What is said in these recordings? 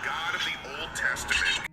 God of the Old Testament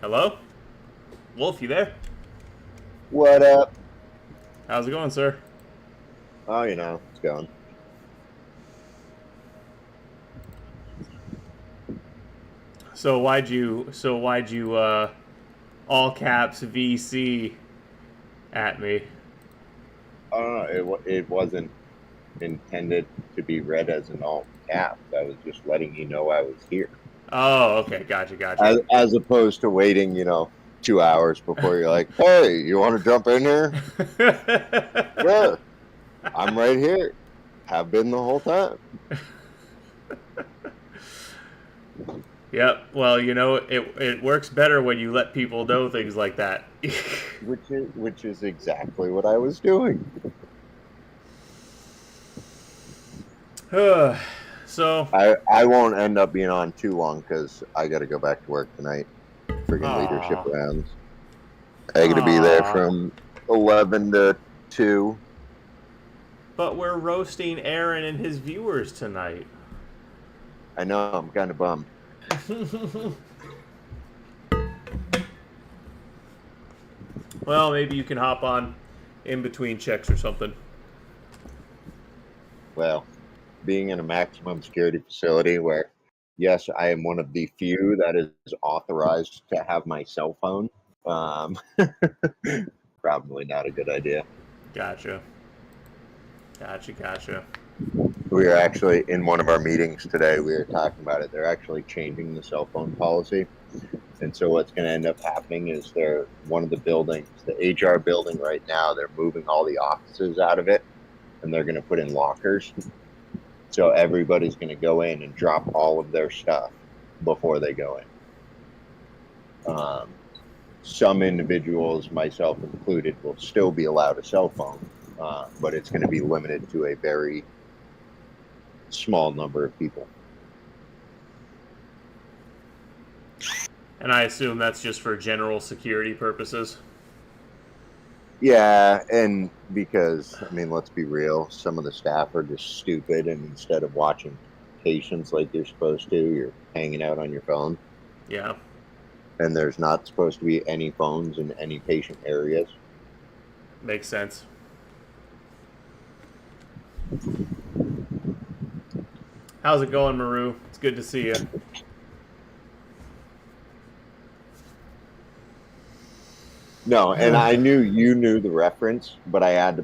Hello? Wolf, you there? What up? How's it going, sir? Oh, it's going. So why'd you all caps VC at me? I don't know. It wasn't intended to be read as an alt cap. I was just letting you know I was here, Oh, okay, gotcha. as opposed to waiting, 2 hours before you're like, "Hey, you want to jump in here?" Sure, I'm right here. Have been the whole time. Yep. Well, it works better when you let people know things like that. Which is exactly what I was doing. So, I won't end up being on too long because I got to go back to work tonight. Friggin' leadership aw, rounds. I got to be there aw. from 11 to 2. But we're roasting Aaron and his viewers tonight. I know, I'm kind of bummed. Well, maybe you can hop on in between checks or something. Well, being in a maximum security facility where, yes, I am one of the few that is authorized to have my cell phone, um, probably not a good idea. Gotcha. We were actually in one of our meetings today, we were talking about it. They're actually changing the cell phone policy. And so what's going to end up happening is one of the buildings, the HR building right now, they're moving all the offices out of it and they're going to put in lockers. So everybody's going to go in and drop all of their stuff before they go in. Some individuals, myself included, will still be allowed a cell phone, but it's going to be limited to a very small number of people. And I assume that's just for general security purposes. Yeah, and because, let's be real, some of the staff are just stupid, and instead of watching patients like you're supposed to, you're hanging out on your phone. Yeah. And there's not supposed to be any phones in any patient areas. Makes sense. How's it going, Maru? It's good to see you. No, and I knew you knew the reference, but I had to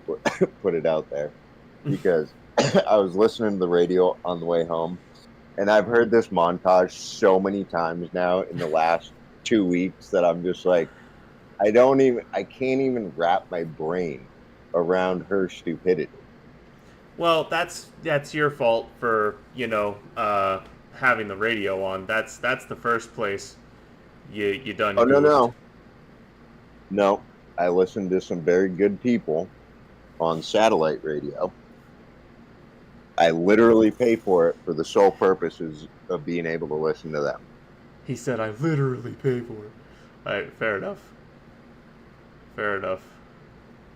put it out there because I was listening to the radio on the way home, and I've heard this montage so many times now in the last 2 weeks that I'm just like, I can't even wrap my brain around her stupidity. Well, that's your fault for having the radio on. That's the first place you done Oh, no, goofed. no. I listened to some very good people on satellite radio. I literally pay for it for the sole purposes of being able to listen to them. He said, "I literally pay for it." All right, fair enough. Fair enough.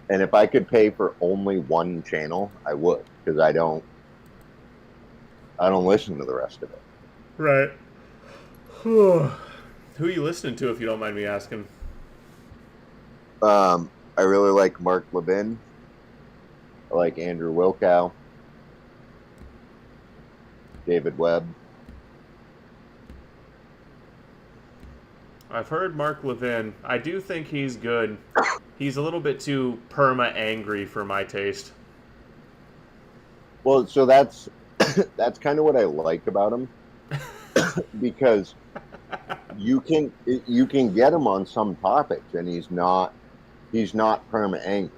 And if I could pay for only one channel, I would, because I don't listen to the rest of it. Right. Who are you listening to, if you don't mind me asking? I really like Mark Levin. I like Andrew Wilkow, David Webb. I've heard Mark Levin. I do think he's good. He's a little bit too perma-angry for my taste. Well, so that's kind of what I like about him, because you can get him on some topics, and he's not perma angry.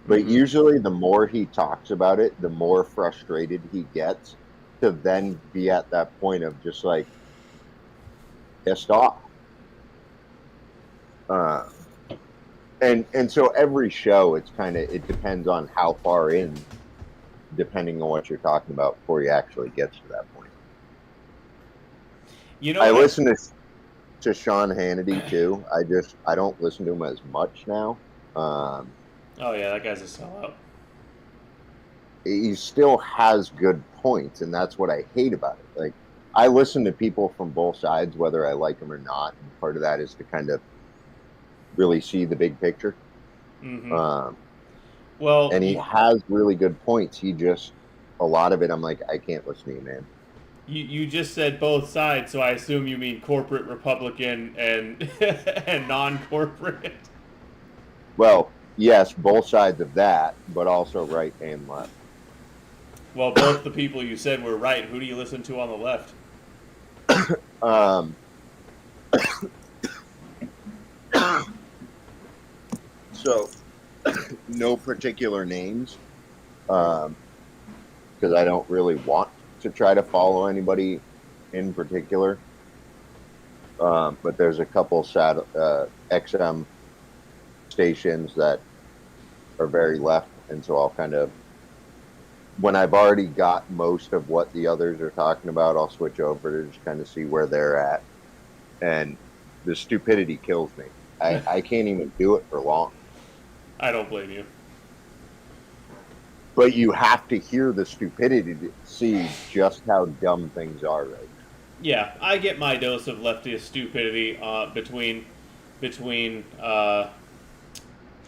But usually, the more he talks about it, the more frustrated he gets, to then be at that point of just like pissed off. And so every show, it depends on how far in, depending on what you're talking about, before he actually gets to that point. I listen to Sean Hannity too. I don't listen to him as much now. Oh yeah, that guy's a sellout. He still has good points, and that's what I hate about it. Like, I listen to people from both sides, whether I like them or not. And part of that is to kind of really see the big picture. Mm-hmm. Um, Well, and he has really good points. He just, a lot of it, I'm like, I can't listen to you, man. you just said both sides, so I assume you mean corporate Republican and and non-corporate. Well, yes, both sides of that, but also right and left. Well, both the people you said were right. Who do you listen to on the left? Um, so, no particular names, because I don't really want to try to follow anybody in particular. But there's a couple XM stations that are very left, and so I'll kind of, when I've already got most of what the others are talking about, I'll switch over to just kind of see where they're at. And the stupidity kills me. I can't even do it for long. I don't blame you. But you have to hear the stupidity to see just how dumb things are right now. Yeah, I get my dose of leftist stupidity between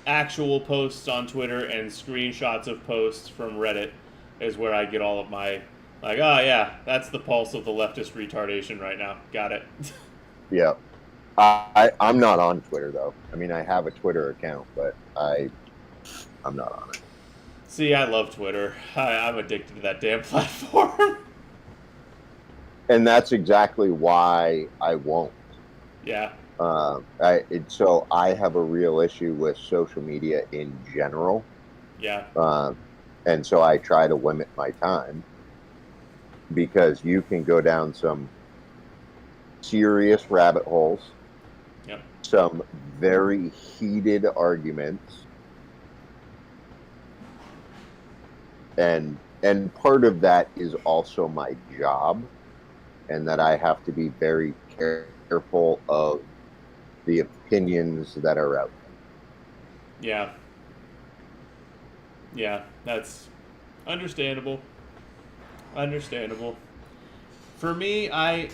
actual posts on Twitter and screenshots of posts from Reddit is where I get all of my like, oh yeah, that's the pulse of the leftist retardation right now. Got it. Yeah. I'm not on Twitter though. I mean, I have a Twitter account, but I'm not on it. See, I love Twitter. I'm addicted to that damn platform. And that's exactly why I won't. Yeah. So I have a real issue with social media in general. Yeah. And so I try to limit my time because you can go down some serious rabbit holes, Yep. some very heated arguments, and part of that is also my job, and that I have to be very careful of the opinions that are out there. Yeah. Yeah, that's understandable. Understandable. For me, I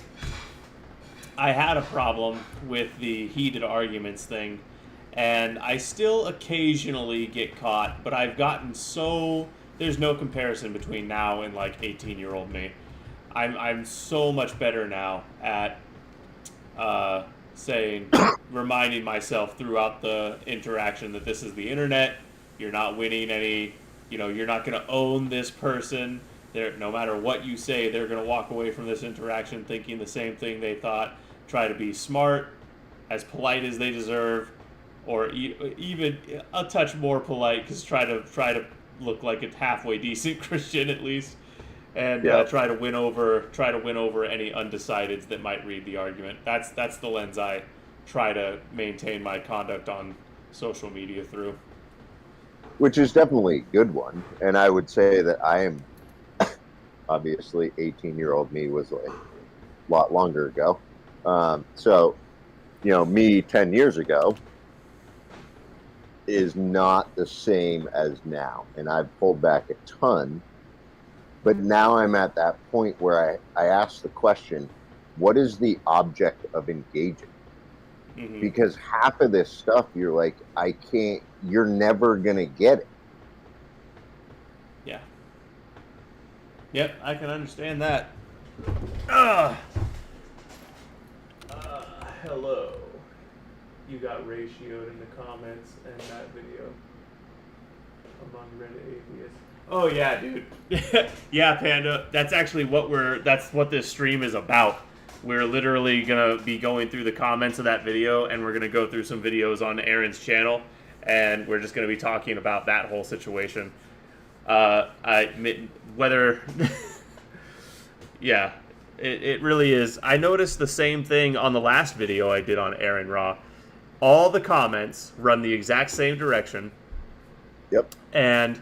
had a problem with the heated arguments thing, and I still occasionally get caught, but I've gotten so there's no comparison between now and like 18-year-old me. I'm so much better now at reminding myself throughout the interaction that this is the internet. You're not winning any, you're not going to own this person. No matter what you say, they're going to walk away from this interaction thinking the same thing they thought. Try to be smart, as polite as they deserve, or even a touch more polite, because try to look like a halfway decent Christian at least, and try to win over any undecideds that might read the argument. That's the lens I try to maintain my conduct on social media through. Which is definitely a good one, and I would say that I am obviously 18-year-old me was like a lot longer ago. So, me 10 years ago is not the same as now, and I've pulled back a ton. But now I'm at that point where I ask the question, what is the object of engaging? Mm-hmm. Because half of this stuff, you're like, you're never going to get it. Yeah. Yep, I can understand that. Hello. You got ratioed in the comments and that video among Reddit atheists. Oh yeah, dude. Yeah, Panda. That's actually that's what this stream is about. We're literally gonna be going through the comments of that video, and we're gonna go through some videos on Aron's channel, and we're just gonna be talking about that whole situation. Yeah, it really is. I noticed the same thing on the last video I did on Aron Ra. All the comments run the exact same direction. Yep. And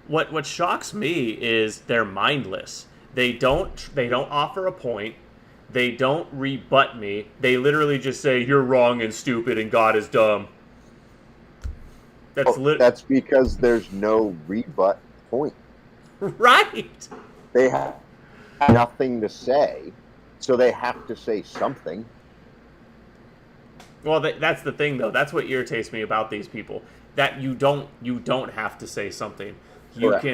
what shocks me is they're mindless. They don't offer a point. They don't rebut me. They literally just say you're wrong and stupid and God is dumb. That's because there's no rebut point. Right. They have nothing to say, so they have to say something. Well, that's the thing, though. That's what irritates me about these people. That you don't have to say something. You Correct.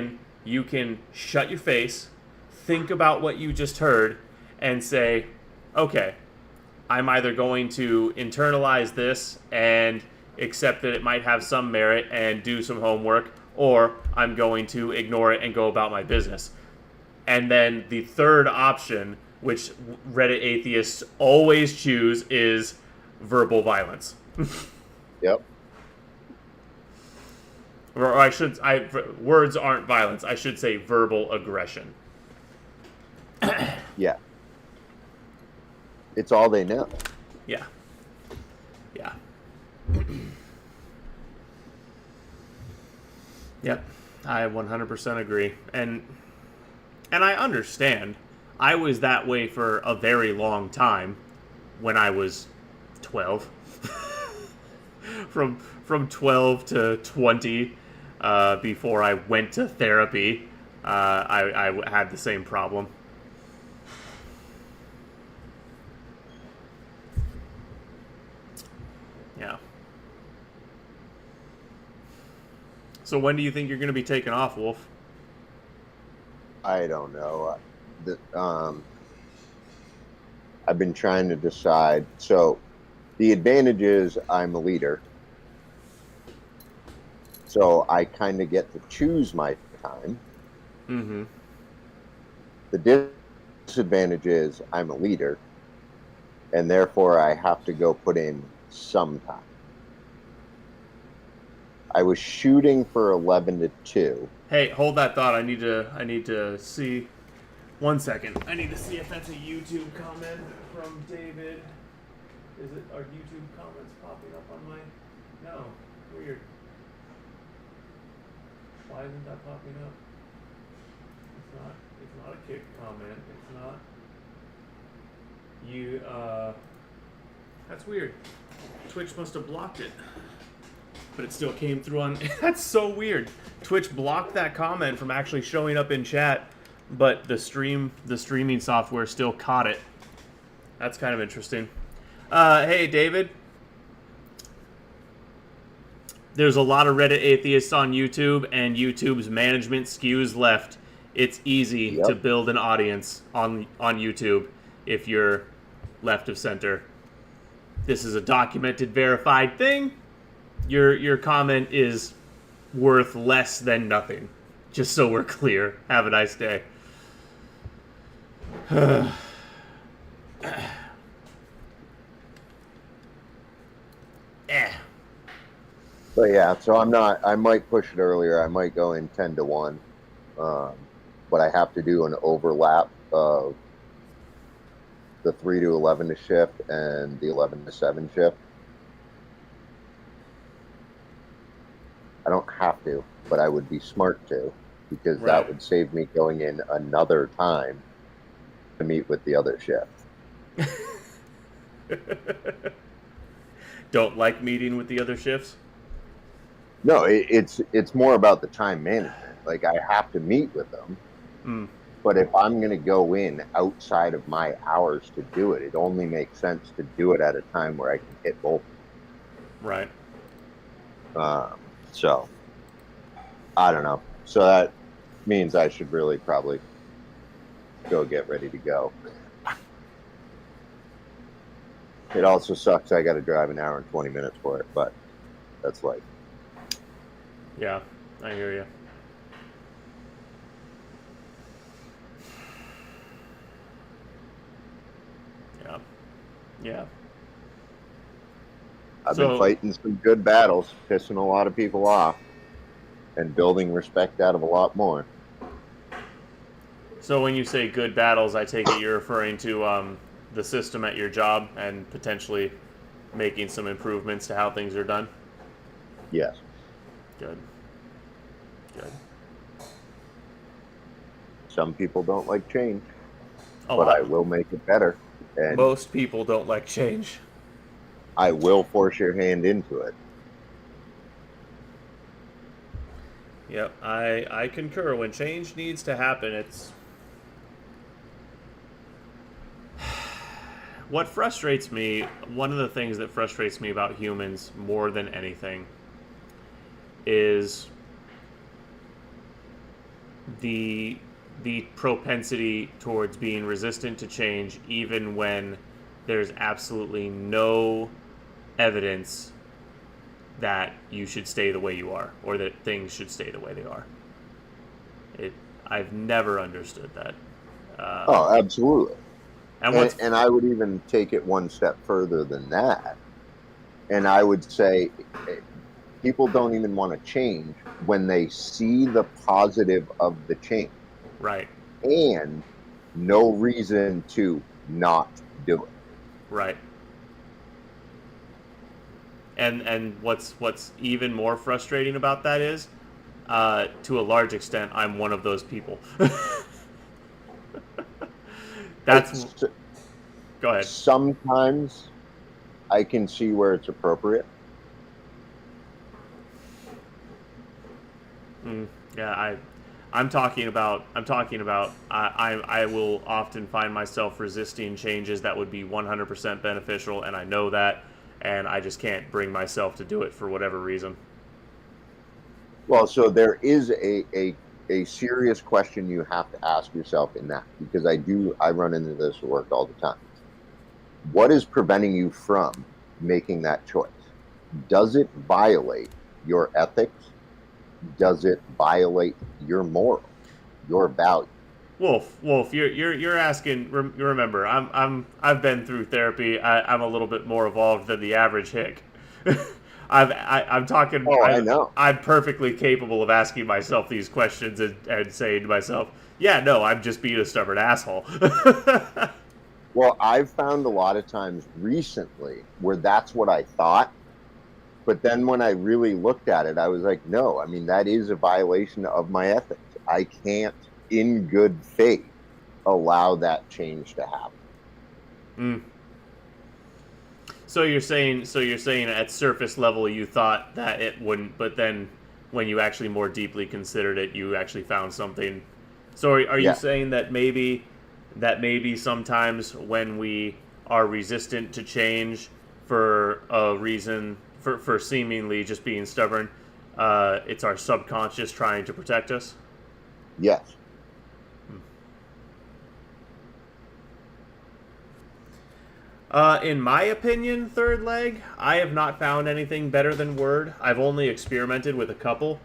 can shut your face, think about what you just heard, and say, okay, I'm either going to internalize this and accept that it might have some merit and do some homework, or I'm going to ignore it and go about my business. And then the third option, which Reddit atheists always choose, is verbal violence. Yep. Words aren't violence. I should say verbal aggression. Yeah. It's all they know. Yeah. Yeah. Yep. I 100% agree. And I understand. I was that way for a very long time when I was 12. From 12 to 20, before I went to therapy, I had the same problem. Yeah. So when do you think you're going to be taken off, Wolf? I don't know. I've been trying to decide. So the advantage is I'm a leader. So I kind of get to choose my time. Mm-hmm. The disadvantage is I'm a leader, and therefore I have to go put in some time. I was shooting for 11 to 2. Hey, hold that thought. I need to see. 1 second. I need to see if that's a YouTube comment from David. Are YouTube comments popping up on my? No. Weird. Why isn't that popping up? It's not a kick comment. It's not. That's weird. Twitch must have blocked it. But it still came through on. That's so weird. Twitch blocked that comment from actually showing up in chat, but the streaming software still caught it. That's kind of interesting. Hey, David. There's a lot of Reddit atheists on YouTube, and YouTube's management skews left. It's easy to build an audience on YouTube if you're left of center. This is a documented, verified thing. Your comment is worth less than nothing. Just so we're clear. Have a nice day. But yeah, so I might push it earlier. I might go in 10 to 1. But I have to do an overlap of the 3 to 11 shift and the 11 to 7 shift. I don't have to, but I would be smart to, because that would save me going in another time to meet with the other shift. Don't like meeting with the other shifts? No, it's more about the time management. Like, I have to meet with them, but if I'm going to go in outside of my hours to do it, it only makes sense to do it at a time where I can hit both. Right. So, I don't know. So that means I should really probably go get ready to go. It also sucks I got to drive an hour and 20 minutes for it, but that's life. Yeah, I hear you. Yeah. Yeah. I've been fighting some good battles, pissing a lot of people off, and building respect out of a lot more. So when you say good battles, I take it you're referring to the system at your job and potentially making some improvements to how things are done? Yes. Good. Some people don't like change, but I will make it better. And most people don't like change. I will force your hand into it. Yep, I concur. When change needs to happen, what frustrates me, one of the things that frustrates me about humans more than anything is the propensity towards being resistant to change, even when there's absolutely no evidence that you should stay the way you are, or that things should stay the way they are. I've never understood that. Oh, absolutely. And I would even take it one step further than that. And I would say people don't even want to change when they see the positive of the change right, and no reason to not do it. right. And what's even more frustrating about that is, to a large extent, I'm one of those people. That's go ahead. Sometimes I can see where it's appropriate. Yeah, I'm talking about I will often find myself resisting changes that would be 100% beneficial, and I know that, and I just can't bring myself to do it for whatever reason. Well, so there is a serious question you have to ask yourself in that, because I run into this at work all the time. What is preventing you from making that choice? Does it violate your ethics? Does it violate your morals, your values? Wolf, you're asking. Remember, I've been through therapy. I'm a little bit more evolved than the average hick. I'm talking. Oh, I know. I'm perfectly capable of asking myself these questions and saying to myself, "Yeah, no, I'm just being a stubborn asshole." Well, I've found a lot of times recently where that's what I thought. But then when I really looked at it, I was like, no, I mean, that is a violation of my ethics. I can't, in good faith, allow that change to happen. Mm. So you're saying at surface level you thought that it wouldn't, but then when you actually more deeply considered it, you actually found something. So are you Yeah. saying that maybe sometimes when we are resistant to change for a reason, for seemingly just being stubborn, it's our subconscious trying to protect us? Yes. In my opinion, third leg, I have not found anything better than Word. I've only experimented with a couple,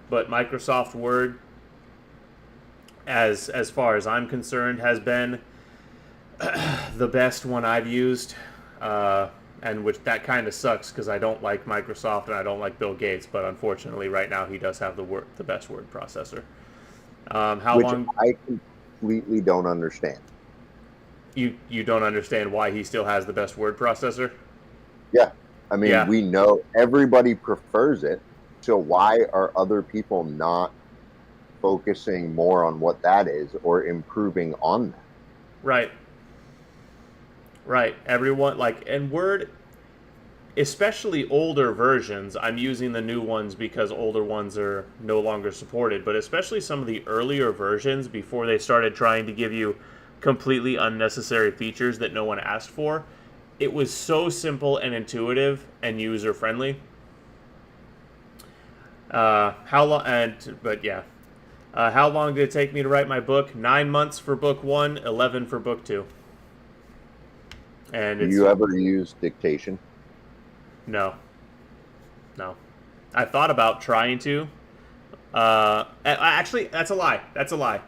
but Microsoft Word, as far as I'm concerned, has been the best one I've used. And which that kind of sucks because I don't like Microsoft and I don't like Bill Gates, but unfortunately, right now he does have the best word processor. How Which long I completely don't understand. you don't understand why he still has the best word processor? Yeah. I mean, Yeah. we know everybody prefers it. So why are other people not focusing more on what that is or improving on that? Right. Right. Everyone and Word, especially older versions. I'm using the new ones because older ones are no longer supported, but especially some of the earlier versions before they started trying to give you completely unnecessary features that no one asked for. It was so simple and intuitive and user friendly. How long? But yeah, how long did it take me to write my book? 9 months for book 1, 11 for book 2. And Do it's you ever use dictation? no, no. I thought about trying to. Actually, that's a lie. That's a lie.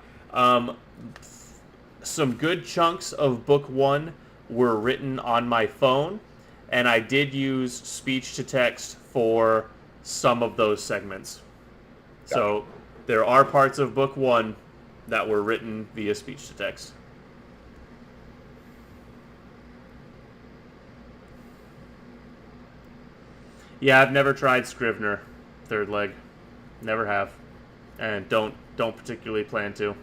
Some good chunks of book 1 were written on my phone, and I did use speech to text for some of those segments. Gotcha. So there are parts of book 1 that were written via speech to text. Yeah, I've never tried Scrivener, third leg. Never have, and don't particularly plan to.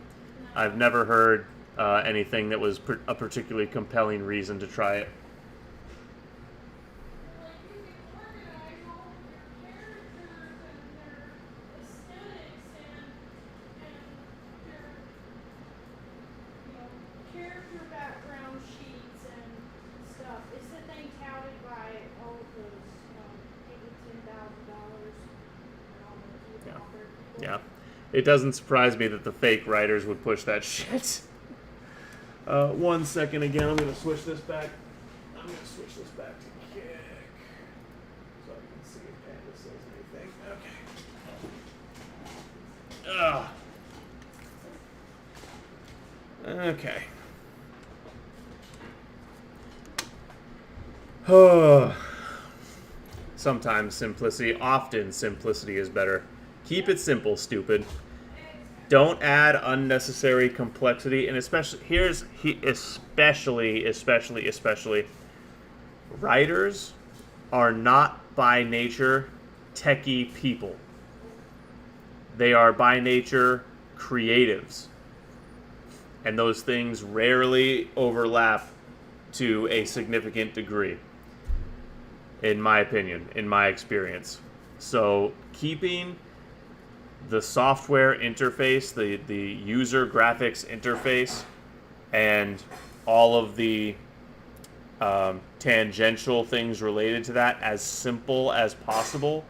I've never heard anything that was a particularly compelling reason to try it. Like you can organize all of your characters and their aesthetics and their character background sheets and Yeah. Yeah. It doesn't surprise me that the fake writers would push that shit. 1 second again. I'm going to switch this back. I'm going to switch this back to kick. So I can see if Panda says anything. Okay. Okay. Oh. Sometimes simplicity, often simplicity is better. Keep it simple, stupid. Don't add unnecessary complexity, and especially, writers are not by nature techie people. They are by nature creatives. And those things rarely overlap to a significant degree, in my opinion, in my experience. So keeping the software interface, the user graphics interface, and all of the tangential things related to that as simple as possible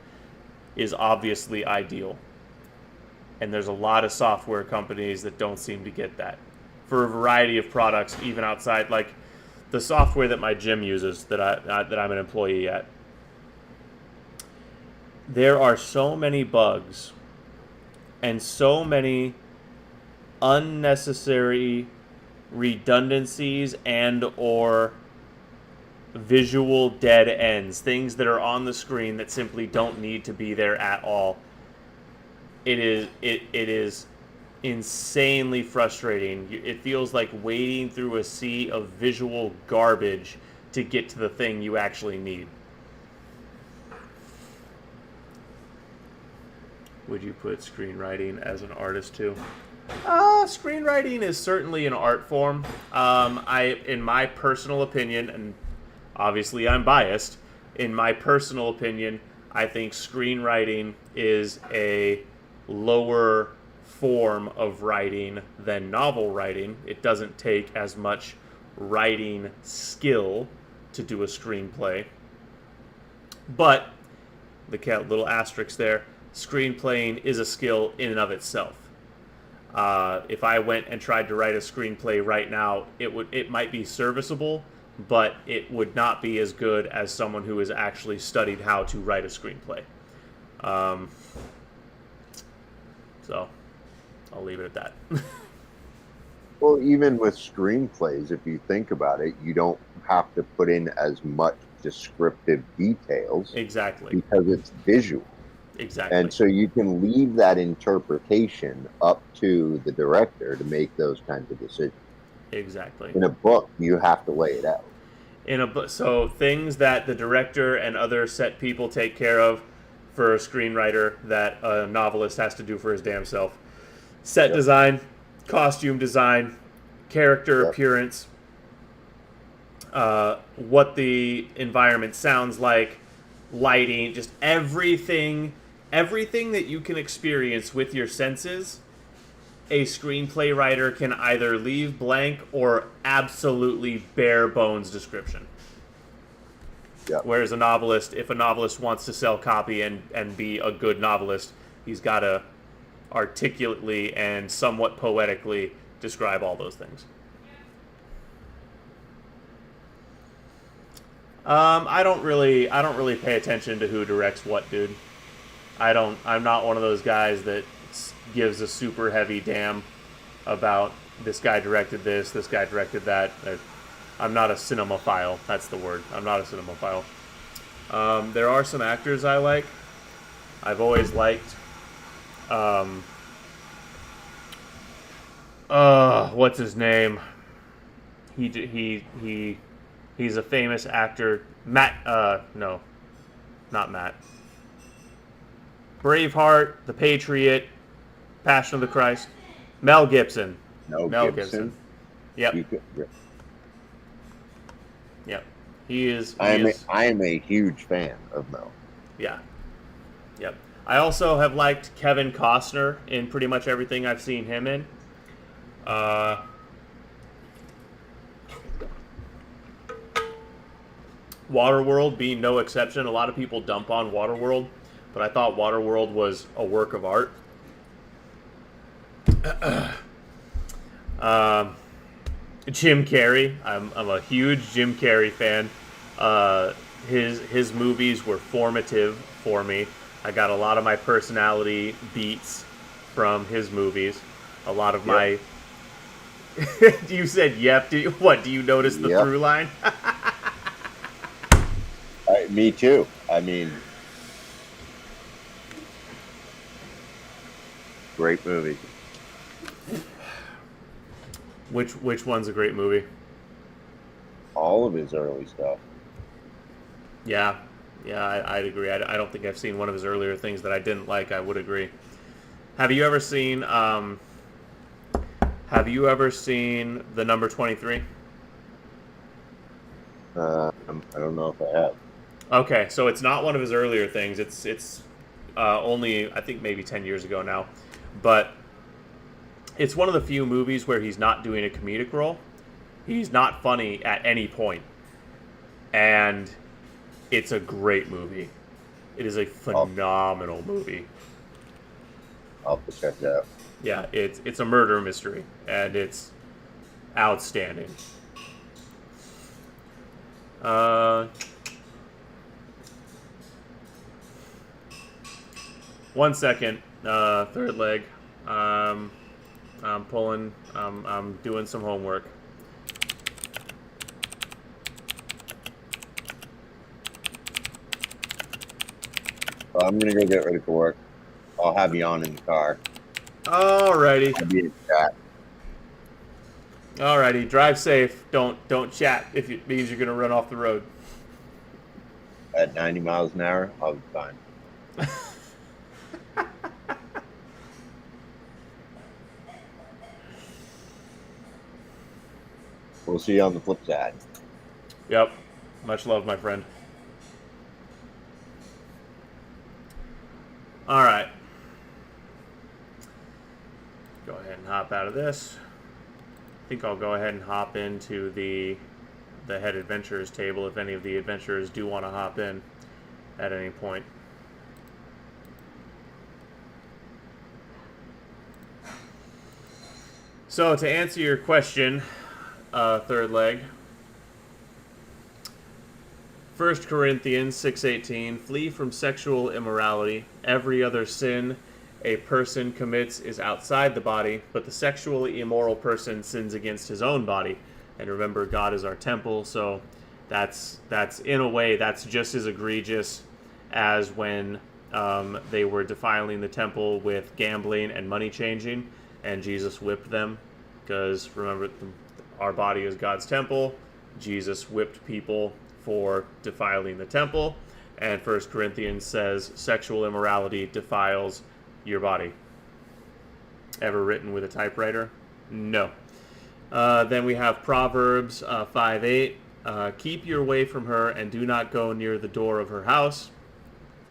is obviously ideal. And there's a lot of software companies that don't seem to get that for a variety of products, even outside, like the software that my gym uses that I'm an employee at. There are so many bugs and so many unnecessary redundancies and or visual dead ends, things that are on the screen that simply don't need to be there at all. It is insanely frustrating. It feels like wading through a sea of visual garbage to get to the thing you actually need. Would you put screenwriting as an artist too? Screenwriting is certainly an art form. In my personal opinion, and obviously I'm biased, in my personal opinion, I think screenwriting is a lower form of writing than novel writing. It doesn't take as much writing skill to do a screenplay. But, the little asterisk there, screenplaying is a skill in and of itself. If I went and tried to write a screenplay right now, it might be serviceable, but it would not be as good as someone who has actually studied how to write a screenplay. So, I'll leave it at that. Well, even with screenplays, if you think about it, you don't have to put in as much descriptive details. Exactly. Because it's visual. Exactly. And so you can leave that interpretation up to the director to make those kinds of decisions. Exactly. In a book, you have to lay it out. So things that the director and other set people take care of for a screenwriter that a novelist has to do for his damn self. Set design, costume design, character appearance, what the environment sounds like, lighting, just everything that you can experience with your senses, a screenplay writer can either leave blank or absolutely bare bones description. Yep. Whereas if a novelist wants to sell copy and be a good novelist, he's got to articulately and somewhat poetically describe all those things. I don't really pay attention to who directs what, dude. I'm not one of those guys that gives a super heavy damn about this guy directed this guy directed that. I'm not a cinemaphile. That's the word. I'm not a cinemaphile. There are some actors I like. I've always liked. What's his name? He's a famous actor. Matt. No, not Matt. Braveheart, The Patriot, Passion of the Christ. Mel Gibson. Mel Gibson. Yep. Yep. I am a huge fan of Mel. Yeah. Yep. I also have liked Kevin Costner in pretty much everything I've seen him in. Waterworld being no exception. A lot of people dump on Waterworld. but I thought Waterworld was a work of art. Jim Carrey, I'm a huge Jim Carrey fan. His movies were formative for me. I got a lot of my personality beats from his movies. A lot of my. You said yep. Do you notice the Yep. through line? Me too. I mean, great movie. Which one's a great movie? All of his early stuff. Yeah, I'd agree. I don't think I've seen one of his earlier things that I didn't like. I would agree. Have you ever seen The Number 23? I don't know if I have. Okay, so it's not one of his earlier things. It's only, I think, maybe 10 years ago now, but it's one of the few movies where he's not doing a comedic role. He's not funny at any point, and it's a great movie. It is a phenomenal movie. I'll have to check it out. Yeah, it's a murder mystery, and it's outstanding. One second, third leg. I'm pulling. I'm doing some homework. Well, I'm gonna go get ready for work. I'll have you on in the car. Alrighty. I'll be in chat. Alrighty. Drive safe. Don't chat if it means you're gonna run off the road. At 90 miles an hour, I'll be fine. We'll see you on the flip side. Yep. Much love, my friend. All right. Go ahead and hop out of this. I think I'll go ahead and hop into the head adventurers table if any of the adventurers do want to hop in at any point. So to answer your question, third leg, 1 Corinthians 6:18, flee from sexual immorality. Every other sin a person commits is outside the body, but the sexually immoral person sins against his own body. And remember, God is our temple, so that's in a way, that's just as egregious as when they were defiling the temple with gambling and money changing, and Jesus whipped them. Because remember, our body is God's temple. Jesus whipped people for defiling the temple, and 1 Corinthians says sexual immorality defiles your body. Ever written with a typewriter? No. Then we have Proverbs 5:8. Keep your way from her and do not go near the door of her house.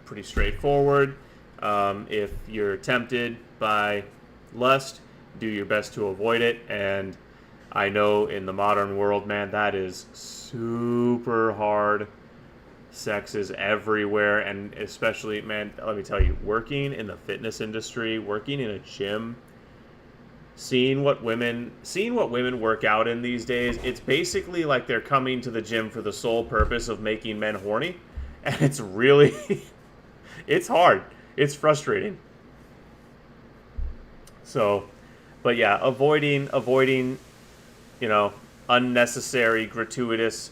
Pretty straightforward. If you're tempted by lust, do your best to avoid it. And I know in the modern world, man, that is super hard. Sex is everywhere, and especially, man, let me tell you, working in the fitness industry, working in a gym, seeing what women work out in these days, it's basically like they're coming to the gym for the sole purpose of making men horny, and it's really it's hard. It's frustrating. So, but yeah, avoiding unnecessary, gratuitous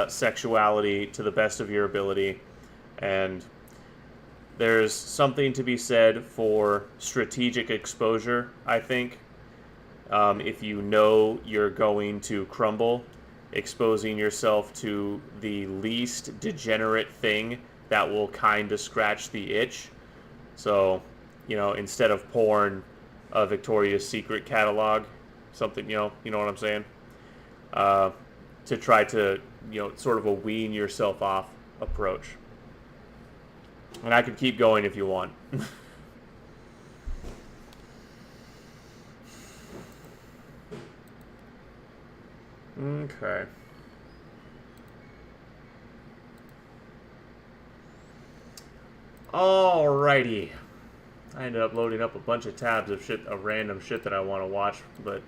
sexuality to the best of your ability. And there's something to be said for strategic exposure, I think. If you know you're going to crumble, exposing yourself to the least degenerate thing that will kind of scratch the itch. So, instead of porn, a Victoria's Secret catalog, something, you know what I'm saying? To try to, sort of a wean yourself off approach. And I could keep going if you want. Okay. Alrighty. I ended up loading up a bunch of tabs of random shit that I want to watch, but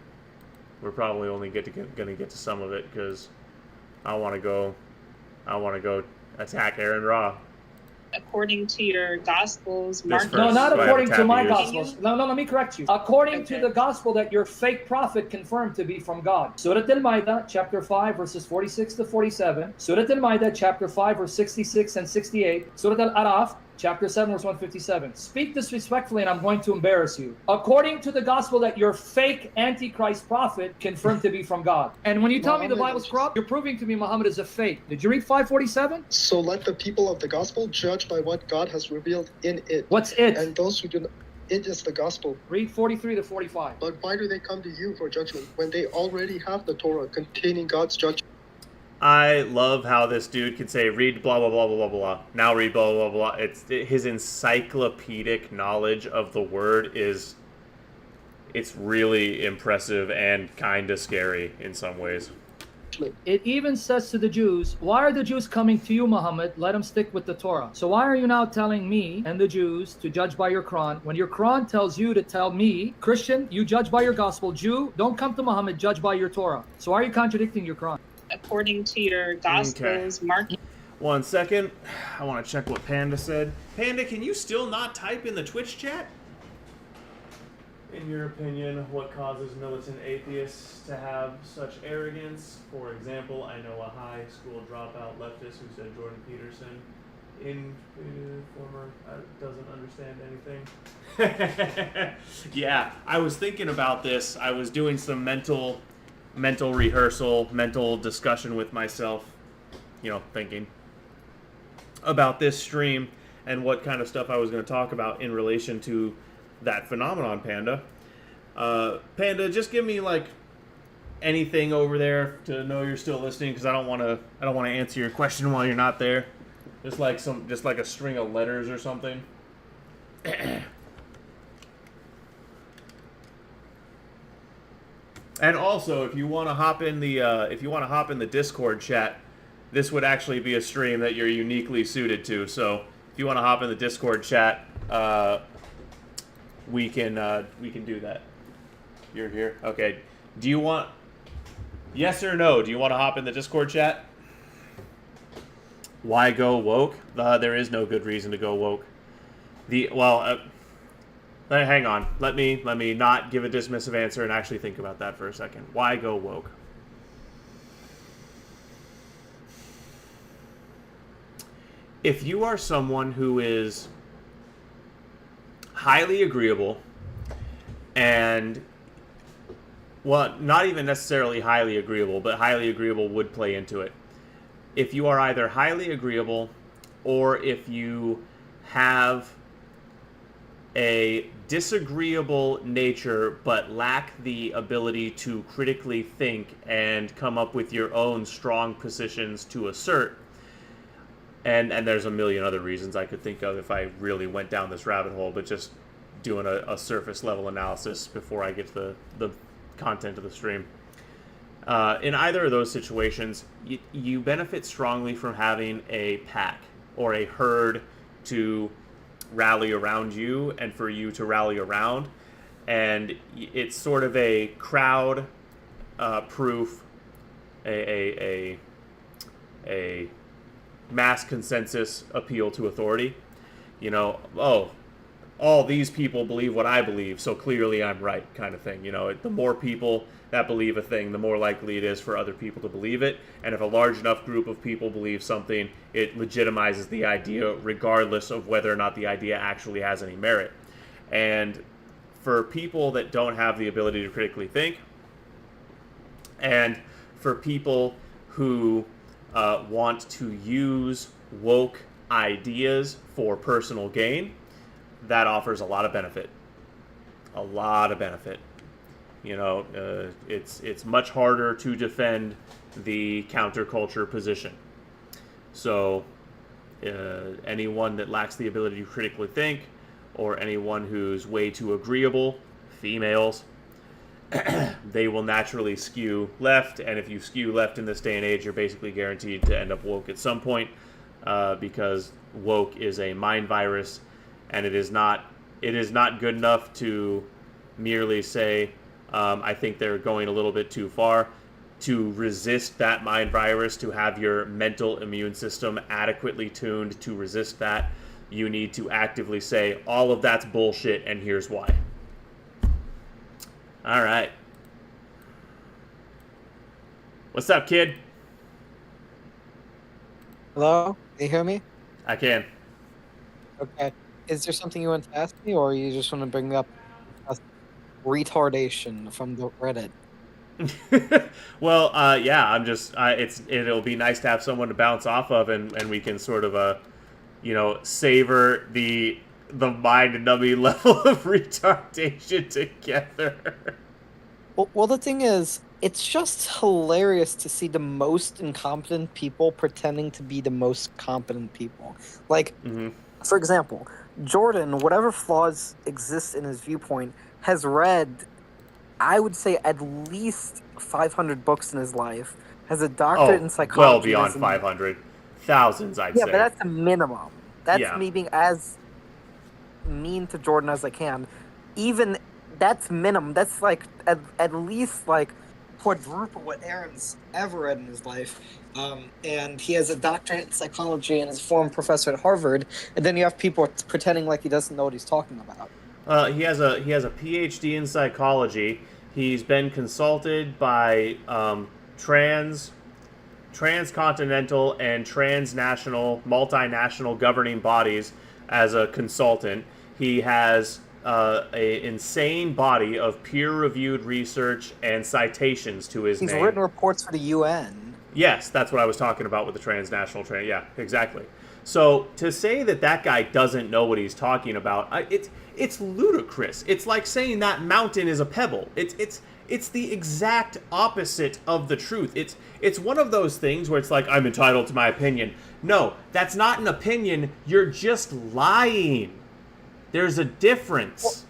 we're probably only gonna get to some of it because I want to go attack Aron Ra. According to your Gospels, This Mark. first. No, not so I have according a to tab my use. Gospels. No, let me correct you. According to Okay. the Gospel that your fake prophet confirmed to be from God. Surah Al-Ma'idah, chapter 5, verses 46 to 47. Surah Al-Ma'idah, chapter 5, verse 66 and 68. Surah Al-Araf, chapter 7, verse 157. Speak disrespectfully and I'm going to embarrass you. According to the Gospel that your fake Antichrist prophet confirmed to be from God. And when you tell me the Bible's corrupt, you're proving to me Muhammad is a fake. Did you read 547? So let the people of the gospel judge by what God has revealed in it. What's it? And those who do not, it is the gospel. Read 43 to 45. But why do they come to you for judgment when they already have the Torah containing God's judgment? I love how this dude can say, read blah, blah, blah, blah, blah, blah. Now read blah, blah, blah, blah. His encyclopedic knowledge of the word it's really impressive and kind of scary in some ways. It even says to the Jews, why are the Jews coming to you, Muhammad? Let them stick with the Torah. So why are you now telling me and the Jews to judge by your Quran when your Quran tells you to tell me, Christian, you judge by your gospel. Jew, don't come to Muhammad, judge by your Torah. So why are you contradicting your Quran? According to your Gospels, Mark. 1 second. I want to check what Panda said. Panda, can you still not type in the Twitch chat? In your opinion, what causes militant atheists to have such arrogance? For example, I know a high school dropout leftist who said Jordan Peterson doesn't understand anything. Yeah, I was thinking about this. I was doing some mental rehearsal, mental discussion with myself, thinking about this stream and what kind of stuff I was going to talk about in relation to that phenomenon, Panda. Panda, just give me anything over there to know you're still listening, because I don't want to answer your question while you're not there. Just like a string of letters or something. And also, if you want to hop in the Discord chat, this would actually be a stream that you're uniquely suited to. So if you want to hop in the Discord chat, we can do that. You're here, okay? Do you want? Yes or no? Do you want to hop in the Discord chat? Why go woke? There is no good reason to go woke. Hang on. Let me not give a dismissive answer and actually think about that for a second. Why go woke? If you are someone who is highly agreeable and, well, not even necessarily highly agreeable, but highly agreeable would play into it. If you are either highly agreeable or if you have a disagreeable nature but lack the ability to critically think and come up with your own strong positions to assert, and there's a million other reasons I could think of if I really went down this rabbit hole, but just doing a surface level analysis before I get to the content of the stream. In either of those situations, you benefit strongly from having a pack or a herd to rally around you and for you to rally around, and it's sort of a crowd proof, a mass consensus appeal to authority. All these people believe what I believe, so clearly I'm right, kind of thing. The more people that believe a thing, the more likely it is for other people to believe it. And if a large enough group of people believe something, it legitimizes the idea regardless of whether or not the idea actually has any merit. And for people that don't have the ability to critically think, and for people who want to use woke ideas for personal gain, that offers a lot of benefit. A lot of benefit. It's much harder to defend the counterculture position. So anyone that lacks the ability to critically think, or anyone who's way too agreeable, females, they will naturally skew left, and if you skew left in this day and age, you're basically guaranteed to end up woke at some point. because woke is a mind virus, and it is not good enough to merely say, I think they're going a little bit too far. To resist that mind virus, to have your mental immune system adequately tuned to resist that, you need to actively say, all of that's bullshit, and here's why. All right. What's up, kid? Hello? Can you hear me? I can. Okay. Is there something you want to ask me, or you just want to bring up retardation from the Reddit? Well, yeah, I'm just, it'll be nice to have someone to bounce off of, and we can sort of, savor the mind-numbing level of retardation together. Well, the thing is, it's just hilarious to see the most incompetent people pretending to be the most competent people. Like, for example, Jordan, whatever flaws exist in his viewpoint, has read, I would say, at least 500 books in his life, has a doctorate in psychology. Well beyond 500. Thousands, I'd say. Yeah, but that's the minimum. That's me being as mean to Jordan as I can. Even that's minimum. That's like at least like quadruple what Aaron's ever read in his life. And he has a doctorate in psychology and is a former professor at Harvard. And then you have people pretending like he doesn't know what he's talking about. He has a PhD in psychology. He's been consulted by transcontinental and transnational, multinational governing bodies as a consultant. He has an insane body of peer-reviewed research and citations to his name. He's written reports for the UN. Yes, that's what I was talking about with the transnational trend. Yeah, exactly. So to say that guy doesn't know what he's talking about, it's ludicrous. It's like saying that mountain is a pebble. It's the exact opposite of the truth. It's one of those things where it's like, I'm entitled to my opinion. No, that's not an opinion. You're just lying. There's a difference.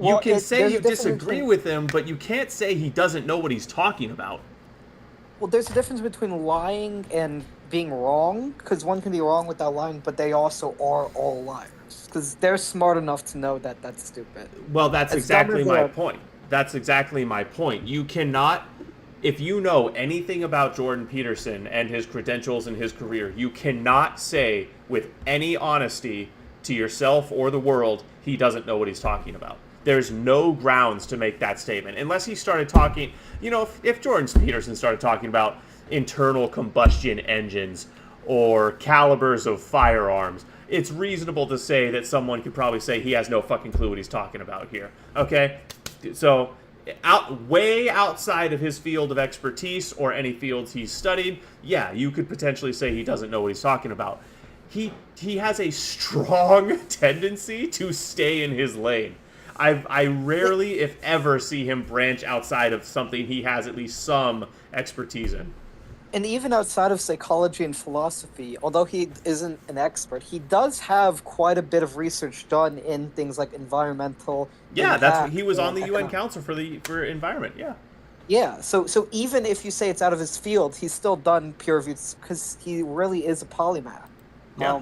You can say you disagree with him, but you can't say he doesn't know what he's talking about. Well, there's a difference between lying and being wrong, because one can be wrong without lying, but they also are all liars, because they're smart enough to know that that's stupid. Well, that's exactly my point. That's exactly my point. You cannot, if you know anything about Jordan Peterson and his credentials and his career, you cannot say with any honesty to yourself or the world, he doesn't know what he's talking about. There's no grounds to make that statement. Unless he started talking, if Jordan Peterson started talking about internal combustion engines or calibers of firearms, it's reasonable to say that someone could probably say he has no fucking clue what he's talking about here. Okay? So, way outside of his field of expertise or any fields he's studied, yeah, you could potentially say he doesn't know what he's talking about. He has a strong tendency to stay in his lane. I rarely, if ever, see him branch outside of something he has at least some expertise in. And even outside of psychology and philosophy, although he isn't an expert, he does have quite a bit of research done in things like environmental. Yeah, he was on the UN Council for Environment. Yeah. Yeah. So even if you say it's out of his field, he's still done peer reviews because he really is a polymath. Yeah.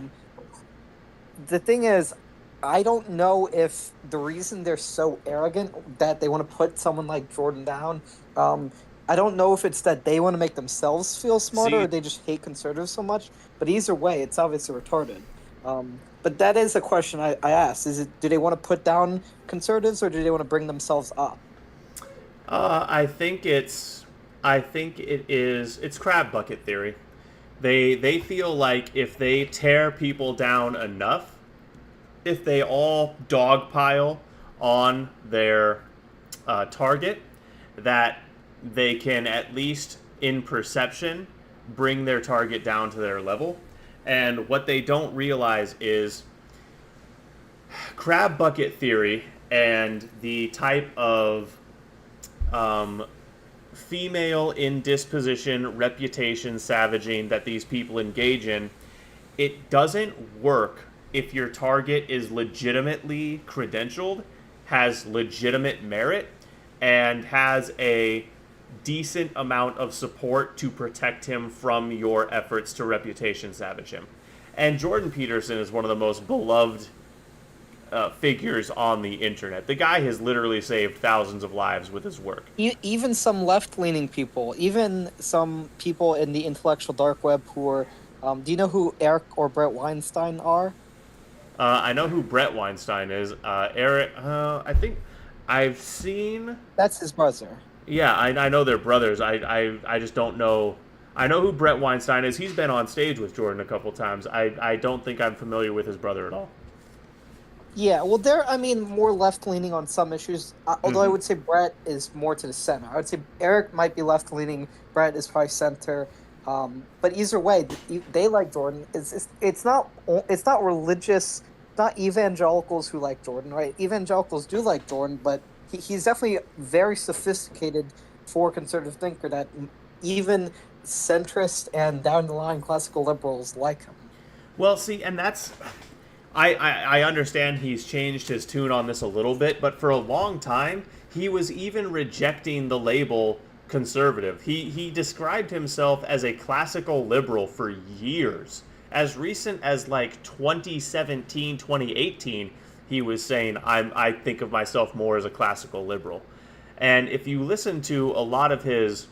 The thing is, I don't know if the reason they're so arrogant that they want to put someone like Jordan down. I don't know if it's that they want to make themselves feel smarter or they just hate conservatives so much. But either way, it's obviously retarded. But that is a question I asked. Do they want to put down conservatives or do they want to bring themselves up? I think it's crab bucket theory. They feel like if they tear people down enough, if they all dogpile on their target, that they can, at least in perception, bring their target down to their level. And what they don't realize is crab bucket theory and the type of female indisposition, reputation savaging that these people engage in, it doesn't work if your target is legitimately credentialed, has legitimate merit, and has a decent amount of support to protect him from your efforts to reputation savage him. And Jordan Peterson is one of the most beloved figures on the internet. The guy has literally saved thousands of lives with his work. Even some left-leaning people, even some people in the intellectual dark web who are... do you know who Eric or Brett Weinstein are? I know who Brett Weinstein is. Eric, I think I've seen... That's his brother. Yeah, I know they're brothers. I just don't know... I know who Brett Weinstein is. He's been on stage with Jordan a couple times. I don't think I'm familiar with his brother at all. Yeah, well, they're, more left-leaning on some issues, although I would say Brett is more to the center. I would say Eric might be left-leaning, Brett is probably center, but either way, they like Jordan. It's not religious, not evangelicals who like Jordan, right? Evangelicals do like Jordan, but he's definitely very sophisticated for a conservative thinker that even centrist and down-the-line classical liberals like him. Well, see, and that's... I understand he's changed his tune on this a little bit, but for a long time, he was even rejecting the label conservative. He described himself as a classical liberal for years. As recent as like 2017, 2018, he was saying, I think of myself more as a classical liberal. And if you listen to a lot of his,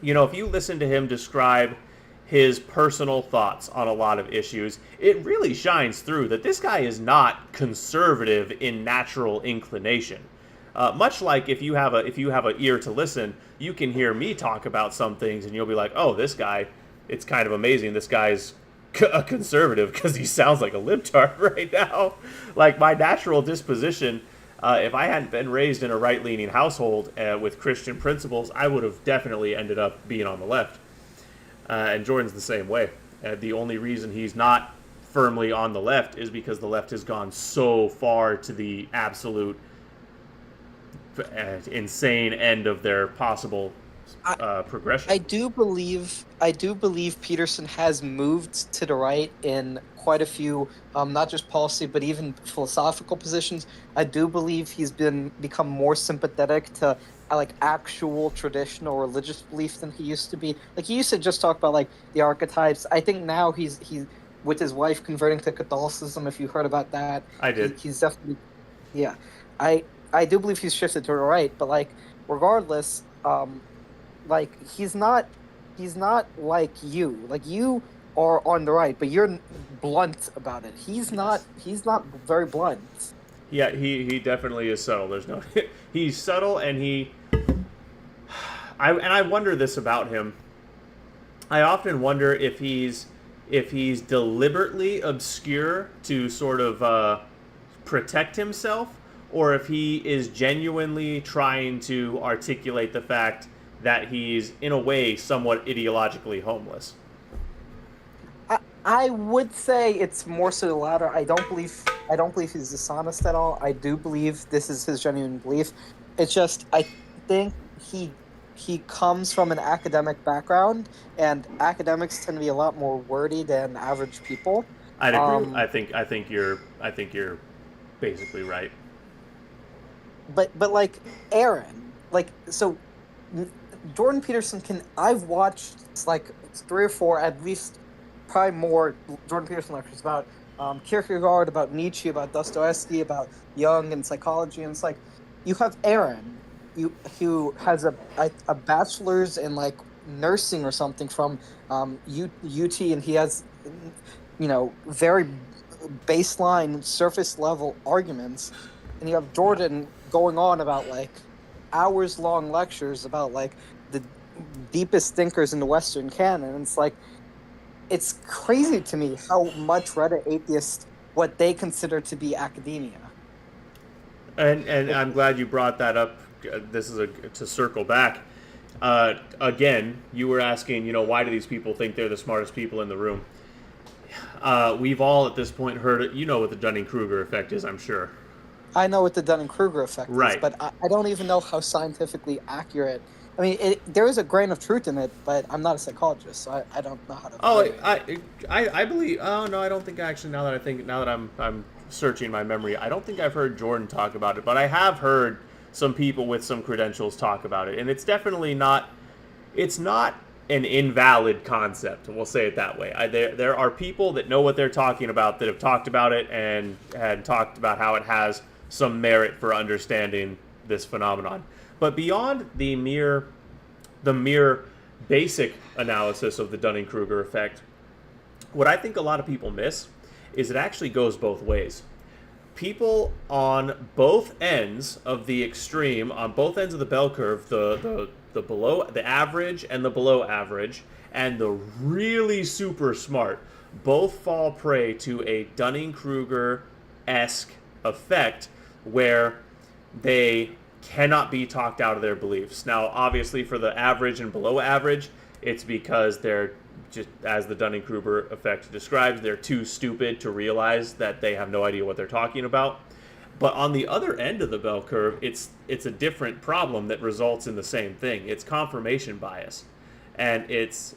if you listen to him describe his personal thoughts on a lot of issues, it really shines through that this guy is not conservative in natural inclination. Much like if you have an ear to listen, you can hear me talk about some things and you'll be like, oh, this guy, it's kind of amazing. This guy's a conservative because he sounds like a libtard right now. Like my natural disposition, if I hadn't been raised in a right-leaning household with Christian principles, I would have definitely ended up being on the left. And Jordan's the same way. The only reason he's not firmly on the left is because the left has gone so far to the absolute insane end of their possible progression. I do believe Peterson has moved to the right in quite a few, not just policy, but even philosophical positions. I do believe he's become more sympathetic to actual traditional religious beliefs than he used to be. Like he used to just talk about like the archetypes. I think now he's with his wife converting to Catholicism. If you heard about that, I did. He's definitely, yeah. I do believe he's shifted to the right, but like regardless, he's not like you. Like you are on the right, but you're blunt about it. He's not very blunt. Yeah, he definitely is subtle. There's no he's subtle, and I wonder this about him. I often wonder if he's deliberately obscure to sort of protect himself, or if he is genuinely trying to articulate the fact that he's in a way somewhat ideologically homeless. I would say it's more so the latter. I don't believe he's dishonest at all. I do believe this is his genuine belief. It's just I think he comes from an academic background, and academics tend to be a lot more wordy than average people. I'd agree. I think you're basically right. But like Aaron, so Jordan Peterson I've watched like 3 or 4 at least. Probably more Jordan Peterson lectures about Kierkegaard, about Nietzsche, about Dostoevsky, about Jung and psychology, and it's like you have Aaron, who has a bachelor's in like nursing or something from UT, and he has very baseline surface level arguments, and you have Jordan going on about like hours long lectures about like the deepest thinkers in the Western canon, and it's like. It's crazy to me how much Reddit atheists what they consider to be academia. And I'm glad you brought that up. This is to circle back. Again, you were asking, why do these people think they're the smartest people in the room? We've all at this point heard it. You know what the Dunning-Kruger effect is, I'm sure. I know what the Dunning-Kruger effect is, but I don't even know how scientifically accurate. I mean, there is a grain of truth in it, but I'm not a psychologist, so I don't know how to. I believe. Oh no, I don't think actually. Now that I'm searching my memory, I don't think I've heard Jordan talk about it, but I have heard some people with some credentials talk about it, and it's definitely not. It's not an invalid concept. We'll say it that way. There are people that know what they're talking about that have talked about it and had talked about how it has some merit for understanding this phenomenon. But beyond the mere basic analysis of the Dunning-Kruger effect, what I think a lot of people miss is it actually goes both ways. People on both ends of the extreme, on both ends of the bell curve, the below the average and the below average, and the really super smart, both fall prey to a Dunning-Kruger-esque effect where they cannot be talked out of their beliefs. Now, obviously, for the average and below average, it's because they're just, as the Dunning-Kruger effect describes, they're too stupid to realize that they have no idea what they're talking about. But on the other end of the bell curve, it's a different problem that results in the same thing. It's confirmation bias, and it's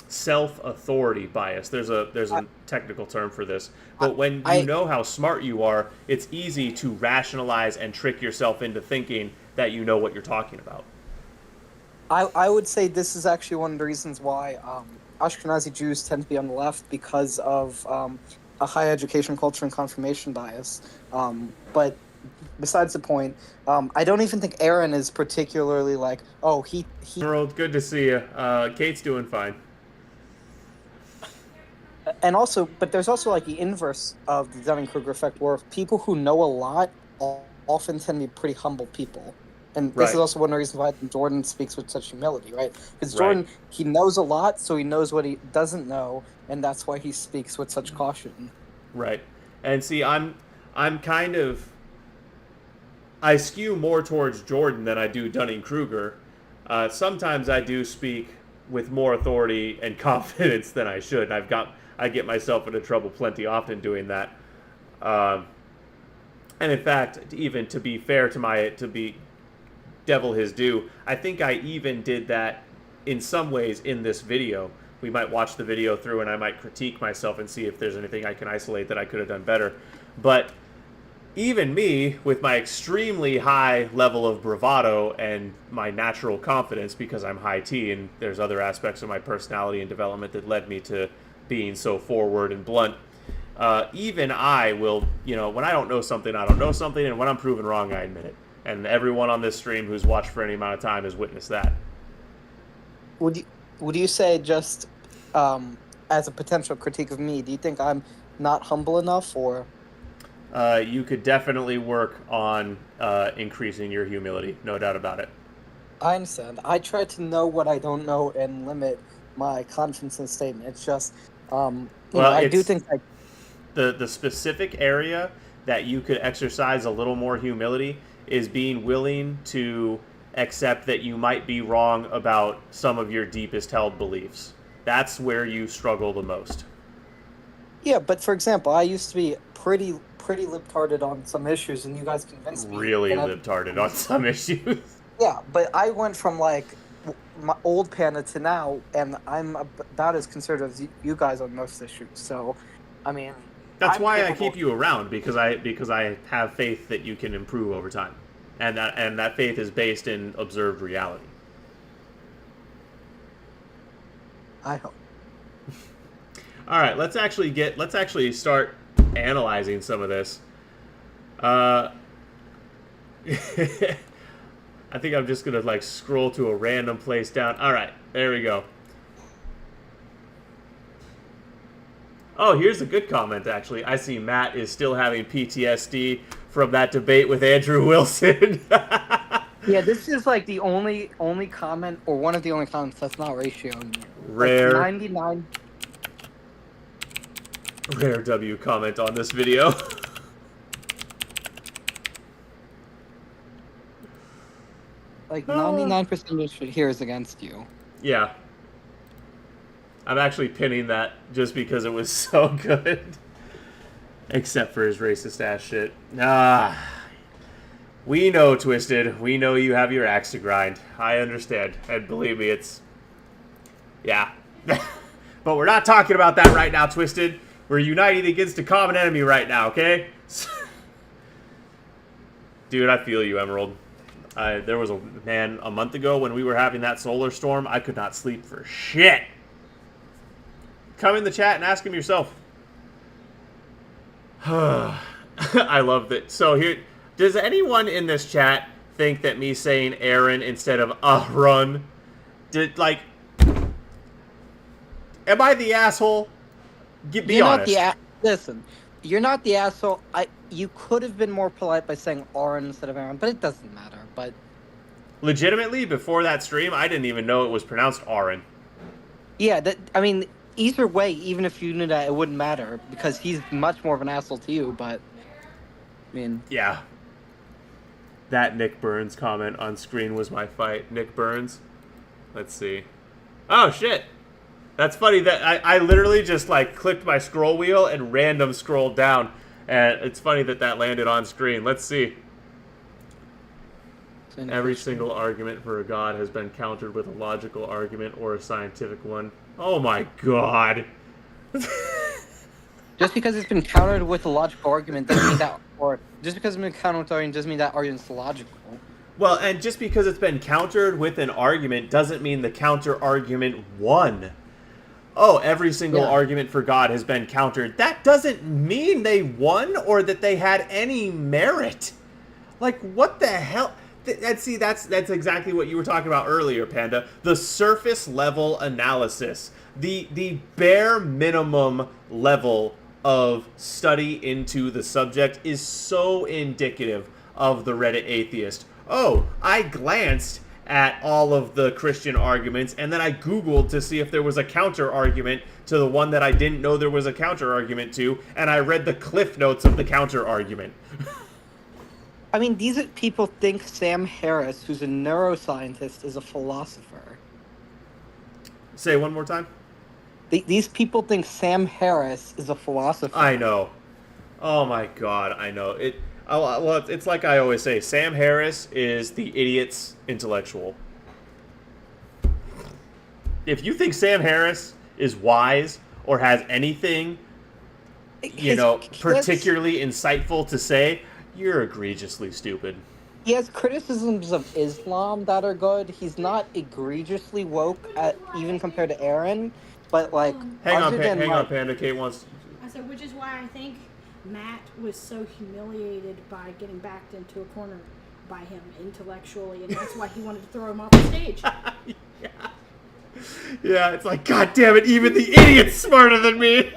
self-authority bias. There's a technical term for this, but when you know how smart you are, it's easy to rationalize and trick yourself into thinking that you know what you're talking about. I would say this is actually one of the reasons why Ashkenazi Jews tend to be on the left, because of a high education culture and confirmation bias. But besides the point, I don't even think Aron is particularly like, oh, he. Emerald, good to see you. Kate's doing fine. And also, but there's also like the inverse of the Dunning-Kruger effect, where people who know a lot often tend to be pretty humble people. And this is also one of the reasons why Jordan speaks with such humility, right? Because Jordan, he knows a lot, so he knows what he doesn't know, and that's why he speaks with such caution. Right. And see, I'm kind of, I skew more towards Jordan than I do Dunning-Kruger. Sometimes I do speak with more authority and confidence than I should. I get myself into trouble plenty often doing that. And in fact, even to be fair to be devil his due, I think I even did that in some ways in this video. We might watch the video through and I might critique myself and see if there's anything I can isolate that I could have done better. But even me, with my extremely high level of bravado and my natural confidence, because I'm high T and there's other aspects of my personality and development that led me to being so forward and blunt, even I will, when I don't know something, I don't know something, and when I'm proven wrong, I admit it. And everyone on this stream who's watched for any amount of time has witnessed that. Would you say, just as a potential critique of me, do you think I'm not humble enough, or? You could definitely work on increasing your humility, no doubt about it. I understand. I try to know what I don't know and limit my confidence in statement. It's just, I do think the specific area that you could exercise a little more humility is being willing to accept that you might be wrong about some of your deepest held beliefs. That's where you struggle the most. Yeah, but for example, I used to be pretty libtarded on some issues, and you guys convinced me. Really libtarded on some issues. Yeah, but I went from like my old panda to now, and I'm about as conservative as you guys on most issues. So, I mean, that's why I keep you around, because I have faith that you can improve over time, and that faith is based in observed reality. I hope. All right, let's actually start analyzing some of this. I think I'm just gonna scroll to a random place down. All right, there we go. Oh, here's a good comment, actually. I see Matt is still having PTSD from that debate with Andrew Wilson. Yeah, this is like the only comment, or one of the only comments that's not ratioed. Rare. Like 99. Rare W comment on this video. Like 99% of here is against you. Yeah. I'm actually pinning that just because it was so good. Except for his racist ass shit. We know, Twisted. We know you have your axe to grind. I understand. And believe me, it's... Yeah. But we're not talking about that right now, Twisted. We're uniting against a common enemy right now, okay? Dude, I feel you, Emerald. There was a month ago when we were having that solar storm, I could not sleep for shit. Come in the chat and ask him yourself. I love that. So here, does anyone in this chat think that me saying Aaron instead of Aron did, like, am I the asshole? Be honest. Listen, you're not the asshole. You could have been more polite by saying Aron instead of Aaron, but it doesn't matter. But legitimately, before that stream, I didn't even know it was pronounced Aron. Yeah, I mean, either way, even if you knew that, it wouldn't matter because he's much more of an asshole to you. But I mean, yeah. That Nick Burns comment on screen was my fight. Nick Burns. Let's see. Oh shit. That's funny that I literally just like clicked my scroll wheel and random scrolled down. And it's funny that landed on screen. Let's see. Every single argument for a god has been countered with a logical argument or a scientific one. Oh my god. Just because it's been countered with a logical argument doesn't mean that, or just because it's been countered with an argument doesn't mean that argument's logical. Well, and just because it's been countered with an argument doesn't mean the counter argument won. Oh, every single argument for God has been countered. That doesn't mean they won or that they had any merit. Like, what the hell? See, that's exactly what you were talking about earlier, Panda. The surface level analysis. The bare minimum level of study into the subject is so indicative of the Reddit atheist. Oh, I glanced at all of the Christian arguments, and then I Googled to see if there was a counter argument to the one that I didn't know there was a counter argument to, and I read the cliff notes of the counter argument. I mean, these people think Sam Harris, who's a neuroscientist, is a philosopher. Say one more time. These people think Sam Harris is a philosopher. I know. Oh my god, I know. Well, it's like I always say, Sam Harris is the idiot's intellectual. If you think Sam Harris is wise or has anything, particularly insightful to say, you're egregiously stupid. He has criticisms of Islam that are good. He's not egregiously woke, even compared to Aaron, but like... Hang on, Panda. Kate wants... I said, which is why I think Matt was so humiliated by getting backed into a corner by him intellectually, and that's why he wanted to throw him off the stage. Yeah, it's like, god damn it, even the idiot's smarter than me.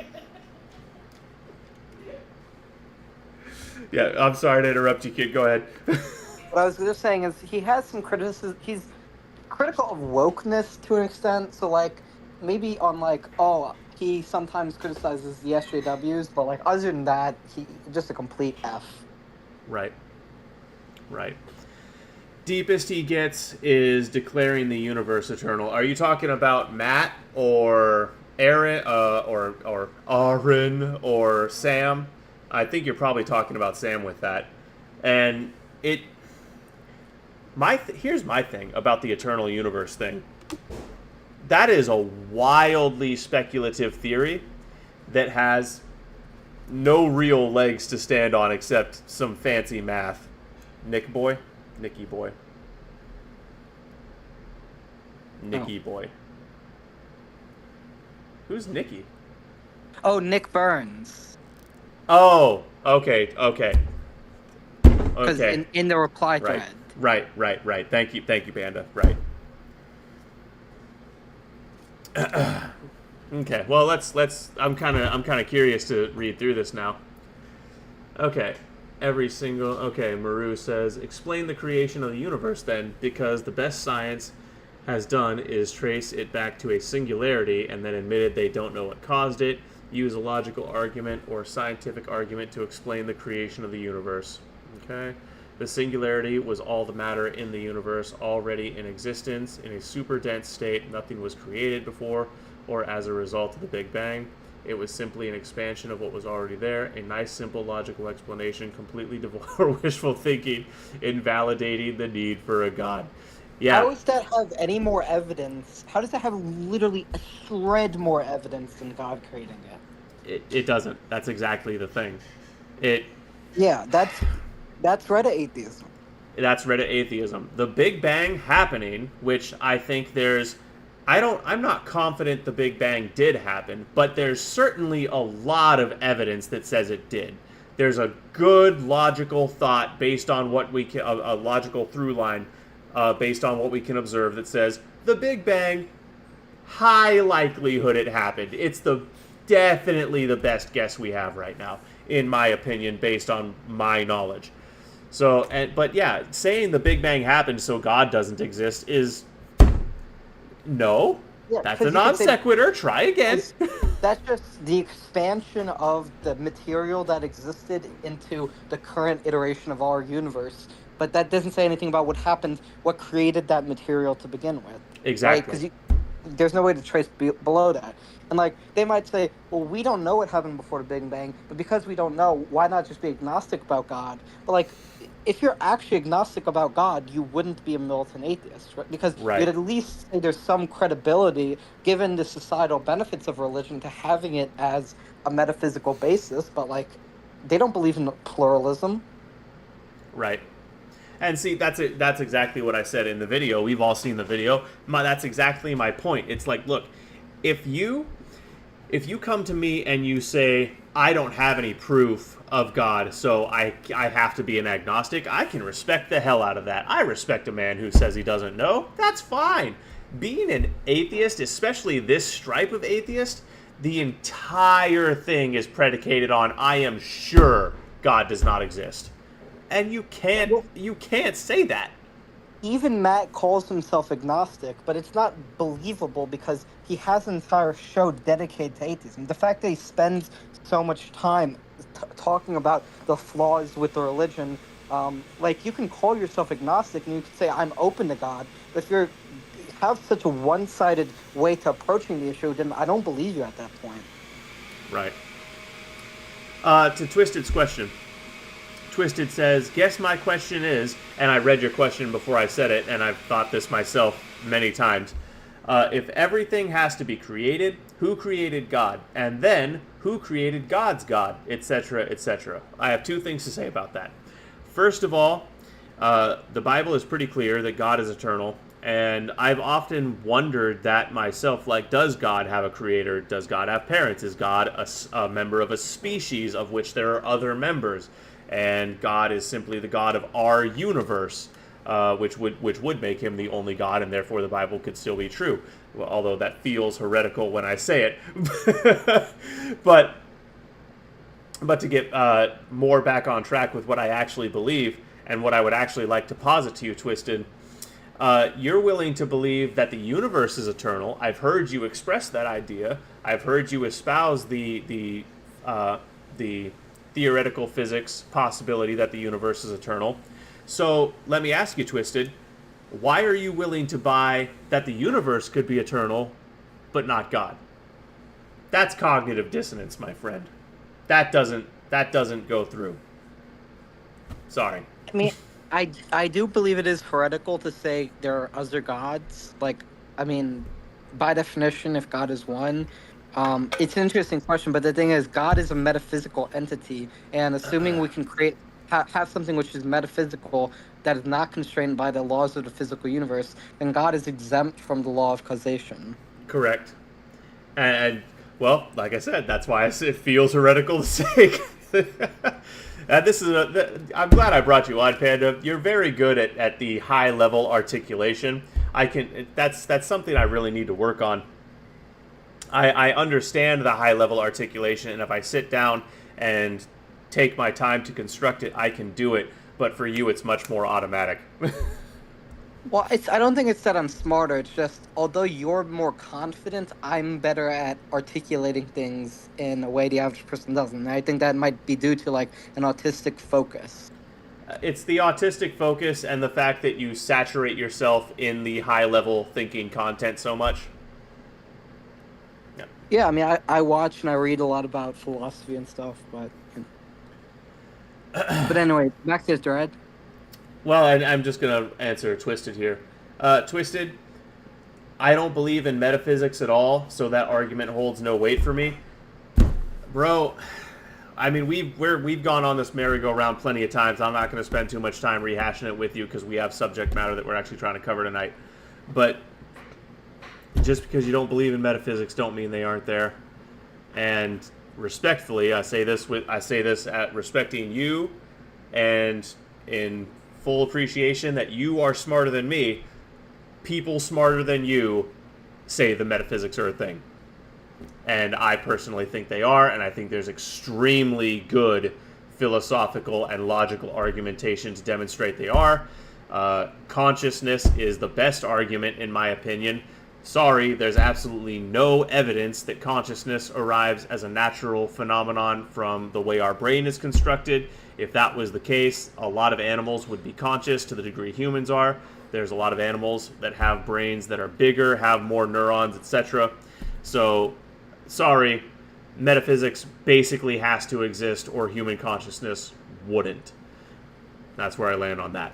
Yeah, I'm sorry to interrupt you, kid. Go ahead. What I was just saying is he has some criticism. He's critical of wokeness to an extent. So, like, maybe on, like, he sometimes criticizes the SJWs, but, like, other than that, he just a complete F. Right. Deepest he gets is declaring the universe eternal. Are you talking about Matt or Aaron or Aron or Sam? I think you're probably talking about Sam with that. And here's my thing about the eternal universe thing. That is a wildly speculative theory that has no real legs to stand on except some fancy math. Nicky boy. Who's Nicky? Oh, Nick Burns. Oh, okay. Because in the reply thread. Right. Thank you, Panda. Right. Okay. Well, let's. I'm kind of curious to read through this now. Okay. Maru says, explain the creation of the universe then, because the best science has done is trace it back to a singularity and then admitted they don't know what caused it. Use a logical argument or scientific argument to explain the creation of the universe. Okay? The singularity was all the matter in the universe already in existence. In a super dense state, nothing was created before or as a result of the Big Bang. It was simply an expansion of what was already there. A nice, simple, logical explanation, completely devoid of wishful thinking, invalidating the need for a god. Yeah. How does that have any more evidence? How does that have literally a shred more evidence than God creating it? It doesn't. That's exactly the thing. Yeah, that's... That's Reddit atheism. That's Reddit atheism. The Big Bang happening, which I think I'm not confident the Big Bang did happen, but there's certainly a lot of evidence that says it did. There's a good logical thought based on what we can, a logical through line based on what we can observe that says the Big Bang, high likelihood it happened. It's definitely the best guess we have right now, in my opinion, based on my knowledge. So, but yeah, saying the Big Bang happened so God doesn't exist is no. Yeah, that's a non sequitur. Try again. That's just the expansion of the material that existed into the current iteration of our universe. But that doesn't say anything about what happened, what created that material to begin with. Exactly. Right? Because there's no way to trace below that. And like they might say, well, we don't know what happened before the Big Bang, but because we don't know, why not just be agnostic about God? But like, if you're actually agnostic about God, you wouldn't be a militant atheist, right? Because you'd at least say there's some credibility, given the societal benefits of religion, to having it as a metaphysical basis. But like, they don't believe in pluralism. Right. And see, that's exactly what I said in the video. We've all seen the video. That's exactly my point. It's like, look, if you come to me and you say, I don't have any proof of God, so I have to be an agnostic, I can respect the hell out of that. I respect a man who says he doesn't know. That's fine. Being an atheist, especially this stripe of atheist, the entire thing is predicated on I am sure God does not exist. And you can't say that. Even Matt calls himself agnostic, but it's not believable because he has an entire show dedicated to atheism. The fact that he spends so much time talking about the flaws with the religion, like you can call yourself agnostic and you can say I'm open to God, but if you have such a one-sided way to approaching the issue, then I don't believe you at that point. Right. To Twisted's question. Twisted says, guess my question is, and I read your question before I said it, and I've thought this myself many times. If everything has to be created, who created God? And then, who created God's God? Etc., etc. I have two things to say about that. First of all, the Bible is pretty clear that God is eternal, and I've often wondered that myself, like, does God have a creator? Does God have parents? Is God a member of a species of which there are other members? And God is simply the God of our universe, which would make him the only God, and therefore the Bible could still be true. Well, although that feels heretical when I say it. but to get more back on track with what I actually believe, and what I would actually like to posit to you, Twisted, you're willing to believe that the universe is eternal. I've heard you express that idea. I've heard you espouse the theoretical physics possibility that the universe is eternal. So let me ask you, Twisted, why are you willing to buy that the universe could be eternal, but not God? That's cognitive dissonance, my friend. That doesn't go through. Sorry. I mean, I do believe it is heretical to say there are other gods. Like, I mean, by definition, if God is one, it's an interesting question, but the thing is, God is a metaphysical entity, and assuming we can have something which is metaphysical that is not constrained by the laws of the physical universe, then God is exempt from the law of causation. Correct. And well, like I said, that's why it feels heretical to say. I'm glad I brought you on, Panda. You're very good at the high level articulation. That's something I really need to work on. I understand the high-level articulation, and if I sit down and take my time to construct it, I can do it. But for you, it's much more automatic. Well, I don't think it's that I'm smarter. It's just, although you're more confident, I'm better at articulating things in a way the average person doesn't. And I think that might be due to, like, an autistic focus. It's the autistic focus and the fact that you saturate yourself in the high-level thinking content so much. Yeah, I mean, I watch and I read a lot about philosophy and stuff, but anyway, back to Dread. Well, I'm just going to answer Twisted here. Twisted, I don't believe in metaphysics at all, so that argument holds no weight for me. Bro, I mean, we've gone on this merry-go-round plenty of times. I'm not going to spend too much time rehashing it with you because we have subject matter that we're actually trying to cover tonight. But just because you don't believe in metaphysics don't mean they aren't there. And respectfully, I say this at respecting you and in full appreciation that you are smarter than me. People smarter than you say the metaphysics are a thing. And I personally think they are, and I think there's extremely good philosophical and logical argumentation to demonstrate they are. Consciousness is the best argument, in my opinion. Sorry, there's absolutely no evidence that consciousness arrives as a natural phenomenon from the way our brain is constructed. If that was the case, a lot of animals would be conscious to the degree humans are. There's a lot of animals that have brains that are bigger, have more neurons, etc. So, sorry, metaphysics basically has to exist or human consciousness wouldn't. That's where I land on that.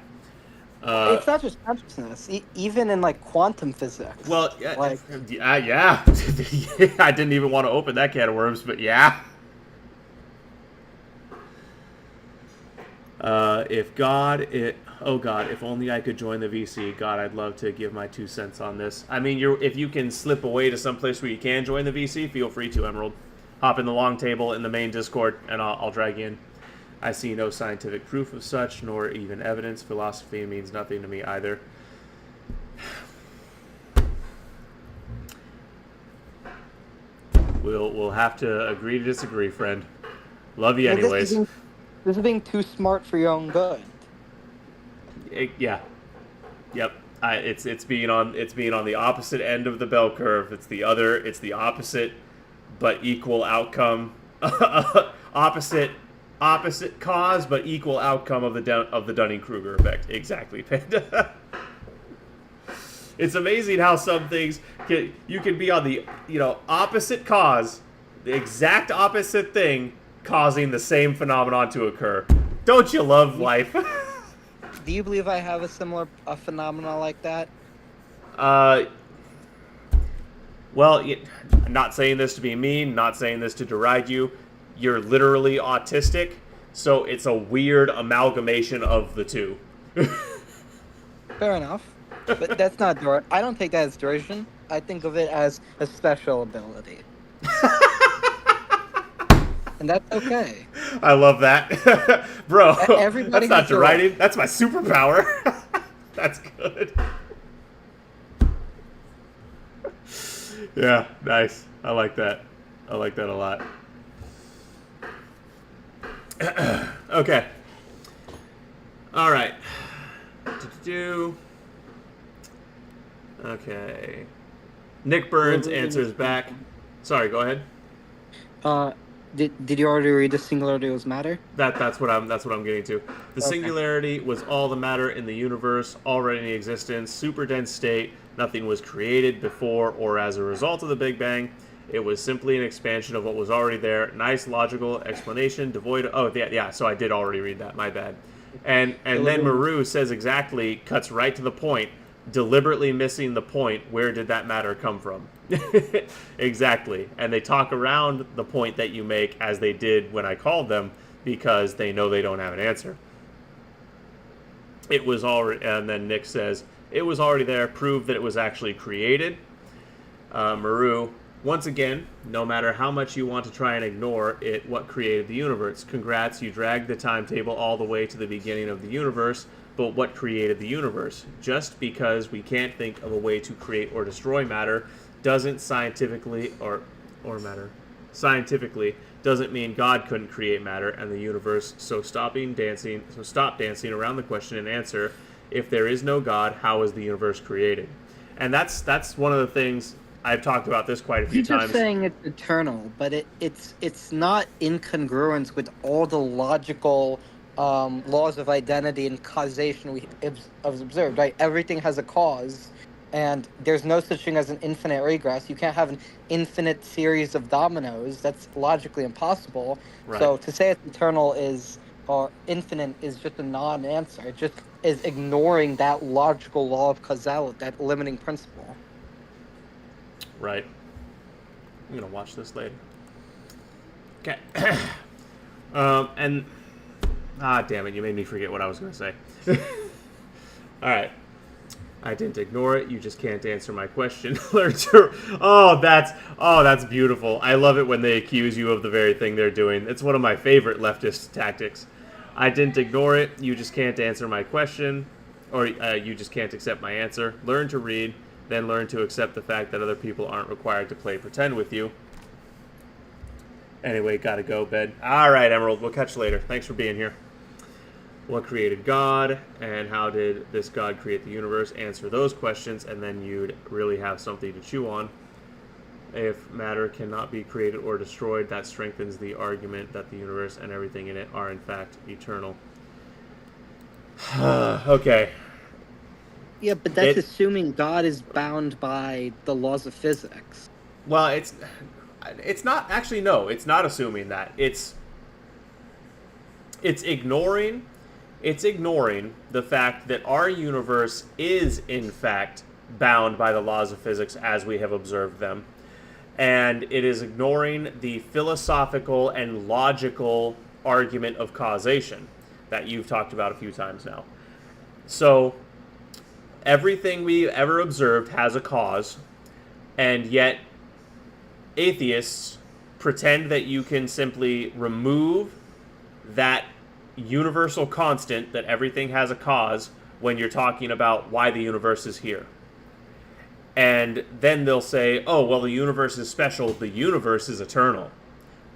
It's not just consciousness. Even in like quantum physics. Well, yeah, like, yeah. I didn't even want to open that can of worms, but yeah. If only I could join the VC. God, I'd love to give my 2 cents on this. I mean, if you can slip away to some place where you can join the VC, feel free to, Emerald. Hop in the long table in the main Discord, and I'll drag you in. I see no scientific proof of such, nor even evidence. Philosophy means nothing to me either. We'll have to agree to disagree, friend. Love you anyways. This is being too smart for your own good. Yeah. Yep. It's being on the opposite end of the bell curve. It's the opposite but equal outcome. Opposite cause but equal outcome of the Dunning-Kruger effect. Exactly, Panda. It's amazing how some things you can be on the opposite cause, the exact opposite thing causing the same phenomenon to occur. Don't you love life? Do you believe I have a similar phenomenon like that? Well, I'm not saying this to be mean, not saying this to deride you. You're literally autistic, so it's a weird amalgamation of the two. Fair enough. But that's not I don't take that as derision. I think of it as a special ability. And that's okay. I love that. Bro, Everybody that's not deriding. That's my superpower. That's good. Yeah, nice. I like that. I like that a lot. Okay. All right. Okay. Nick Burns answers back. Sorry, go ahead. Did you already read the singularity was matter? That's what I'm getting to. The singularity was all the matter in the universe, already in existence, super dense state. Nothing was created before or as a result of the Big Bang. It was simply an expansion of what was already there. Nice logical explanation, devoid of... yeah, so I did already read that, my bad. And then Maru says exactly, cuts right to the point, deliberately missing the point, where did that matter come from? Exactly. And they talk around the point that you make as they did when I called them, because they know they don't have an answer. It was already... And then Nick says, it was already there, proved that it was actually created. Maru... Once again, no matter how much you want to try and ignore it, what created the universe? Congrats, you dragged the timetable all the way to the beginning of the universe, but what created the universe? Just because we can't think of a way to create or destroy matter doesn't scientifically doesn't mean God couldn't create matter and the universe, so stop dancing around the question and answer. If there is no God, how is the universe created? And that's one of the things. I've talked about this quite a few times. You're just saying it's eternal, but it's not in congruence with all the logical laws of identity and causation we have observed, right? Everything has a cause, and there's no such thing as an infinite regress. You can't have an infinite series of dominoes. That's logically impossible. Right. So to say it's eternal or infinite is just a non-answer. It just is ignoring that logical law of causality, that limiting principle. Right. I'm going to watch this later. Okay. And damn it, you made me forget what I was going to say. All right. I didn't ignore it. You just can't answer my question. That's beautiful. I love it when they accuse you of the very thing they're doing. It's one of my favorite leftist tactics. I didn't ignore it. You just can't answer my question, or you just can't accept my answer. Learn to read, then learn to accept the fact that other people aren't required to play pretend with you. Anyway, gotta go, bed. All right, Emerald. We'll catch you later. Thanks for being here. What created God, and how did this God create the universe? Answer those questions, and then you'd really have something to chew on. If matter cannot be created or destroyed, that strengthens the argument that the universe and everything in it are in fact eternal. Okay. Yeah, but that's assuming God is bound by the laws of physics. Well, it's not actually. No, it's not assuming that. It's ignoring. It's ignoring the fact that our universe is, in fact, bound by the laws of physics as we have observed them. And it is ignoring the philosophical and logical argument of causation that you've talked about a few times now. So, everything we've ever observed has a cause, and yet atheists pretend that you can simply remove that universal constant that everything has a cause when you're talking about why the universe is here. And then they'll say, oh, well, the universe is special, the universe is eternal.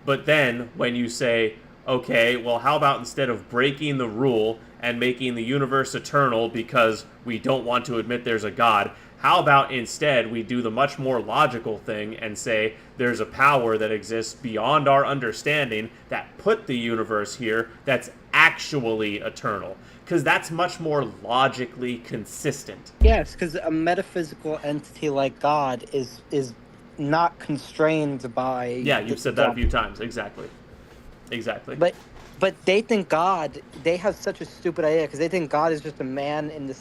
But then when you say, okay, well, how about instead of breaking the rule and making the universe eternal because we don't want to admit there's a God, how about instead we do the much more logical thing and say there's a power that exists beyond our understanding that put the universe here that's actually eternal? Because that's much more logically consistent. Yes, because a metaphysical entity like God is not constrained by... Yeah, you've said that a few times. Exactly. But they think God, they have such a stupid idea because they think God is just a man in the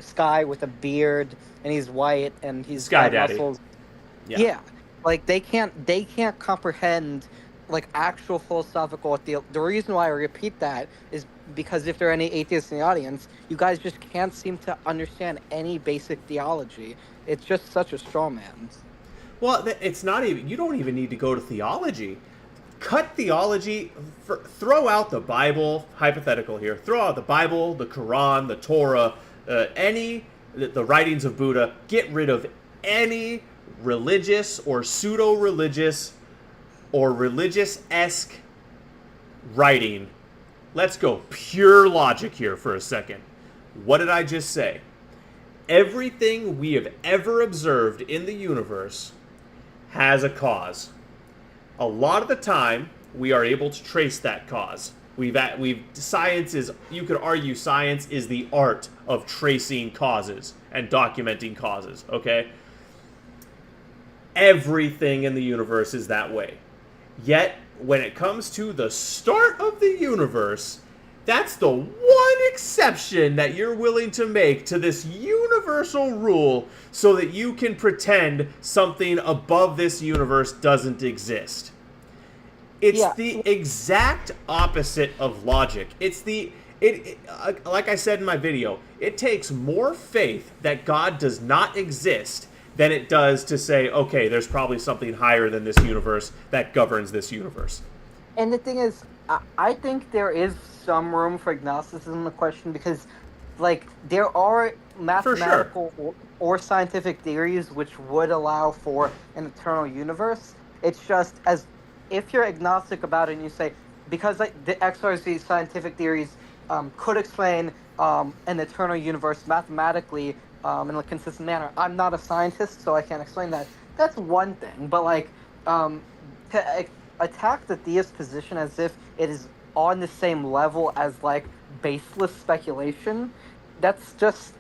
sky with a beard and he's white and he's Sky got Daddy. muscles. Yeah. Like they can't comprehend like actual philosophical the reason why I repeat that is because if there are any atheists in the audience, you guys just can't seem to understand any basic theology. It's just such a straw man. Well, it's not even, you don't even need to go to theology. Cut theology, throw out the Bible, hypothetical here, throw out the Bible, the Quran, the Torah, the writings of Buddha, get rid of any religious or pseudo-religious or religious-esque writing. Let's go pure logic here for a second. What did I just say? Everything we have ever observed in the universe has a cause. A lot of the time, we are able to trace that cause. Science is, you could argue science is the art of tracing causes and documenting causes, okay? Everything in the universe is that way. Yet, when it comes to the start of the universe, that's the one exception that you're willing to make to this universal rule so that you can pretend something above this universe doesn't exist. It's the exact opposite of logic. Like I said in my video, it takes more faith that God does not exist than it does to say, okay, there's probably something higher than this universe that governs this universe. And the thing is, I think there is some room for agnosticism in the question because, like, there are mathematical or scientific theories which would allow for an eternal universe. It's just as if you're agnostic about it and you say, because like the XYZ scientific theories could explain an eternal universe mathematically in a consistent manner. I'm not a scientist, so I can't explain that. That's one thing, but like to attack the theist position as if it is on the same level as like baseless speculation, that's just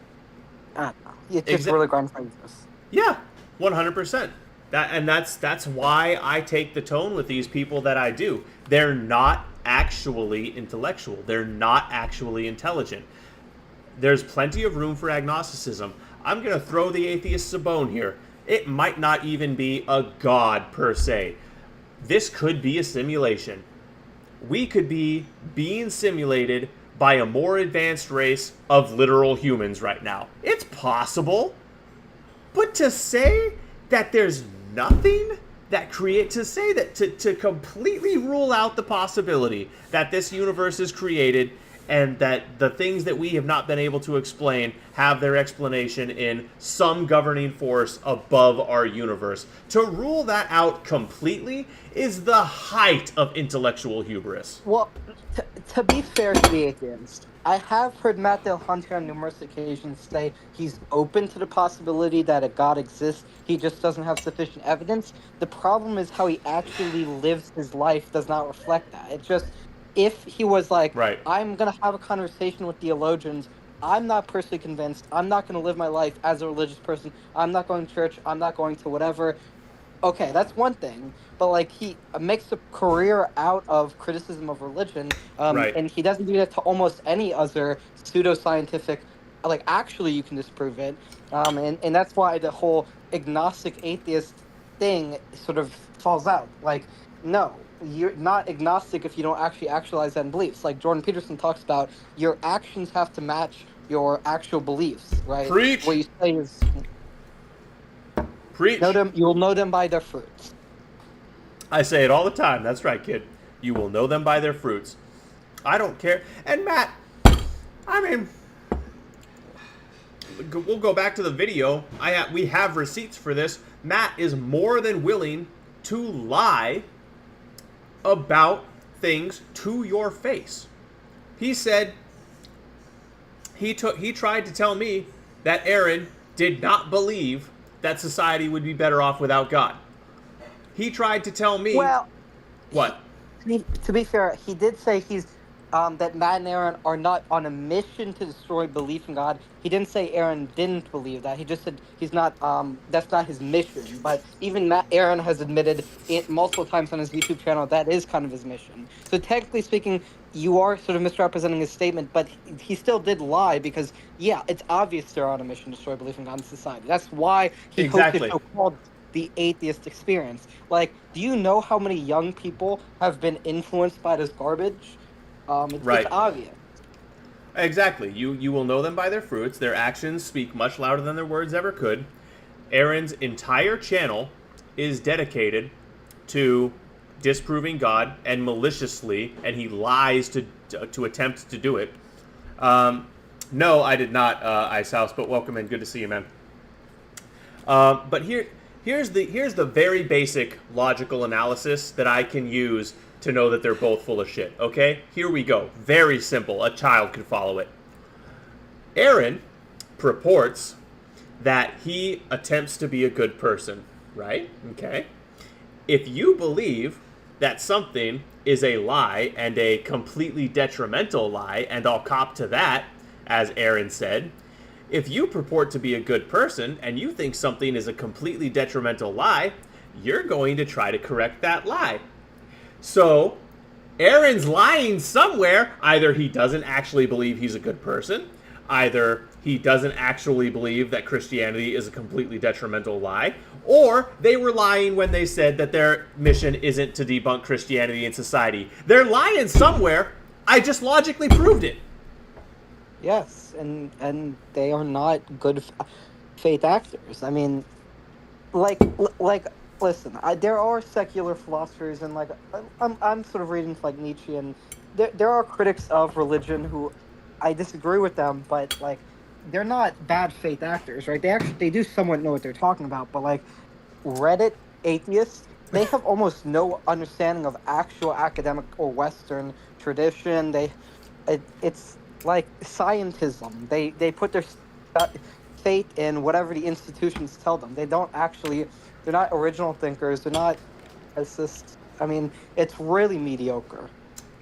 I don't know. It's just really grinds my gears. Yeah, 100%. That's why I take the tone with these people that I do. They're not actually intellectual. They're not actually intelligent. There's plenty of room for agnosticism. I'm going to throw the atheists a bone here. It might not even be a god per se. This could be a simulation. we could be being simulated by a more advanced race of literal humans right now. It's possible. But to say that there's nothing that to completely rule out the possibility that this universe is created and that the things that we have not been able to explain have their explanation in some governing force above our universe. To rule that out completely is the height of intellectual hubris. Well, to be fair to the atheist, I have heard Matt Dale Hunter on numerous occasions say he's open to the possibility that a God exists. He just doesn't have sufficient evidence. The problem is how he actually lives his life does not reflect that. It's just, if he was like, Right. I'm going to have a conversation with theologians, I'm not personally convinced, I'm not going to live my life as a religious person, I'm not going to church, I'm not going to whatever. Okay, that's one thing, but like he makes a career out of criticism of religion, Right. and he doesn't do that to almost any other pseudoscientific. Like actually, you can disprove it, and that's why the whole agnostic atheist thing sort of falls out. Like, no, you're not agnostic if you don't actually actualize that in beliefs. Like Jordan Peterson talks about, your actions have to match your actual beliefs, right? Preach. What you say is. Preach. You will know them by their fruits. I say it all the time. That's right, kid. You will know them by their fruits. I don't care. And Matt, I mean, we'll go back to the video. We have receipts for this. Matt is more than willing to lie about things to your face. He said he tried to tell me that Aaron did not believe that society would be better off without God. He tried to tell me... Well... What? To be fair, he did say that Matt and Aaron are not on a mission to destroy belief in God. He didn't say Aaron didn't believe that. He just said he's not, that's not his mission. But even Aaron has admitted it multiple times on his YouTube channel that is kind of his mission. So technically speaking, you are sort of misrepresenting his statement, but he still did lie because, yeah, it's obvious they're on a mission to destroy belief in God in society. That's why he hosted so-called the atheist experience. Like, do you know how many young people have been influenced by this garbage? It's obvious. Exactly. You will know them by their fruits. Their actions speak much louder than their words ever could. Aaron's entire channel is dedicated to disproving God, and maliciously, and he lies to attempt to do it. No, I did not, Ice House, but welcome in. Good to see you, man. But here's the very basic logical analysis that I can use to know that they're both full of shit, okay? Here we go. Very simple. A child could follow it. Aaron purports that he attempts to be a good person, right? Okay. If you believe that something is a lie and a completely detrimental lie, and I'll cop to that, as Aaron said, if you purport to be a good person and you think something is a completely detrimental lie, you're going to try to correct that lie. So, Aaron's lying somewhere. Either he doesn't actually believe he's a good person, either he doesn't actually believe that Christianity is a completely detrimental lie, or they were lying when they said that their mission isn't to debunk Christianity in society. They're lying somewhere. I just logically proved it. Yes, and they are not good faith actors. I mean, listen, there are secular philosophers, and I'm sort of reading like Nietzsche, and there are critics of religion who I disagree with them, but they're not bad faith actors, right? They do somewhat know what they're talking about, but Reddit atheists, they have almost no understanding of actual academic or Western tradition. It's like scientism. They put their faith in whatever the institutions tell them. They're not original thinkers. They're not assist. I mean, it's really mediocre.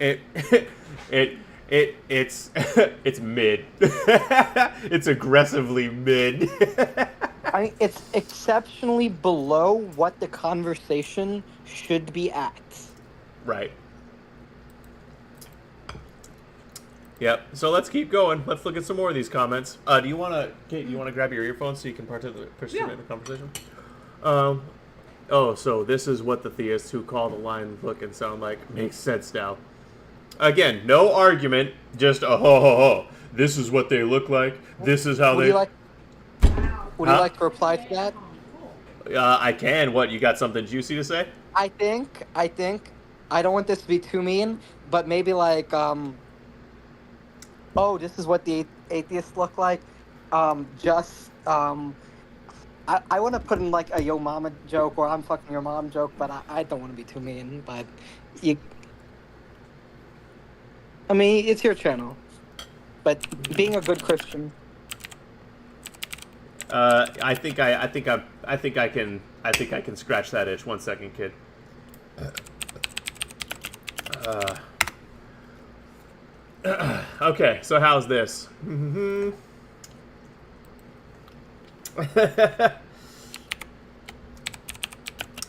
It's mid. It's aggressively mid. I mean, it's exceptionally below what the conversation should be at. Right. Yep. So let's keep going. Let's look at some more of these comments. Do you want to grab your earphones so you can participate in the conversation? So this is what the theists who call the line look and sound like. Makes sense now. Again, no argument, just a ho ho ho. This is what they look like. This is how Would they... you like? Would you Huh? like to reply to that? I can. What, you got something juicy to say? I think. I don't want this to be too mean, but maybe like, oh, this is what the atheists look like. I want to put in like a yo mama joke or I'm fucking your mom joke, but I don't want to be too mean. But you, I mean, it's your channel. But being a good Christian. I think I can scratch that itch. 1 second, kid. Okay, so how's this?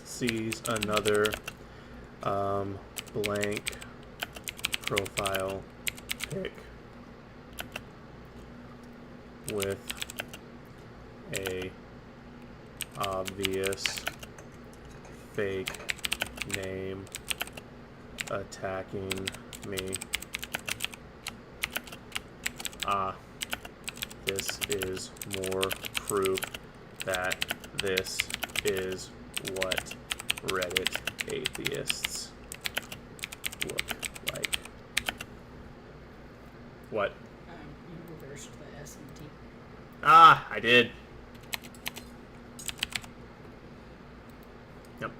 Sees another blank profile pic with a obvious fake name attacking me. This is more proof that this is what Reddit atheists look like. What? You reversed the S and T. I did. Yep.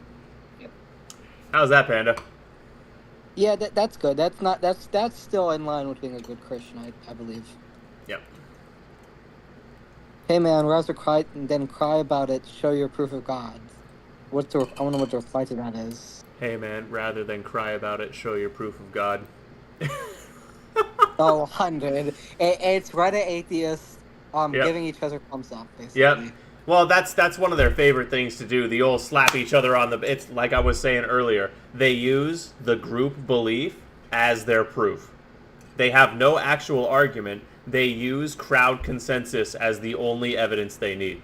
How's that, Panda? Yeah, that's good. That's still in line with being a good Christian, I believe. Yep. Hey man, rather cry than cry about it. Show your proof of God. I wonder what the reply to that is. Hey man, rather than cry about it, show your proof of God. Oh, 100. It's Reddit atheists Yep. giving each other thumbs up, basically. Yep. Well, that's one of their favorite things to do. The old slap each other on the... It's like I was saying earlier. They use the group belief as their proof. They have no actual argument. They use crowd consensus as the only evidence they need.